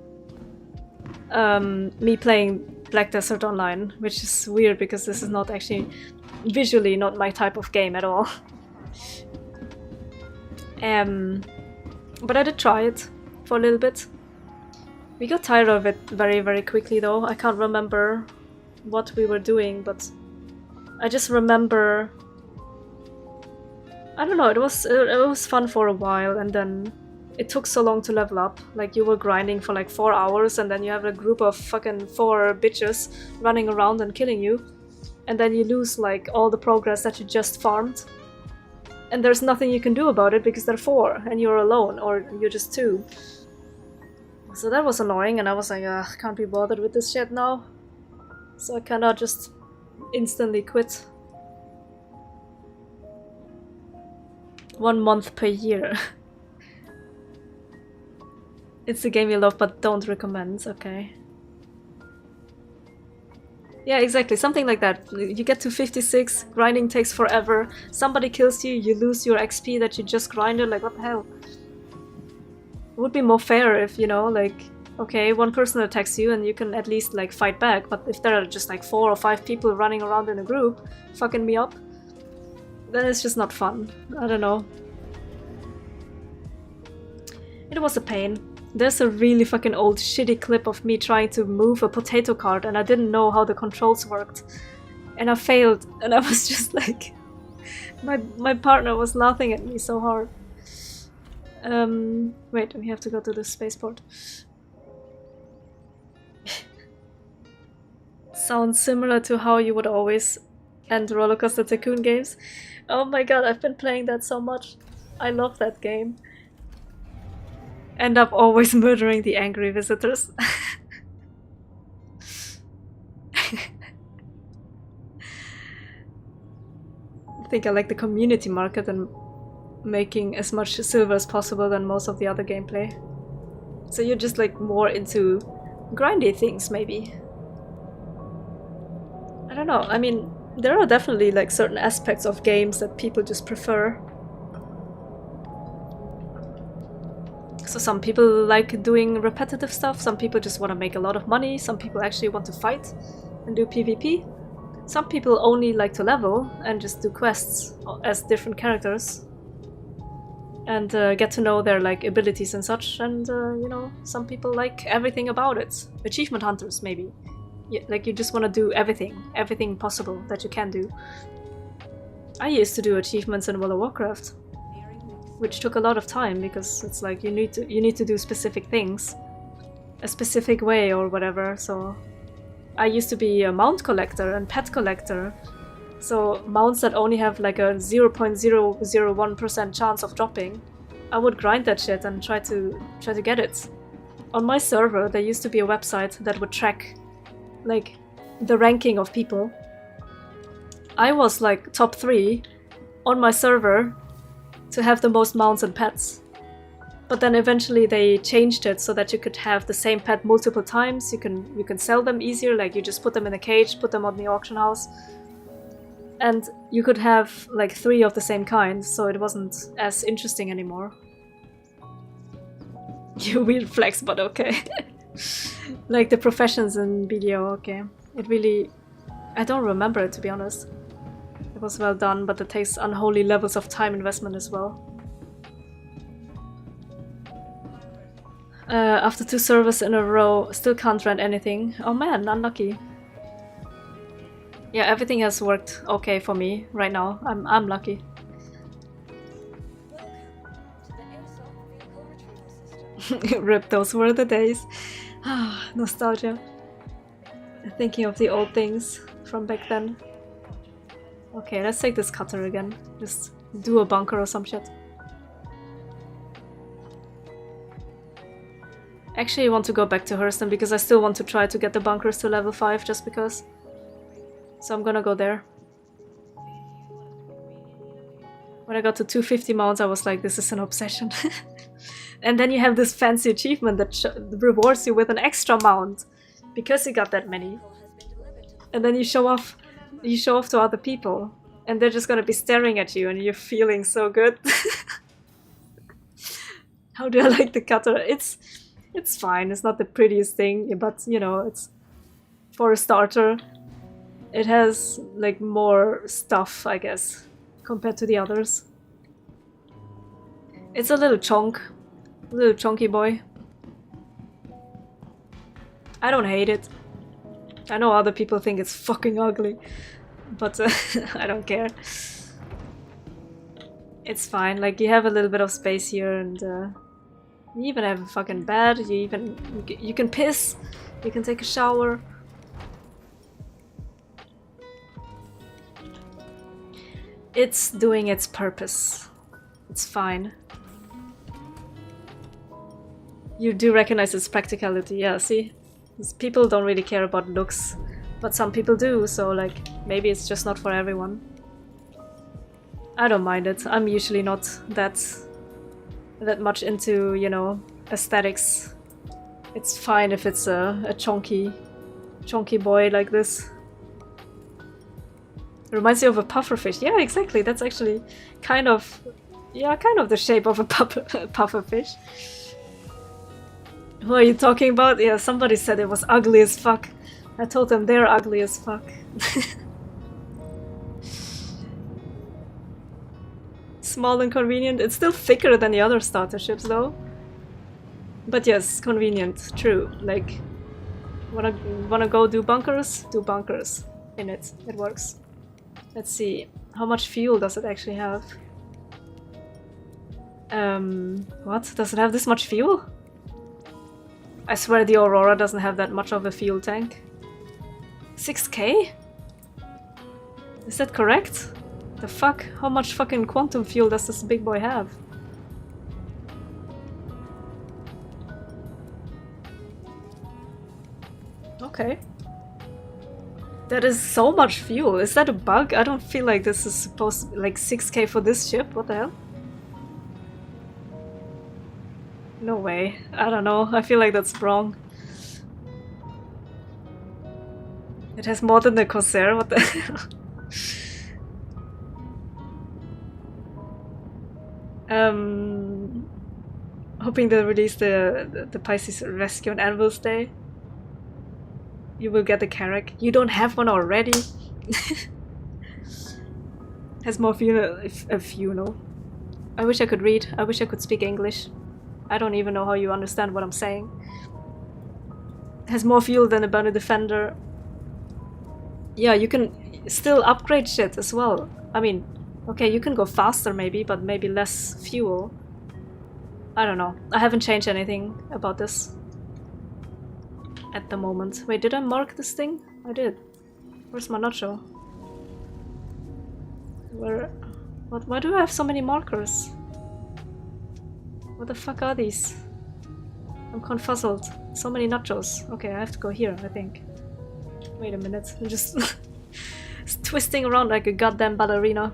me playing Black Desert Online, which is weird because this is not actually visually not my type of game at all. But I did try it for a little bit. We got tired of it very, very quickly though. I can't remember what we were doing, but I just remember, I don't know, it was fun for a while, and then it took so long to level up. Like, you were grinding for like 4 hours, and then you have a group of fucking 4 bitches running around and killing you, and then you lose like all the progress that you just farmed. And there's nothing you can do about it because there are 4 and you're alone, or you're just 2. So that was annoying, and I was like, ugh, can't be bothered with this shit now. So I kinda just instantly quit. 1 month per year. It's a game you love but don't recommend, okay. Yeah, exactly, something like that. You get to 56, grinding takes forever, somebody kills you, you lose your XP that you just grinded, like what the hell? It would be more fair if, you know, like, okay, 1 person attacks you and you can at least like fight back, but if there are just like 4 or 5 people running around in a group, fucking me up, then it's just not fun. I don't know. It was a pain. There's a really fucking old shitty clip of me trying to move a potato cart and I didn't know how the controls worked. And I failed and I was just like... My partner was laughing at me so hard. Wait, we have to go to the spaceport. Sounds similar to how you would always end Roller Coaster Tycoon games. Oh my god, I've been playing that so much. I love that game. End up always murdering the angry visitors. I think I like the community market and making as much silver as possible than most of the other gameplay. So you're just like more into grindy things, maybe. I don't know, I mean, there are definitely like certain aspects of games that people just prefer. So some people like doing repetitive stuff, some people just want to make a lot of money, some people actually want to fight and do PvP. Some people only like to level and just do quests as different characters. And get to know their like abilities and such, and you know, some people like everything about it. Achievement hunters, maybe. Yeah, like you just want to do everything possible that you can do. I used to do achievements in World of Warcraft, which took a lot of time because it's like you need to do specific things, a specific way or whatever. So I used to be a mount collector and pet collector. So mounts that only have like a 0.001% chance of dropping, I would grind that shit and try to get it. On my server, there used to be a website that would track like the ranking of people. I was like top 3 on my server to have the most mounts and pets. But then eventually they changed it so that you could have the same pet multiple times. You can sell them easier, like you just put them in a cage, put them on the auction house. And you could have like 3 of the same kind, so it wasn't as interesting anymore. You weird flex, but okay. Like the professions in BDO, okay. It really... I don't remember it, to be honest. It was well done, but it takes unholy levels of time investment as well. After 2 servers in a row, still can't rent anything. Oh man, unlucky. Yeah, everything has worked okay for me right now. I'm lucky. Rip, those were the days. Ah, nostalgia. Thinking of the old things from back then. Okay, let's take this cutter again. Just do a bunker or some shit. Actually, I want to go back to Hurston because I still want to try to get the bunkers to level 5 just because. So I'm gonna go there. When I got to 250 mounts, I was like, this is an obsession. And then you have this fancy achievement that rewards you with an extra mount because you got that many. And then you show off to other people, and they're just gonna be staring at you, and you're feeling so good. How do I like the cutter? It's fine. It's not the prettiest thing, but you know, it's for a starter. It has like more stuff, I guess, compared to the others. It's a little chunky boy. I don't hate it. I know other people think it's fucking ugly, but I don't care. It's fine. Like you have a little bit of space here, and you even have a fucking bed. You can piss. You can take a shower. It's doing its purpose. It's fine. You do recognize its practicality, yeah, see? People don't really care about looks, but some people do, so like, maybe it's just not for everyone. I don't mind it. I'm usually not that much into, you know, aesthetics. It's fine if it's a chunky boy like this. It reminds you of a pufferfish. Yeah, exactly. That's actually kind of the shape of a pufferfish. Who are you talking about? Yeah, somebody said it was ugly as fuck. I told them they're ugly as fuck. Small and convenient. It's still thicker than the other starter ships though. But yes, convenient, true. Like, wanna go do bunkers? Do bunkers in it. It works. Let's see. How much fuel does it actually have? What? Does it have this much fuel? I swear the Aurora doesn't have that much of a fuel tank. 6k? Is that correct? The fuck? How much fucking quantum fuel does this big boy have? Okay. That is so much fuel. Is that a bug? I don't feel like this is supposed to be like 6k for this ship. What the hell? No way. I don't know. I feel like that's wrong. It has more than the Corsair. What the hell? Hoping they'll release the Pisces Rescue on Anvil's Day. You will get the Carrack. You don't have one already? Has more fuel. I wish I could read. I wish I could speak English. I don't even know how you understand what I'm saying. Has more fuel than a Bounty Defender. Yeah, you can still upgrade shit as well. I mean, okay, you can go faster maybe, but maybe less fuel. I don't know. I haven't changed anything about this at the moment. Wait, did I mark this thing? I did. Where's my nacho? Where? What? Why do I have so many markers? What the fuck are these? I'm confuzzled. So many nachos. Okay, I have to go here, I think. Wait a minute. I'm just twisting around like a goddamn ballerina.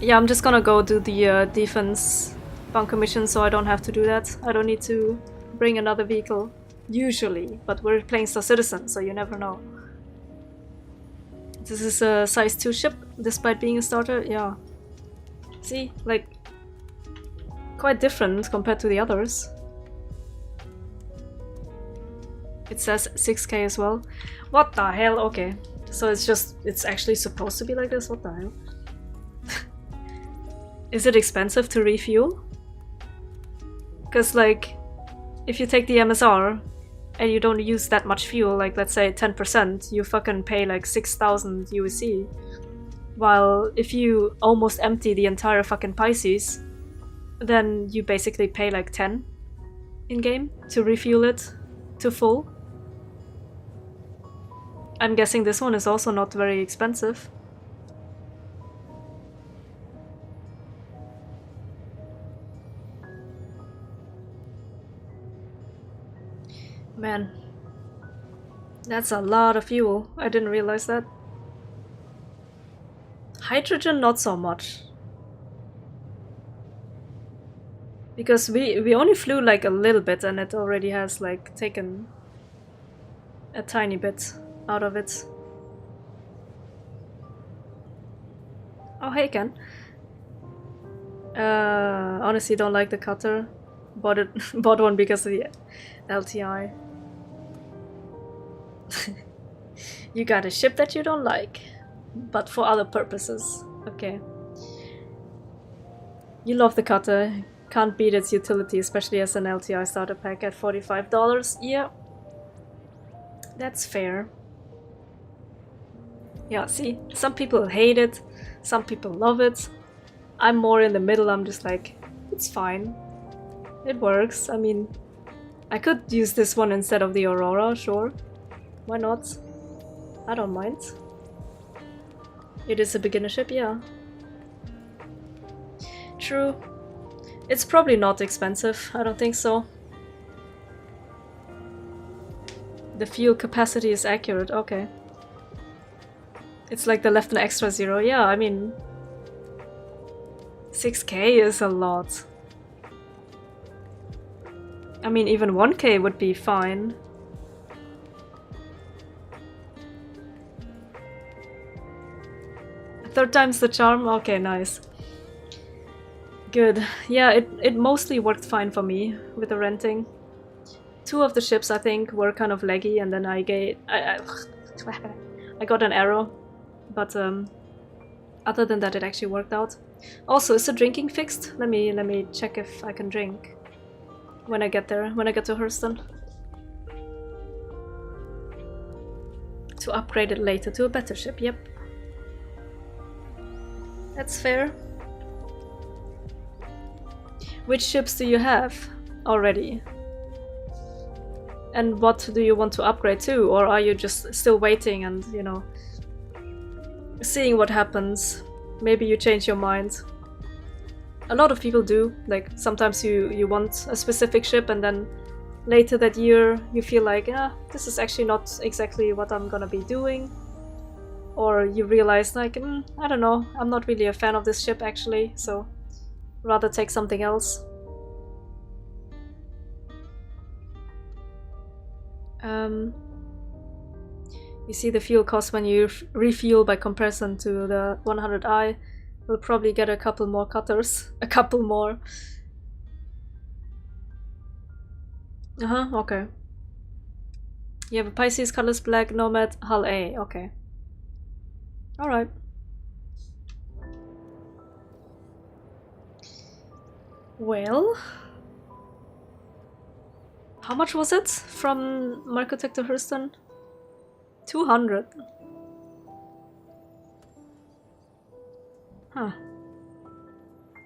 Yeah, I'm just gonna go do the defense bunker mission so I don't have to do that. I don't need to bring another vehicle. Usually. But we're playing Star Citizen, so you never know. This is a size 2 ship, despite being a starter. Yeah. See? Like, quite different compared to the others. It says 6k as well. What the hell? Okay. So it's actually supposed to be like this? What the hell? Is it expensive to refuel? Because, like, if you take the MSR and you don't use that much fuel, like let's say 10%, you fucking pay like 6,000 USC. While if you almost empty the entire fucking Pisces, then you basically pay like 10 in-game to refuel it to full. I'm guessing this one is also not very expensive. Man, that's a lot of fuel. I didn't realize that. Hydrogen, not so much. Because we only flew like a little bit and it already has like taken a tiny bit out of it. Oh, hey Ken. Honestly don't like the cutter. Bought one because of the LTI. You got a ship that you don't like, but for other purposes. Okay. You love the cutter. Can't beat its utility, especially as an LTI starter pack at $45. Yeah. That's fair. Yeah, see? Some people hate it, some people love it. I'm more in the middle, I'm just like, it's fine. It works. I mean, I could use this one instead of the Aurora, sure. Why not? I don't mind. It is a beginner ship, yeah. True. It's probably not expensive, I don't think so. The fuel capacity is accurate, okay. It's like they left an extra 0, yeah, I mean... 6k is a lot. I mean, even 1k would be fine. Third time's the charm? Okay, nice. Good. Yeah, it mostly worked fine for me with the renting. 2 of the ships, I think, were kind of laggy, and then I got an arrow. But Other than that, it actually worked out. Also, is the drinking fixed? Let me check if I can drink when I get there, when I get to Hurston. To upgrade it later to a better ship, yep. That's fair. Which ships do you have already? And what do you want to upgrade to? Or are you just still waiting and, you know, seeing what happens? Maybe you change your mind. A lot of people do. Like, sometimes you want a specific ship and then later that year you feel like, yeah, this is actually not exactly what I'm gonna be doing. Or you realize like, I don't know, I'm not really a fan of this ship actually, so rather take something else. You see the fuel cost when you refuel by comparison to the 100i. We'll probably get a couple more cutters. A couple more. Okay. You have a Pisces, Colors Black, Nomad, Hull A. Okay. Alright. Well... How much was it from Markotech to Hurston? 200. Huh.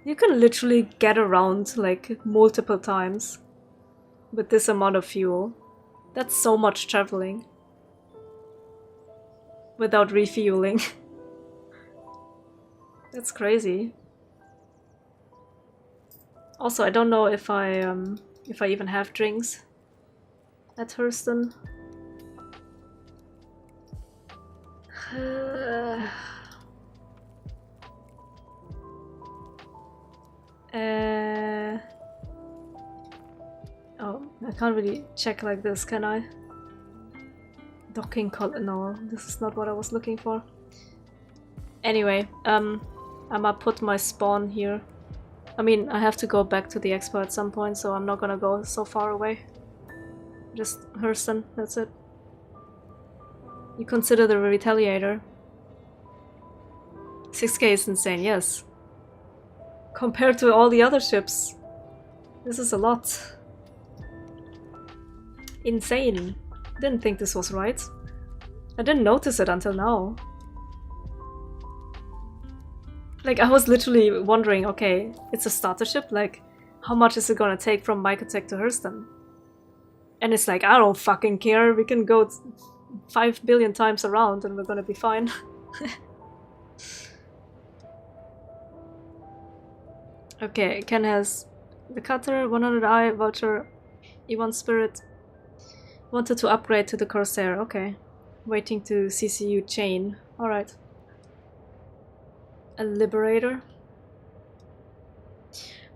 You can literally get around like multiple times with this amount of fuel. That's so much traveling. Without refueling. That's crazy. Also, I don't know if I even have drinks at Hurston. Oh, I can't really check like this, can I? Docking color. No, this is not what I was looking for. Anyway, I'ma put my spawn here. I mean, I have to go back to the expo at some point, so I'm not gonna go so far away. Just Hurston, that's it. You consider the Retaliator. 6k is insane, yes. Compared to all the other ships, this is a lot. Insane. Didn't think this was right. I didn't notice it until now. Like, I was literally wondering, okay, it's a starter ship, like, how much is it gonna take from Markotech to Hurston? And it's like, I don't fucking care, we can go 5 billion times around and we're gonna be fine. Okay, Ken has the cutter, 100i, Vulture, E1 Spirit. Wanted to upgrade to the Corsair, okay. Waiting to CCU chain, alright. A Liberator.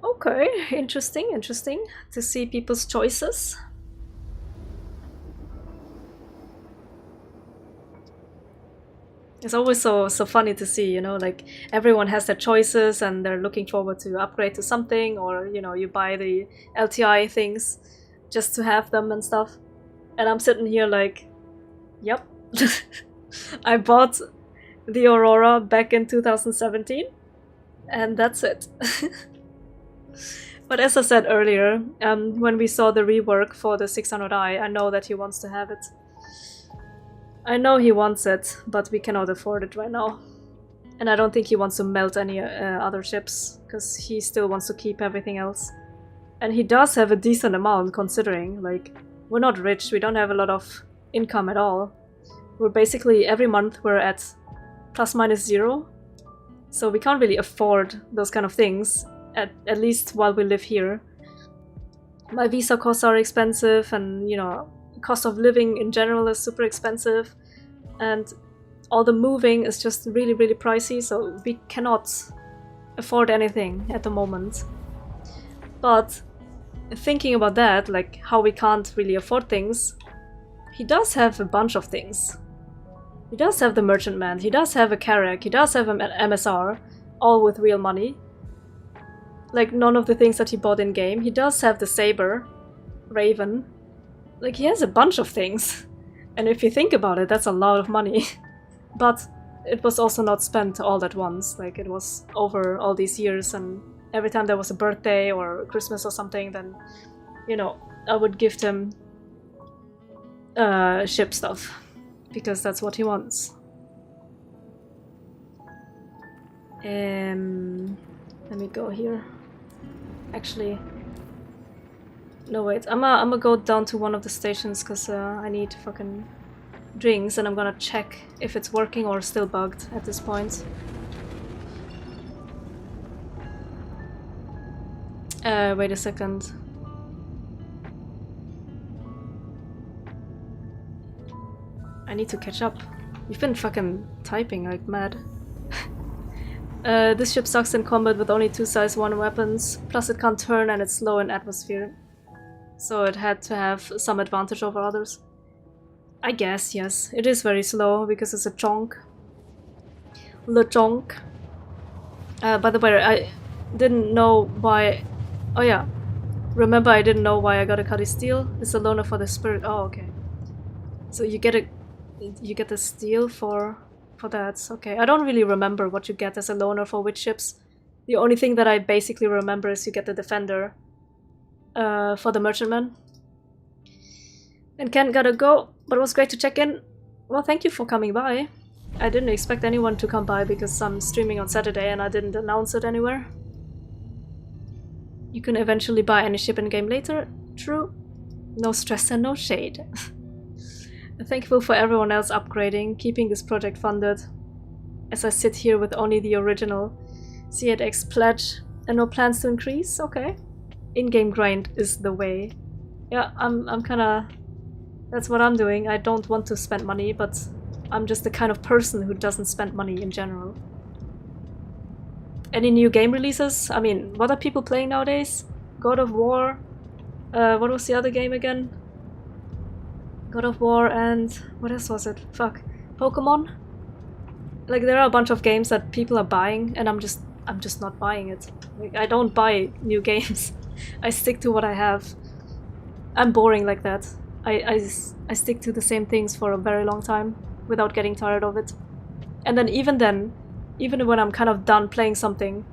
Okay, interesting, interesting to see people's choices. It's always so funny to see, you know, like everyone has their choices and they're looking forward to upgrade to something, or, you know, you buy the LTI things just to have them and stuff. And I'm sitting here like, yep. I bought the Aurora back in 2017 and that's it. But as I said earlier, when we saw the rework for the 600i, I know that he wants to have it. I know he wants it, but we cannot afford it right now. And I don't think he wants to melt any other ships, because he still wants to keep everything else. And he does have a decent amount, considering, like, we're not rich, we don't have a lot of income at all. We're basically, every month we're at plus minus 0. So we can't really afford those kind of things, at least while we live here. My visa costs are expensive, and, you know, cost of living in general is super expensive, and all the moving is just really, really pricey, so we cannot afford anything at the moment. But thinking about that, like how we can't really afford things, he does have a bunch of things. He does have the Merchantman, he does have a Carrack, he does have an MSR, all with real money. Like none of the things that he bought in game. He does have the Saber, Raven. Like, he has a bunch of things. And if you think about it, that's a lot of money. But it was also not spent all at once. Like, it was over all these years, and every time there was a birthday or Christmas or something, then, you know, I would gift him ship stuff, because that's what he wants. Let me go here. Actually, no wait, I'm gonna go down to one of the stations because I need fucking drinks, and I'm gonna check if it's working or still bugged at this point. Wait a second. I need to catch up. You've been fucking typing like mad. This ship sucks in combat with only 2 size 1 weapons, plus it can't turn and it's slow in atmosphere. So it had to have some advantage over others. I guess, yes. It is very slow because it's a chonk. Le chonk. By the way, I didn't know why... Oh yeah. Remember, I didn't know why I got a Cuddy Steel? It's a loaner for the spirit. Oh, okay. So you get the steel for that. Okay, I don't really remember what you get as a loaner for which ships. The only thing that I basically remember is you get the defender for the merchantman. And Ken gotta go, but it was great to check in. Well, thank you for coming by. I didn't expect anyone to come by because I'm streaming on Saturday and I didn't announce it anywhere. You can eventually buy any ship in game later. True. No stress and no shade. Thankful for everyone else upgrading, keeping this project funded, as I sit here with only the original C8X pledge and no plans to increase. Okay. In-game grind is the way. Yeah, I'm kinda... That's what I'm doing. I don't want to spend money, but I'm just the kind of person who doesn't spend money in general. Any new game releases? I mean, what are people playing nowadays? God of War? What was the other game again? God of War and... what else was it? Fuck. Pokemon? Like, there are a bunch of games that people are buying, and I'm just not buying it. Like, I don't buy new games. I stick to what I have. I'm boring like that. I stick to the same things for a very long time without getting tired of it. And then, even when I'm kind of done playing something,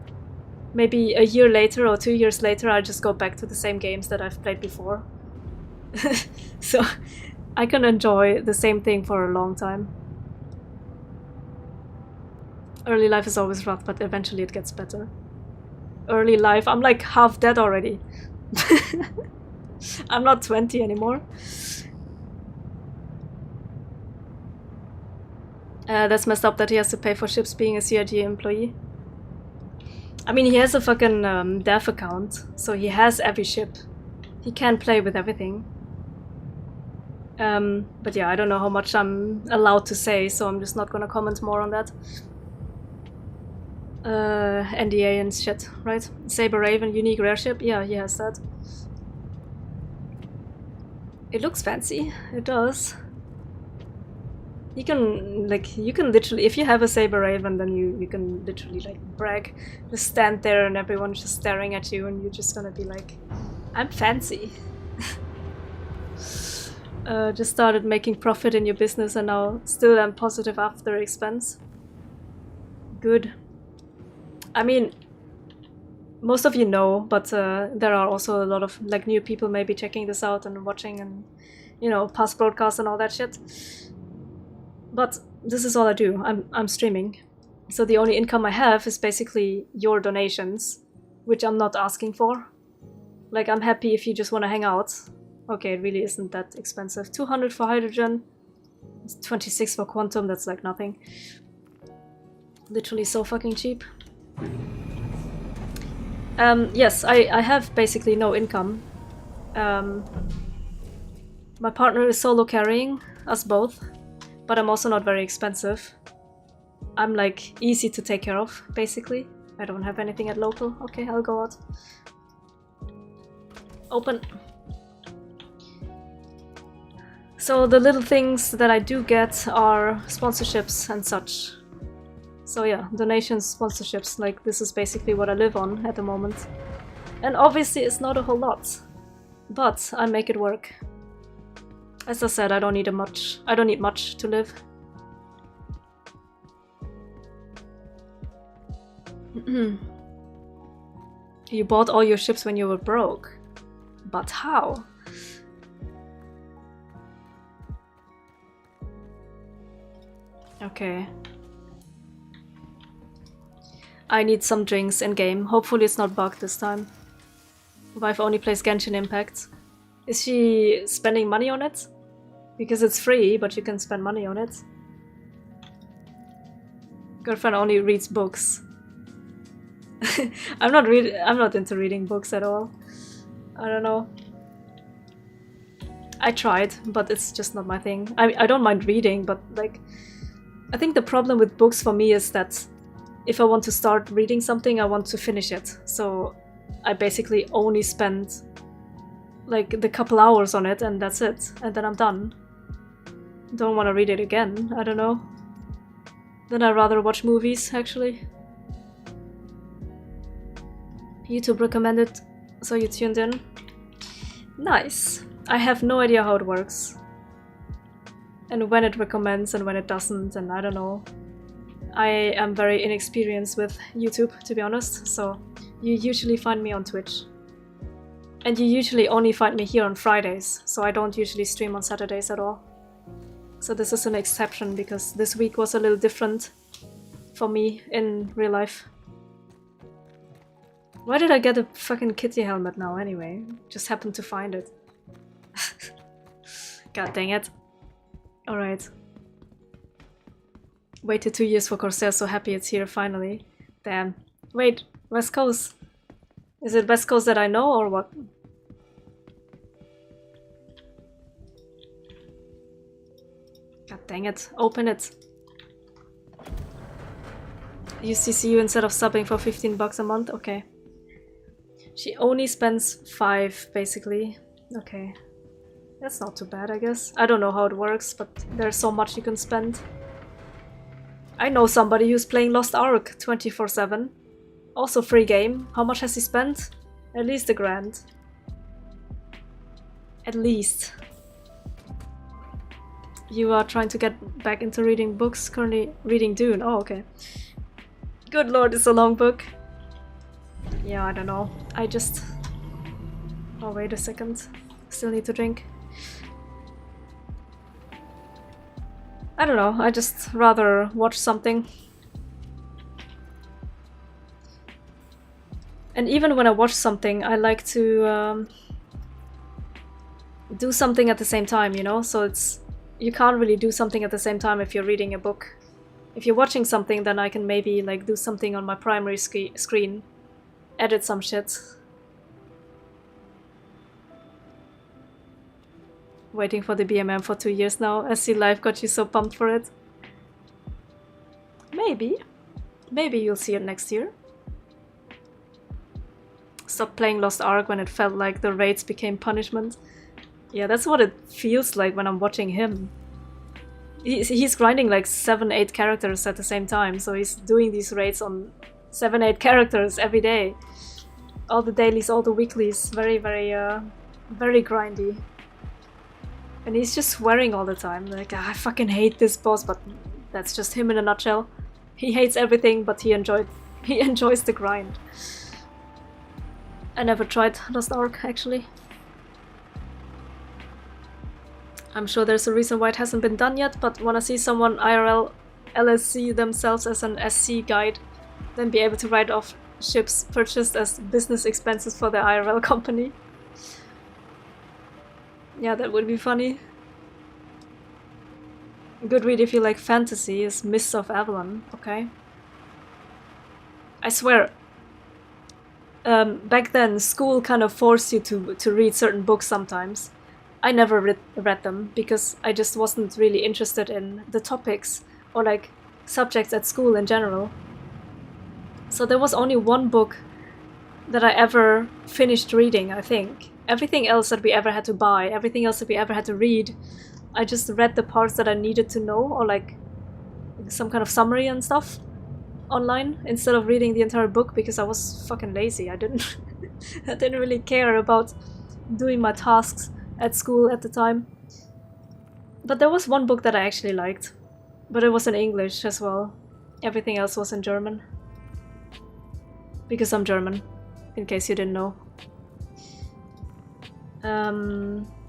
maybe a year later or 2 years later, I just go back to the same games that I've played before. So I can enjoy the same thing for a long time. Early life is always rough, but eventually it gets better. Early life, I'm like half dead already. I'm not 20 anymore. That's messed up that he has to pay for ships being a CRG employee. I mean, he has a fucking dev account, so he has every ship. He can play with everything. But yeah, I don't know how much I'm allowed to say, so I'm just not gonna comment more on that. NDA and shit, right? Saber Raven, unique rare ship? Yeah, he has that. It looks fancy. It does. You can literally, if you have a Saber Raven, then you can literally like brag. Just stand there and everyone's just staring at you and you're just gonna be like, I'm fancy. Just started making profit in your business and now still am positive after expense. Good. I mean, most of you know, but there are also a lot of like new people maybe checking this out and watching and, you know, past broadcasts and all that shit. But this is all I do. I'm streaming. So the only income I have is basically your donations, which I'm not asking for. Like, I'm happy if you just want to hang out. Okay, it really isn't that expensive. 200 for hydrogen, 26 for quantum, that's like nothing. Literally so fucking cheap. Yes, I have basically no income. My partner is solo carrying us both, but I'm also not very expensive. I'm like easy to take care of, basically. I don't have anything at local. Okay, I'll go out. Open. So the little things that I do get are sponsorships and such. So yeah, donations, sponsorships, like this is basically what I live on at the moment. And obviously it's not a whole lot, but I make it work. As I said, I don't need much to live. You bought all your ships when you were broke. But how? Okay. I need some drinks in game. Hopefully it's not bugged this time. Wife only plays Genshin Impact. Is she spending money on it? Because it's free, but you can spend money on it. Girlfriend only reads books. I'm not into reading books at all. I don't know. I tried, but it's just not my thing. I don't mind reading, but like I think the problem with books for me is that if I want to start reading something, I want to finish it. So I basically only spend like the couple hours on it and that's it. And then I'm done. Don't want to read it again. I don't know. Then I'd rather watch movies, actually. YouTube recommended, so you tuned in. Nice. I have no idea how it works. And when it recommends and when it doesn't, and I don't know. I am very inexperienced with YouTube, to be honest, so you usually find me on Twitch. And you usually only find me here on Fridays, so I don't usually stream on Saturdays at all. So this is an exception, because this week was a little different for me in real life. Why did I get a fucking kitty helmet now anyway? Just happened to find it. God dang it. Alright. Waited 2 years for Corsair, so happy it's here finally. Damn. Wait, West Coast. Is it West Coast that I know or what? God dang it. Open it. UCCU instead of subbing for 15 bucks a month? Okay. She only spends 5, basically. Okay. That's not too bad, I guess. I don't know how it works, but there's so much you can spend. I know somebody who's playing Lost Ark 24/7. Also free game. How much has he spent? At least $1,000. At least. You are trying to get back into reading books, currently reading Dune. Oh, okay. Good lord, it's a long book. Yeah, I don't know. I just... Oh, wait a second. Still need to drink. I don't know, I just rather watch something. And even when I watch something, I like to do something at the same time, you know? So it's... You can't really do something at the same time if you're reading a book. If you're watching something, then I can maybe like do something on my primary screen. Edit some shit. Waiting for the BMM for 2 years now. SC Live got you so pumped for it. Maybe. Maybe you'll see it next year. Stop playing Lost Ark when it felt like the raids became punishment. Yeah, that's what it feels like when I'm watching him. He's grinding like 7-8 characters at the same time, so he's doing these raids on 7-8 characters every day. All the dailies, all the weeklies. Very, very grindy. And he's just swearing all the time, like, I fucking hate this boss, but that's just him in a nutshell. He hates everything, but he enjoys the grind. I never tried Lost Ark, actually. I'm sure there's a reason why it hasn't been done yet, but wanna see someone IRL LSC themselves as an SC guide, then be able to write off ships purchased as business expenses for their IRL company. Yeah, that would be funny. Good read if you like fantasy is Mists of Avalon. Okay. I swear, back then school kind of forced you to read certain books sometimes. I never read them because I just wasn't really interested in the topics or like subjects at school in general. So there was only one book that I ever finished reading, I think. Everything else that we ever had to buy, everything else that we ever had to read, I just read the parts that I needed to know, or like some kind of summary and stuff online instead of reading the entire book because I was fucking lazy. I didn't really care about doing my tasks at school at the time. But there was one book that I actually liked, but it was in English as well. Everything else was in German. Because I'm German, in case you didn't know.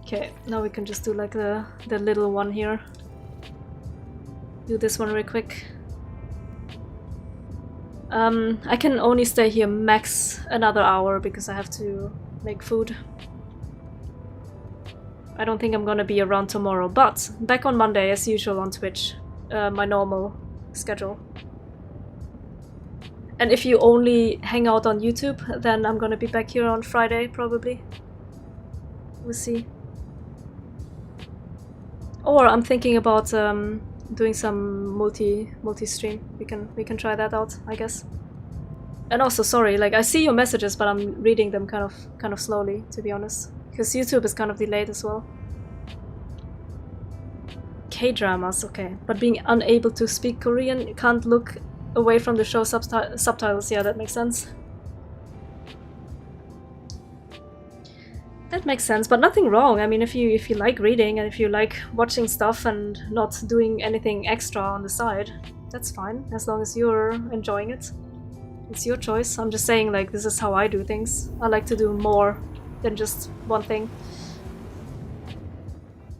Okay, now we can just do like the little one here. Do this one real quick. I can only stay here max another hour because I have to make food. I don't think I'm gonna be around tomorrow, but back on Monday as usual on Twitch. My normal schedule. And if you only hang out on YouTube, then I'm gonna be back here on Friday probably. We'll see. Or I'm thinking about doing some multi-stream. We can try that out, I guess. And also, sorry, like I see your messages, but I'm reading them kind of slowly, to be honest, because YouTube is kind of delayed as well. K-dramas, okay, but being unable to speak Korean, can't look away from the show subtitles. Yeah, that makes sense. That makes sense, but nothing wrong. I mean, if you like reading and if you like watching stuff and not doing anything extra on the side, that's fine, as long as you're enjoying it. It's your choice. I'm just saying, like, this is how I do things. I like to do more than just one thing.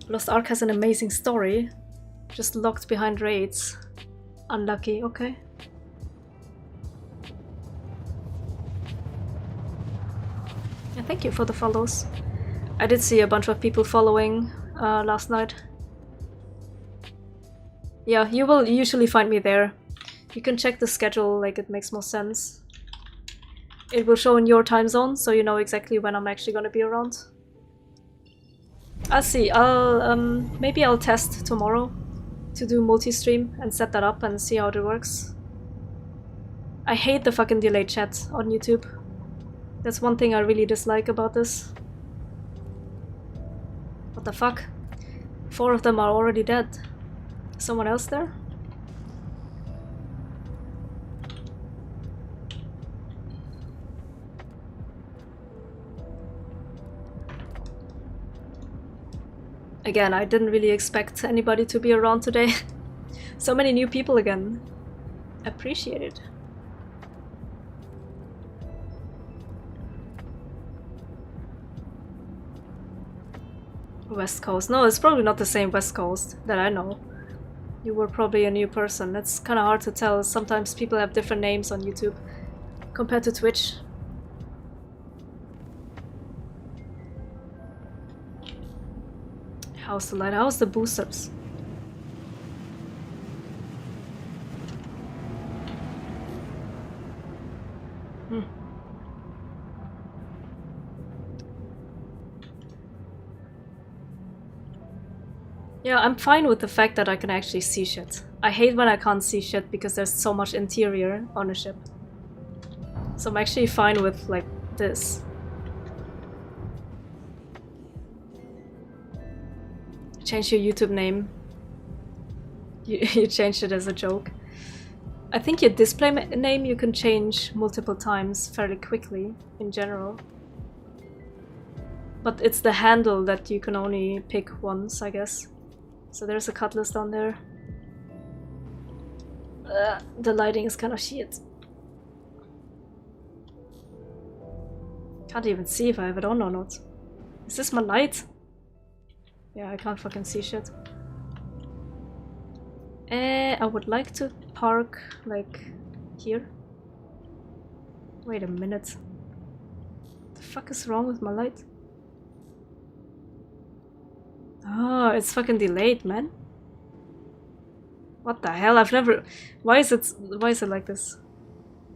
Lost Ark has an amazing story. Just locked behind raids. Unlucky, okay. Yeah, thank you for the follows. I did see a bunch of people following last night. Yeah, you will usually find me there. You can check the schedule, like it makes more sense. It will show in your time zone, so you know exactly when I'm actually gonna be around. I'll see. Maybe I'll test tomorrow to do multi-stream and set that up and see how it works. I hate the fucking delayed chat on YouTube. That's one thing I really dislike about this. What the fuck? 4 of them are already dead. Someone else there? Again, I didn't really expect anybody to be around today. So many new people again. Appreciate it. West Coast. No, it's probably not the same West Coast that I know. You were probably a new person. It's kind of hard to tell. Sometimes people have different names on YouTube compared to Twitch. How's the light? How's the boosters? Yeah, I'm fine with the fact that I can actually see shit. I hate when I can't see shit because there's so much interior on a ship. So I'm actually fine with, like, this. Change your YouTube name. You changed it as a joke. I think your display name you can change multiple times fairly quickly, in general. But it's the handle that you can only pick once, I guess. So there's a cutlass down there. The lighting is kind of shit. Can't even see if I have it on or not. Is this my light? Yeah, I can't fucking see shit. I would like to park, like, here. Wait a minute. What the fuck is wrong with my light? Oh, it's fucking delayed, man. What the hell? I've never... Why is it like this?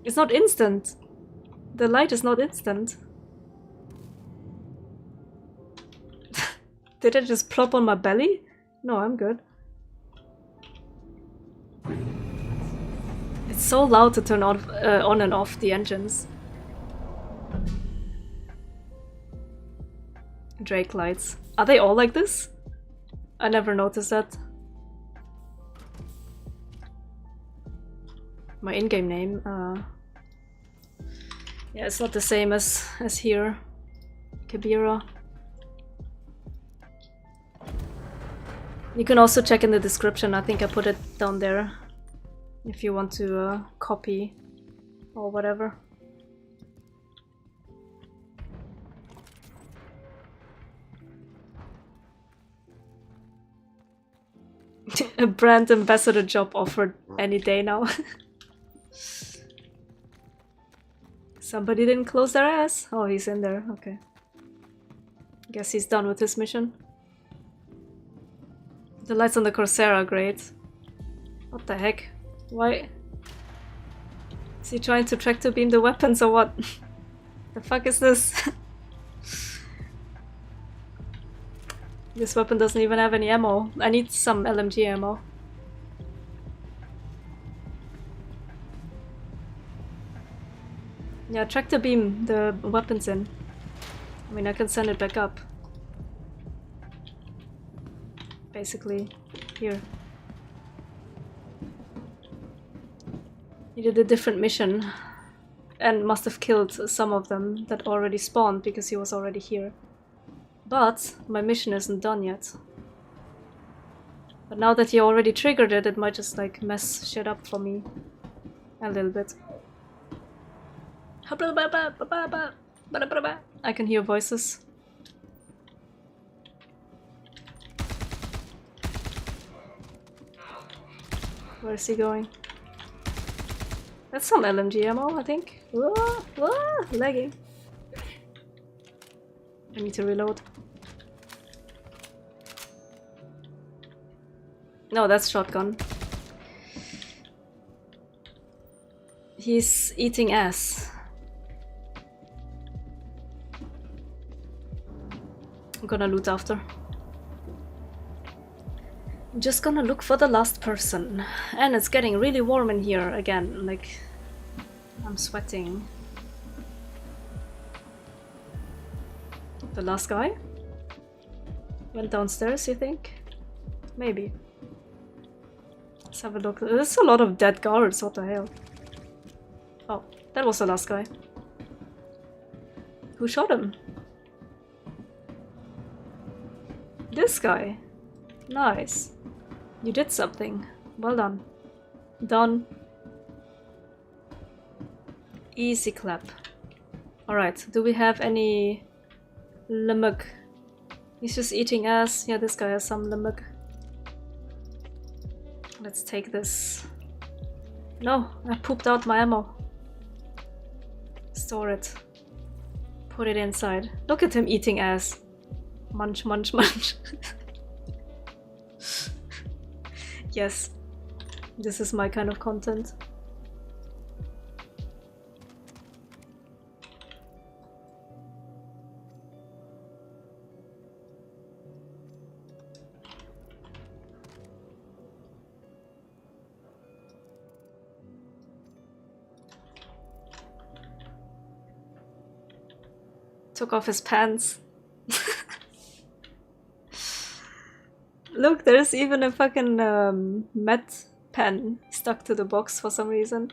It's not instant. The light is not instant. Did it just plop on my belly? No, I'm good. It's so loud to turn on and off the engines. Drake lights. Are they all like this? I never noticed that. My in-game name. Yeah, it's not the same as here. Kibira. You can also check in the description. I think I put it down there if you want to copy or whatever. A brand ambassador job offered any day now. Somebody didn't close their ass. Oh, he's in there. Okay. Guess he's done with his mission. The lights on the Corsair are great. What the heck? Why? Is he trying to tractor beam the weapons or what? The fuck is this? This weapon doesn't even have any ammo. I need some LMG ammo. Yeah, tractor beam the weapons in. I mean, I can send it back up. Basically, here. He did a different mission and must have killed some of them that already spawned because he was already here. But my mission isn't done yet. But now that he already triggered it, it might just like mess shit up for me a little bit. I can hear voices. Where is he going? That's some LMG ammo, I think. Whoa, whoa, lagging. I need to reload. No, that's shotgun. He's eating ass. I'm gonna loot after. I'm just gonna look for the last person. And it's getting really warm in here again, like I'm sweating. The last guy? Went downstairs, you think? Maybe. Let's have a look. There's a lot of dead guards, what the hell? Oh, that was the last guy. Who shot him? This guy. Nice. You did something. Well done. Done. Easy clap. Alright, do we have any limuk? He's just eating ass. Yeah, this guy has some limuk. Let's take this. No, I pooped out my ammo. Store it. Put it inside. Look at him eating ass. Munch, munch, munch. Yes, this is my kind of content. Took off his pants. Look, there's even a fucking met pen stuck to the box for some reason.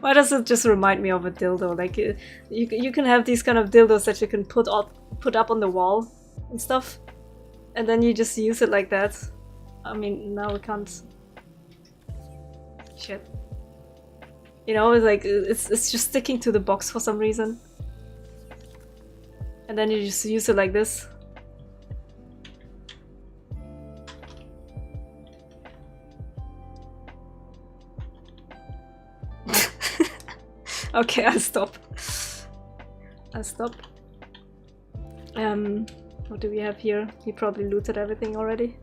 Why does it just remind me of a dildo? Like you can have these kind of dildos that you can put up on the wall and stuff, and then you just use it like that. I mean, now we can't. Shit. You know, it's like it's just sticking to the box for some reason. And then you just use it like this. Okay, I'll stop. I'll stop. What do we have here? He probably looted everything already.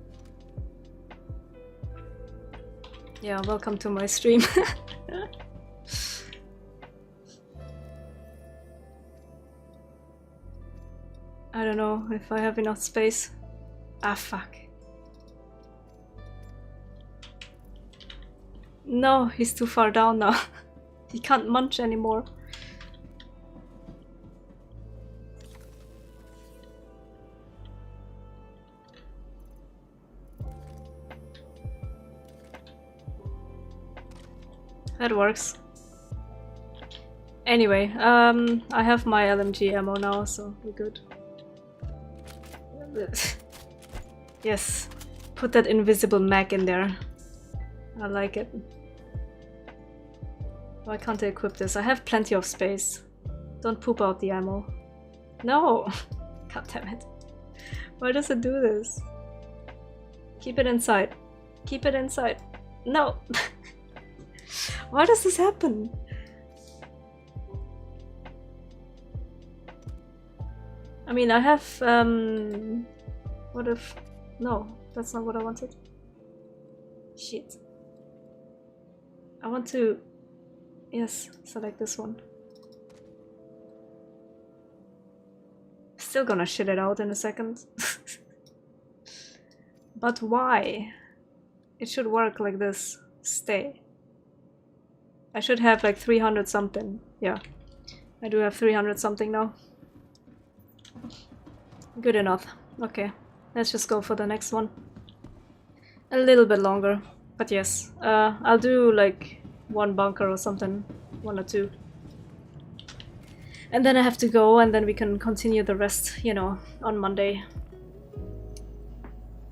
Yeah, welcome to my stream. I don't know if I have enough space. Ah, fuck. No, he's too far down now. He can't munch anymore. That works. Anyway, I have my LMG ammo now, so we're good. Yes, put that invisible mag in there. I like it. Why can't I equip this? I have plenty of space. Don't poop out the ammo. No! God damn it. Why does it do this? Keep it inside. Keep it inside. No! Why does this happen? I mean, I have, what if... No, that's not what I wanted. Shit. I want to... Yes, select this one. Still gonna shit it out in a second. But why? It should work like this. Stay. I should have like 300 something. Yeah. I do have 300 something now. Good enough. Okay. Let's just go for the next one. A little bit longer. But yes. I'll do like one bunker or something. One or two. And then I have to go, and then we can continue the rest, you know, on Monday.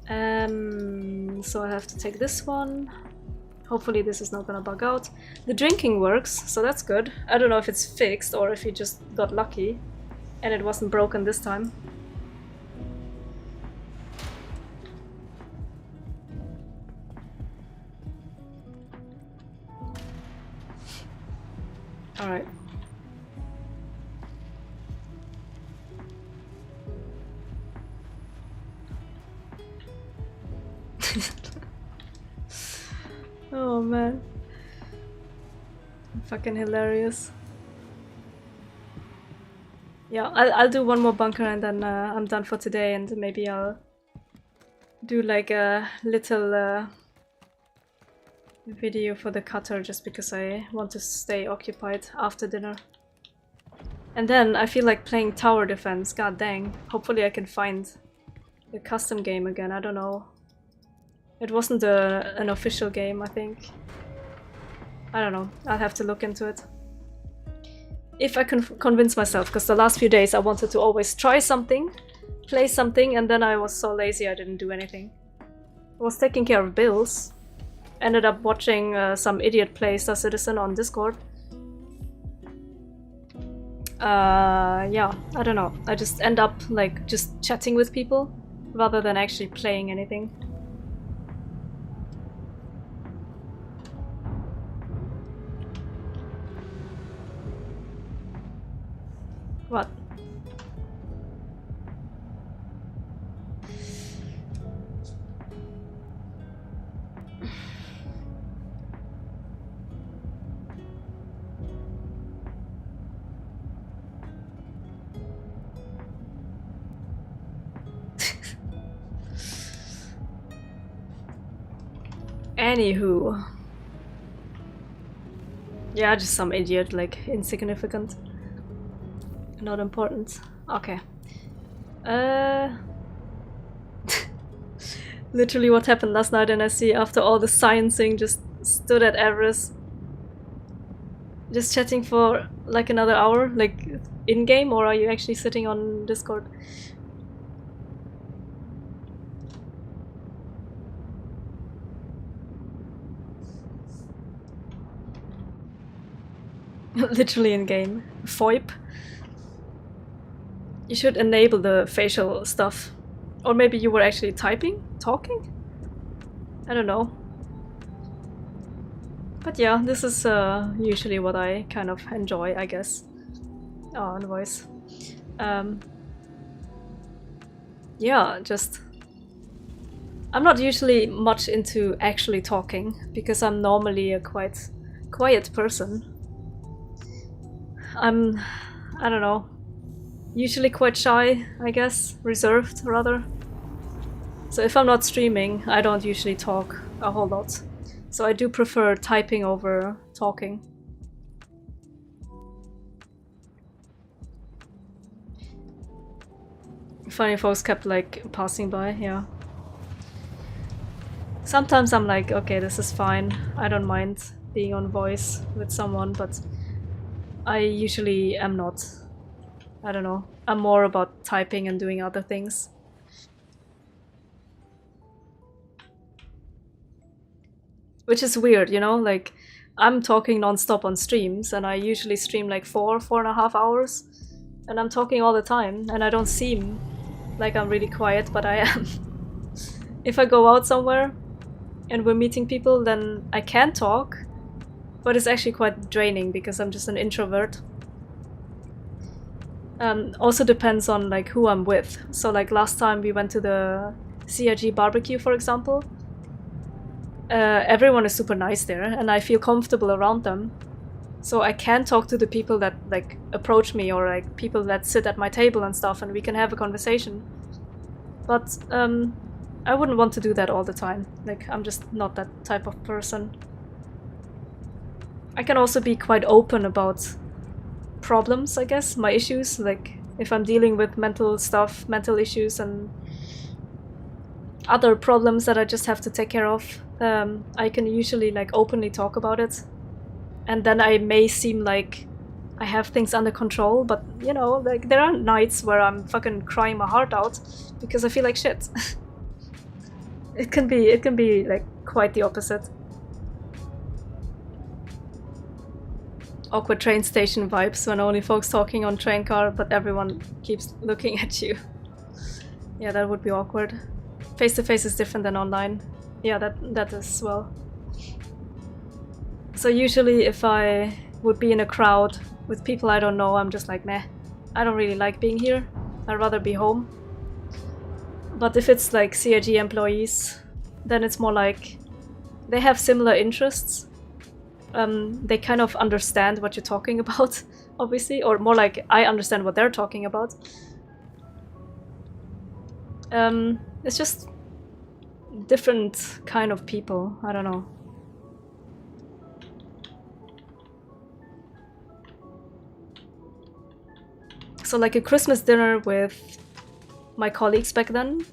So I have to take this one. Hopefully this is not gonna bug out. The drinking works, so that's good. I don't know if it's fixed or if you just got lucky and it wasn't broken this time. Alright. Oh man. Fucking hilarious. Yeah, I'll do one more bunker and then I'm done for today, and maybe I'll do like a little video for the cutter just because I want to stay occupied after dinner. And then I feel like playing tower defense, god dang. Hopefully I can find a custom game again, I don't know. It wasn't an official game, I think. I don't know, I'll have to look into it. If I can convince myself, because the last few days I wanted to always try something, play something, and then I was so lazy I didn't do anything. I was taking care of bills. Ended up watching some idiot play Star Citizen on Discord. Yeah, I don't know. I just end up like just chatting with people rather than actually playing anything. What? Anywho. Yeah, just some idiot, like, insignificant. Not important. Okay. Literally what happened last night, and I see after all the sciencing just stood at Everest. Just chatting for like another hour, like in-game, or are you actually sitting on Discord? Literally in-game. FOIP. You should enable the facial stuff. Or maybe you were actually typing? Talking? I don't know. But yeah, this is usually what I kind of enjoy, I guess. Oh, and voice. Yeah, just... I'm not usually much into actually talking, because I'm normally a quite quiet person. I don't know, usually quite shy, I guess, reserved rather. So if I'm not streaming, I don't usually talk a whole lot. So I do prefer typing over talking. Funny folks kept like passing by, yeah. Sometimes I'm like, okay, this is fine. I don't mind being on voice with someone, but I usually am not. I don't know. I'm more about typing and doing other things. Which is weird, you know? Like, I'm talking non-stop on streams, and I usually stream like 4.5 hours. and I'm talking all the time, and I don't seem like I'm really quiet, but I am. If I go out somewhere and we're meeting people, then I can talk, but it's actually quite draining because I'm just an introvert. Also depends on like who I'm with. So like last time we went to the CRG barbecue, for example, everyone is super nice there and I feel comfortable around them. So I can talk to the people that like approach me, or like people that sit at my table and stuff, and we can have a conversation. But I wouldn't want to do that all the time. Like, I'm just not that type of person. I can also be quite open about problems, I guess, my issues. Like, if I'm dealing with mental stuff, mental issues, and other problems that I just have to take care of, I can usually like openly talk about it. And then I may seem like I have things under control, but you know, like there are nights where I'm fucking crying my heart out because I feel like shit. It can be like quite the opposite. Awkward train station vibes when only folks talking on train car, but everyone keeps looking at you. Yeah, that would be awkward. Face to face is different than online. Yeah, that as well. So usually if I would be in a crowd with people I don't know, I'm just like, meh, I don't really like being here. I'd rather be home. But if it's like CRG employees, then it's more like they have similar interests. They kind of understand what you're talking about, obviously, or more like I understand what they're talking about. It's just different kind of people, I don't know. So like a Christmas dinner with my colleagues back then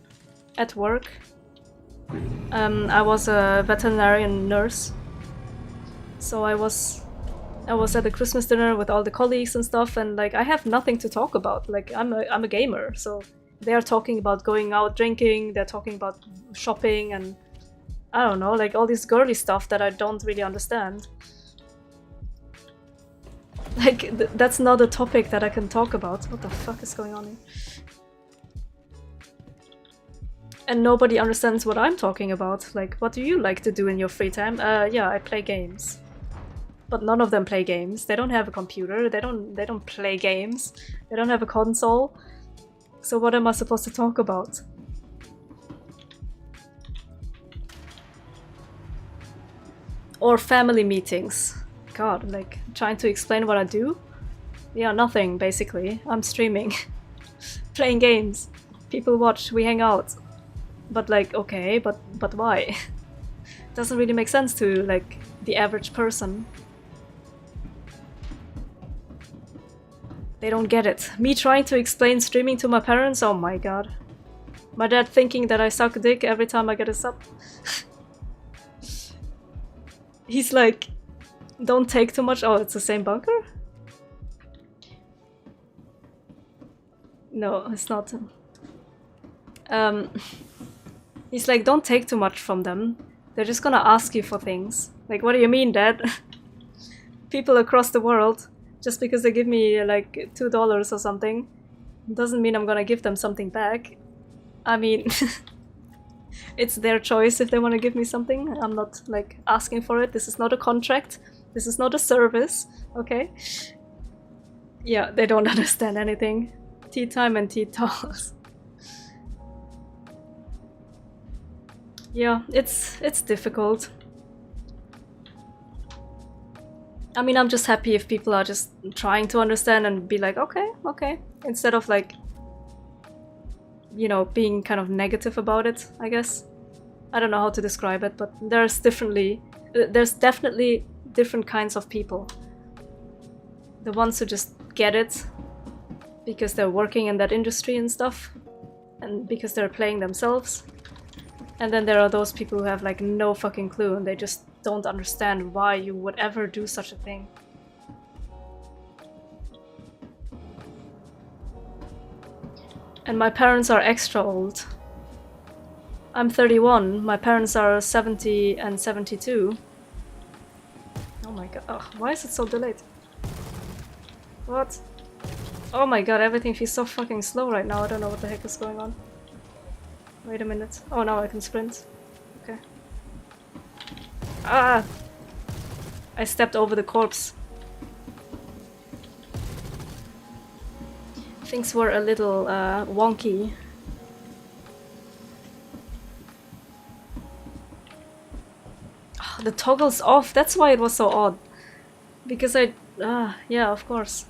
at work. I was a veterinarian nurse, so I was at the Christmas dinner with all the colleagues and stuff, and like I have nothing to talk about. Like I'm a gamer, so they are talking about going out drinking, they're talking about shopping, and I don't know, like all this girly stuff that I don't really understand. Like, that's not a topic that I can talk about. What the fuck is going on here? And nobody understands what I'm talking about. Like, what do you like to do in your free time? Yeah, I play games. But none of them play games. They don't have a computer. They don't play games. They don't have a console. So what am I supposed to talk about? Or family meetings. God, like, trying to explain what I do? Yeah, nothing, basically. I'm streaming. Playing games. People watch, we hang out. But like, okay, but why? Doesn't really make sense to, like, the average person. They don't get it. Me trying to explain streaming to my parents? Oh my god. My dad thinking that I suck dick every time I get a sub. He's like, don't take too much. Oh, it's the same bunker? No, it's not. He's like, don't take too much from them. They're just gonna ask you for things. Like, what do you mean, Dad? People across the world, just because they give me like $2 or something, doesn't mean I'm gonna give them something back. I mean, it's their choice if they want to give me something. I'm not like asking for it. This is not a contract. This is not a service, okay? Yeah, they don't understand anything. Tea time and tea talks. Yeah, it's difficult. I mean, I'm just happy if people are just trying to understand and be like, okay, instead of like, you know, being kind of negative about it, I guess. I don't know how to describe it, but there's definitely different kinds of people. The ones who just get it because they're working in that industry and stuff, and because they're playing themselves. And then there are those people who have like no fucking clue and they just don't understand why you would ever do such a thing. And my parents are extra old. I'm 31, my parents are 70 and 72. Oh my god, oh, why is it so delayed? What? Oh my god, everything feels so fucking slow right now. I don't know what the heck is going on. Wait a minute. Oh, now I can sprint. Okay. Ah! I stepped over the corpse. Things were a little wonky. Oh, the toggle's off. That's why it was so odd. Because yeah, of course.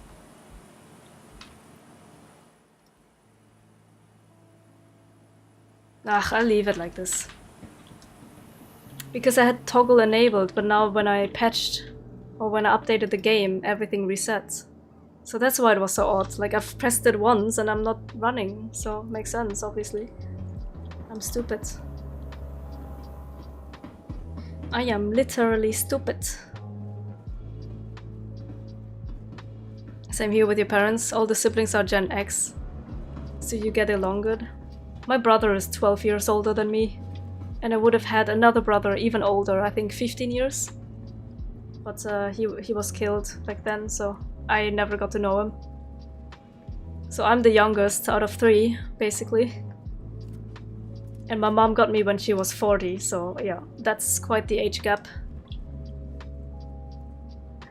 I'll leave it like this. Because I had toggle enabled, but now when I patched or when I updated the game, everything resets. So that's why it was so odd. Like, I've pressed it once and I'm not running, so makes sense, obviously. I'm stupid. I am literally stupid. Same here with your parents. All the siblings are Gen X, so you get along good. My brother is 12 years older than me, and I would have had another brother even older, I think 15 years. But he was killed back then, so I never got to know him. So I'm the youngest out of 3, basically. And my mom got me when she was 40, so yeah, that's quite the age gap.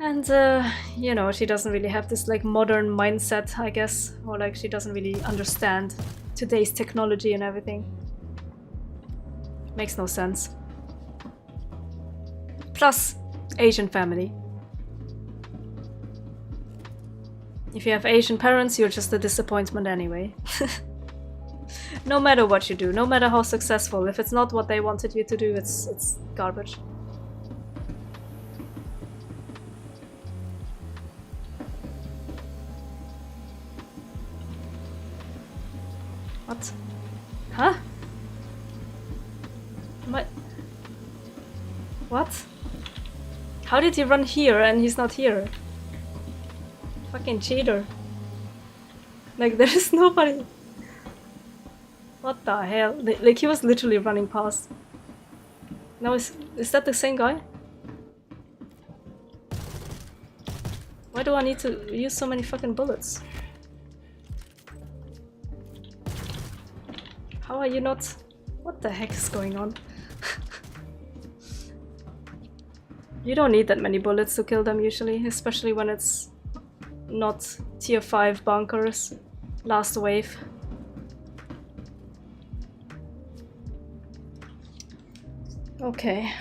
And you know, she doesn't really have this like modern mindset, I guess, or like she doesn't really understand today's technology and everything. Makes no sense. Plus, Asian family. If you have Asian parents, you're just a disappointment anyway. No matter what you do, no matter how successful, if it's not what they wanted you to do, it's garbage. What? Huh? What? How did he run here and he's not here? Fucking cheater. Like, there is nobody. What the hell? Like, he was literally running past. Now, is that the same guy? Why do I need to use so many fucking bullets? How are you not... What the heck is going on? You don't need that many bullets to kill them usually, especially when it's not tier 5 bunkers. Last wave. Okay.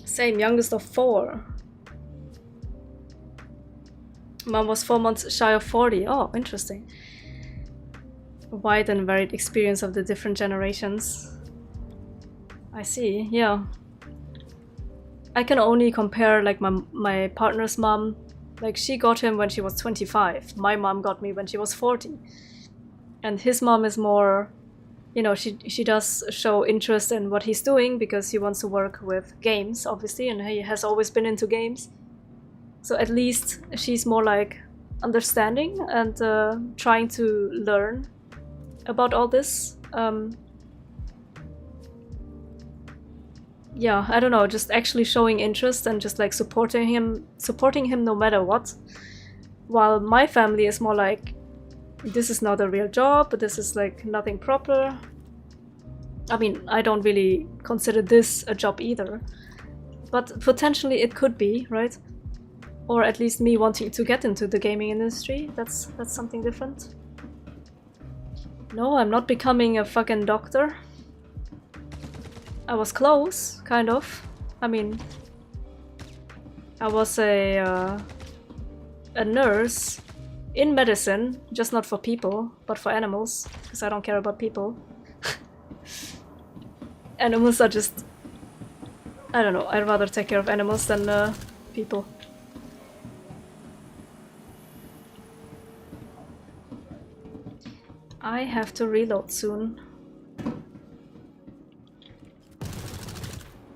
Same, youngest of 4. Mom was 4 months shy of 40. Oh, interesting. Wide and varied experience of the different generations. I see, yeah. I can only compare like my partner's mom. Like, she got him when she was 25. My mom got me when she was 40. And his mom is more, you know, she does show interest in what he's doing because he wants to work with games, obviously, and he has always been into games. So at least she's more like understanding and trying to learn about all this. Yeah, I don't know, just actually showing interest and just like supporting him no matter what. While my family is more like, this is not a real job, this is like nothing proper. I mean, I don't really consider this a job either, but potentially it could be, right? Or at least me wanting to get into the gaming industry, that's something different. No, I'm not becoming a fucking doctor. I was close, kind of. I mean, I was a nurse in medicine, just not for people, but for animals, because I don't care about people. Animals are just... I don't know, I'd rather take care of animals than people. I have to reload soon.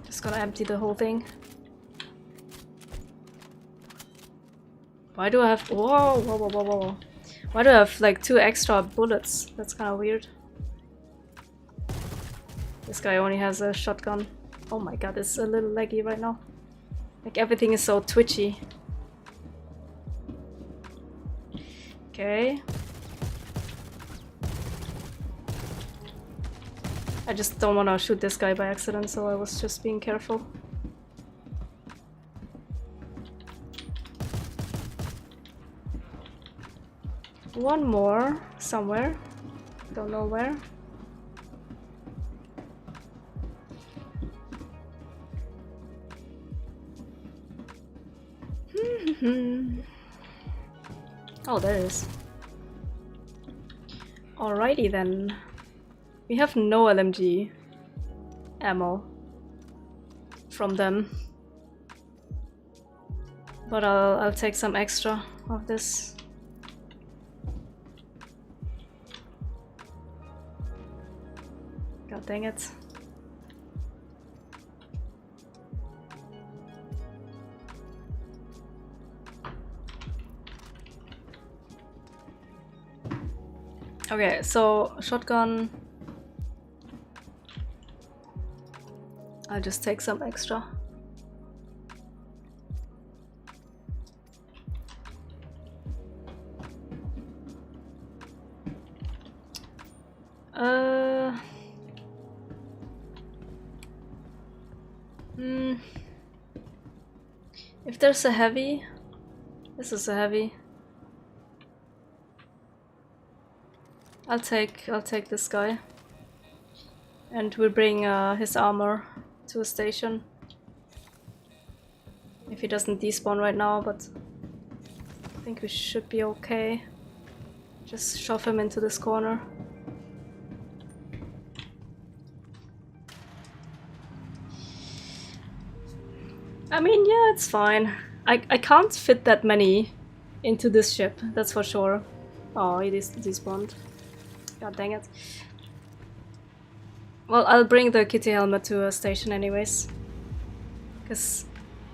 Just gotta empty the whole thing. Why do I have... Whoa, whoa, whoa, whoa, whoa. Why do I have like 2 extra bullets? That's kind of weird. This guy only has a shotgun. Oh my god, it's a little laggy right now. Like, everything is so twitchy. Okay. I just don't want to shoot this guy by accident, so I was just being careful. One more somewhere. Don't know where. Oh, there it is. Alrighty then. We have no LMG ammo from them, but I'll take some extra of this. God dang it. Okay, so shotgun. I'll just take some extra. If there's a heavy, this is a heavy. I'll take this guy, and we'll bring his armor to a station. If he doesn't despawn right now, but I think we should be okay. Just shove him into this corner. I mean, yeah, it's fine. I can't fit that many into this ship, that's for sure. Oh, it is despawned. God dang it. Well, I'll bring the kitty helmet to a station anyways. Because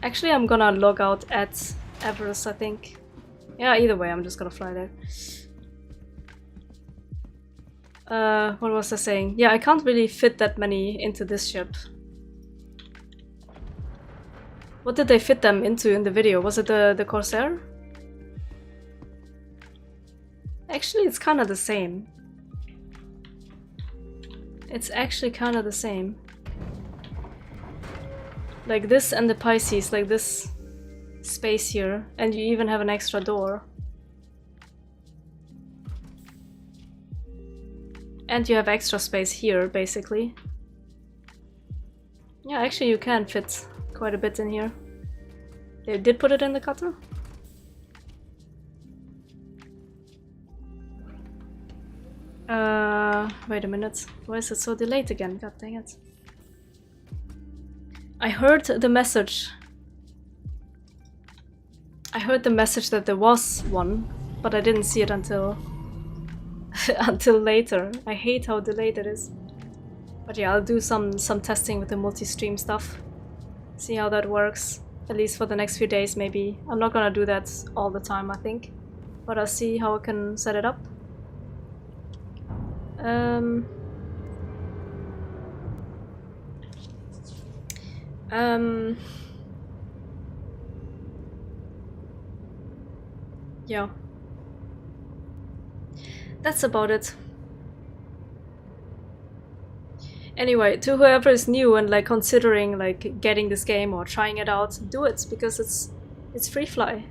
actually I'm gonna log out at Everest, I think. Yeah, either way, I'm just gonna fly there. What was I saying? Yeah, I can't really fit that many into this ship. What did they fit them into in the video? Was it the Corsair? Actually, it's kind of the same. It's actually kind of the same. Like this and the Pisces, like this space here. And you even have an extra door. And you have extra space here, basically. Yeah, actually you can fit quite a bit in here. They did put it in the cutter? Wait a minute. Why is it so delayed again? God dang it. I heard the message. I heard the message that there was one, but I didn't see it until until later. I hate how delayed it is. But yeah, I'll do some testing with the multi-stream stuff. See how that works. At least for the next few days, maybe. I'm not gonna do that all the time, I think. But I'll see how I can set it up. Yeah. That's about it. Anyway, to whoever is new and like considering like getting this game or trying it out, do it because it's free fly.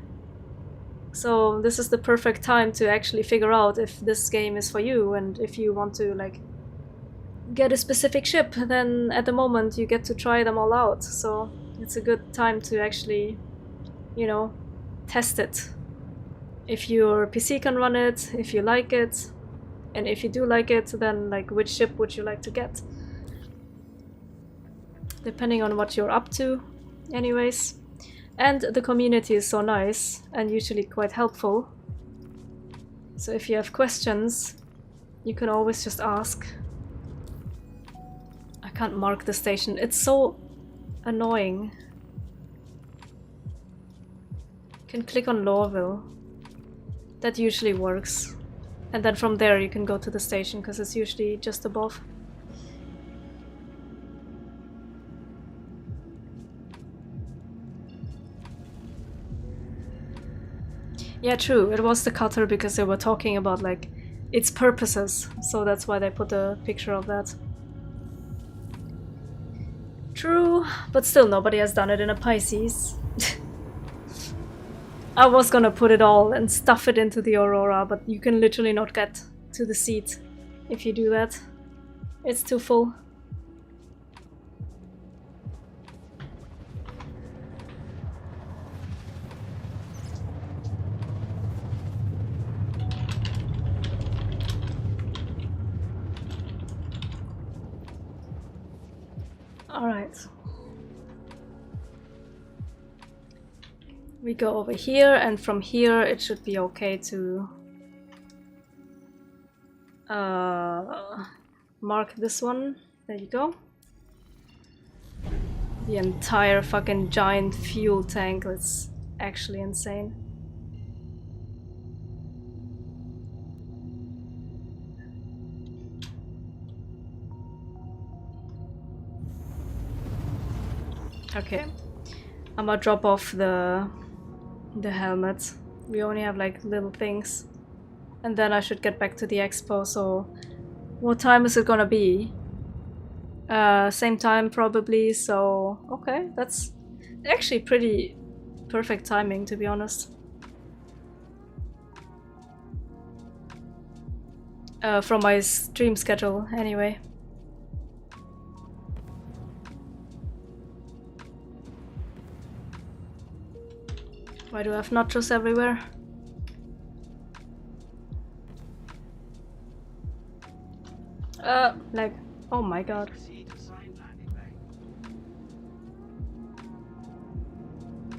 So this is the perfect time to actually figure out if this game is for you, and if you want to like get a specific ship, then at the moment you get to try them all out. So it's a good time to actually, you know, test it. If your PC can run it, if you like it, and if you do like it, then like which ship would you like to get? Depending on what you're up to, anyways. And the community is so nice and usually quite helpful. So if you have questions, you can always just ask. I can't mark the station. It's so annoying. You can click on Lawville. That usually works. And then from there you can go to the station because it's usually just above. Yeah, true. It was the cutter because they were talking about like its purposes, so that's why they put a picture of that. True, but still nobody has done it in a Pisces. I was gonna put it all and stuff it into the Aurora, but you can literally not get to the seat if you do that. It's too full. Alright. We go over here, and from here it should be okay to mark this one. There you go. The entire fucking giant fuel tank, that's actually insane. Okay, I'm gonna drop off the helmet. We only have like little things. And then I should get back to the expo, so what time is it gonna be? Same time probably, so okay, that's actually pretty perfect timing, to be honest. From my stream schedule anyway. Why do I have nachos everywhere? Like, oh my god. Proceed to assigned landing bay.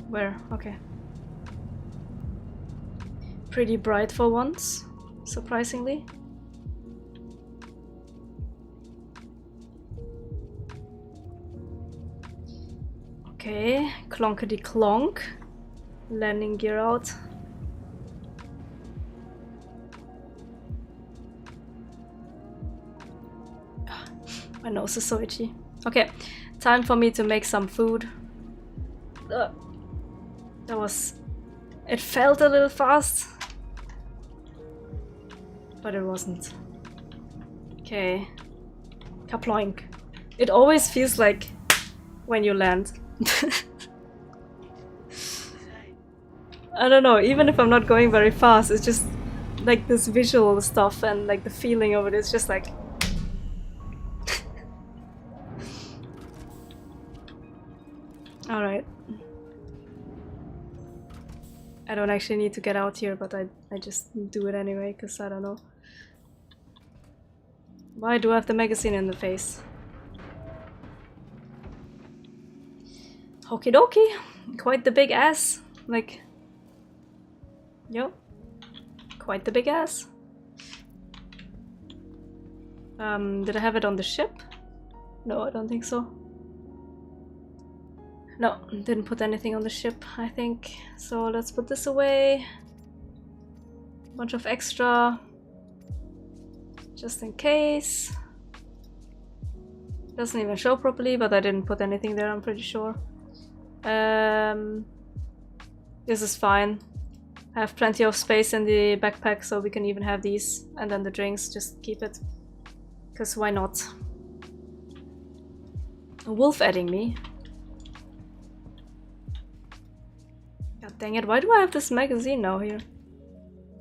Where? Okay. Pretty bright for once, surprisingly. Okay, clonkety clonk. Landing gear out. My nose is so itchy. Okay, time for me to make some food. That was... It felt a little fast. But it wasn't. Okay. Kaploink. It always feels like when you land. I don't know, even if I'm not going very fast, it's just like this visual stuff and like the feeling of it is just like... Alright. I don't actually need to get out here, but I just do it anyway, because I don't know. Why do I have the magazine in the face? Okie dokie. Quite the big ass. Like... Yo, quite the big ass. Did I have it on the ship? No, I don't think so. No, didn't put anything on the ship, I think. So let's put this away. Bunch of extra. Just in case. Doesn't even show properly, but I didn't put anything there, I'm pretty sure. This is fine. I have plenty of space in the backpack, so we can even have these. And then the drinks, just keep it. Because why not? A wolf adding me. God dang it, why do I have this magazine now here?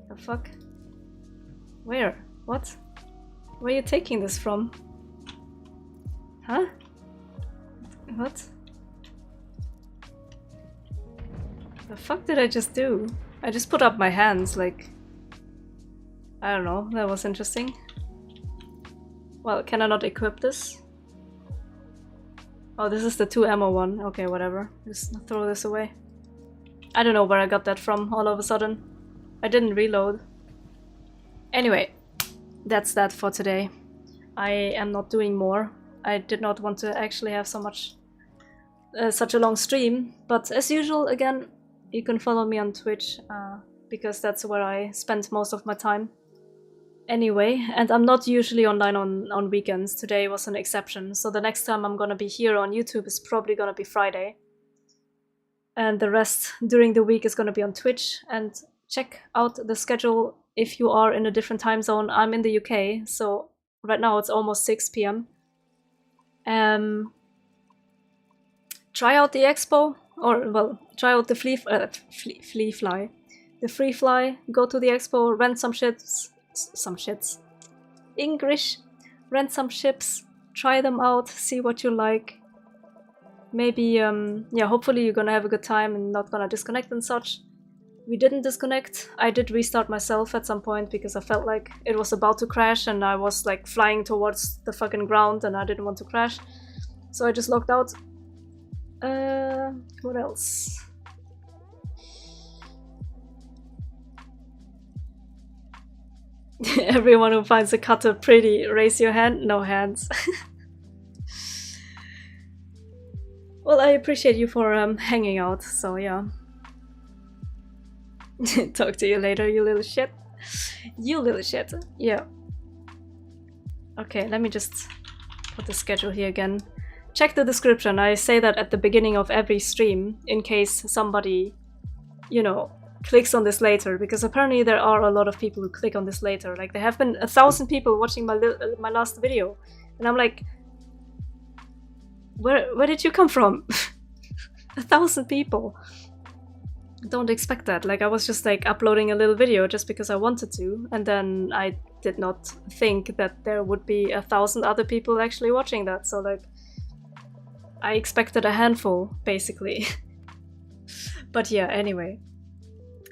The fuck? Where? What? Where are you taking this from? Huh? What? The fuck did I just do? I just put up my hands, like... I don't know, that was interesting. Well, can I not equip this? Oh, this is the 2 ammo one. Okay, whatever. Just throw this away. I don't know where I got that from all of a sudden. I didn't reload. Anyway, that's that for today. I am not doing more. I did not want to actually have such a long stream, but as usual, again, you can follow me on Twitch, because that's where I spend most of my time. Anyway, and I'm not usually online on weekends. Today was an exception, so the next time I'm gonna be here on YouTube is probably gonna be Friday. And the rest during the week is gonna be on Twitch, and check out the schedule if you are in a different time zone. I'm in the UK, so right now it's almost 6 p.m. Try out the expo, or well, try out the free fly. The free fly, go to the expo, rent some shits. English, rent some ships, try them out, see what you like. Maybe, yeah, hopefully you're gonna have a good time and not gonna disconnect and such. We didn't disconnect. I did restart myself at some point because I felt like it was about to crash and I was like flying towards the fucking ground and I didn't want to crash. So I just logged out. What else? Everyone who finds a cutter pretty, raise your hand. No hands. Well, I appreciate you for hanging out, so yeah. Talk to you later, you little shit. You little shit. Yeah. Okay, let me just put the schedule here again. Check the description. I say that at the beginning of every stream in case somebody, you know, clicks on this later, because apparently there are a lot of people who click on this later. Like, there have been 1,000 people watching my last video, and I'm like, where did you come from? 1,000 people. Don't expect that. Like, I was just like uploading a little video just because I wanted to, and then I did not think that there would be 1,000 other people actually watching that. So like, I expected a handful, basically. But yeah, anyway.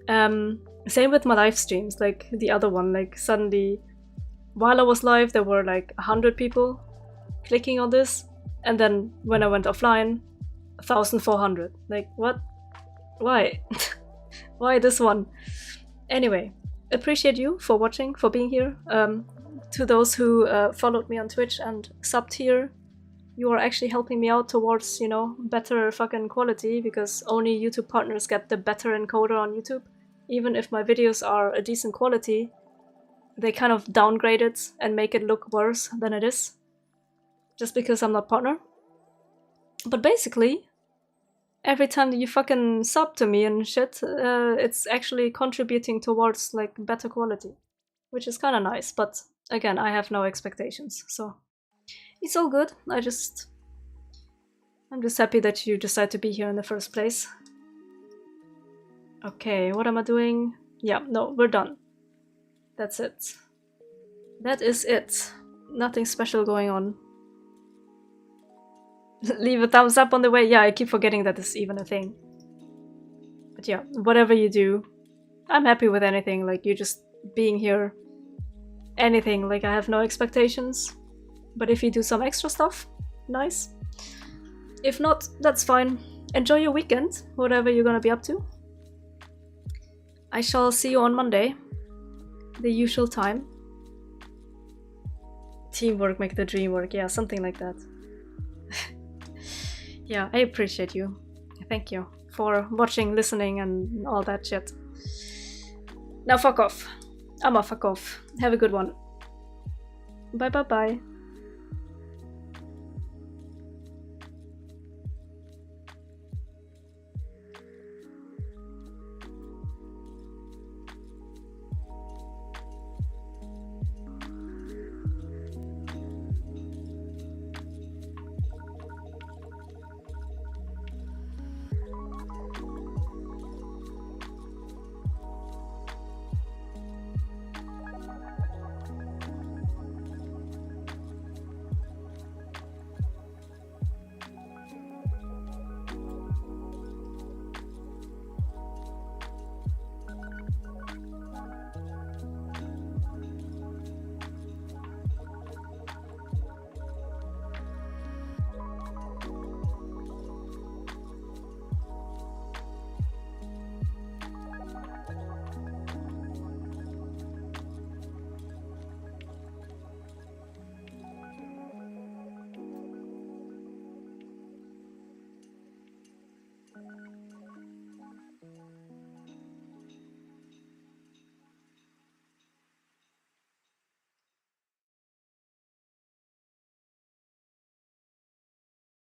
Same with my live streams, like the other one, like suddenly, while I was live, there were like 100 people clicking on this, and then when I went offline, 1,400. Like, what? Why? Why this one? Anyway, appreciate you for watching, for being here. To those who followed me on Twitch and subbed here, you are actually helping me out towards, you know, better fucking quality, because only YouTube partners get the better encoder on YouTube. Even if my videos are a decent quality, they kind of downgrade it and make it look worse than it is, just because I'm not partner. But basically, every time that you fucking sub to me and shit, it's actually contributing towards like better quality, which is kind of nice. But again, I have no expectations, so it's all good. I'm just happy that you decide to be here in the first place. Okay, what am I doing? Yeah, no, we're done. That's it. That is it. Nothing special going on. Leave a thumbs up on the way. Yeah, I keep forgetting that is even a thing. But yeah, whatever you do, I'm happy with anything. Like, you just being here. Anything. Like, I have no expectations. But if you do some extra stuff, nice. If not, that's fine. Enjoy your weekend, whatever you're gonna be up to. I shall see you on Monday. The usual time. Teamwork make the dream work. Yeah, something like that. Yeah, I appreciate you. Thank you for watching, listening, and all that shit. Now fuck off. I'ma fuck off. Have a good one. Bye bye bye.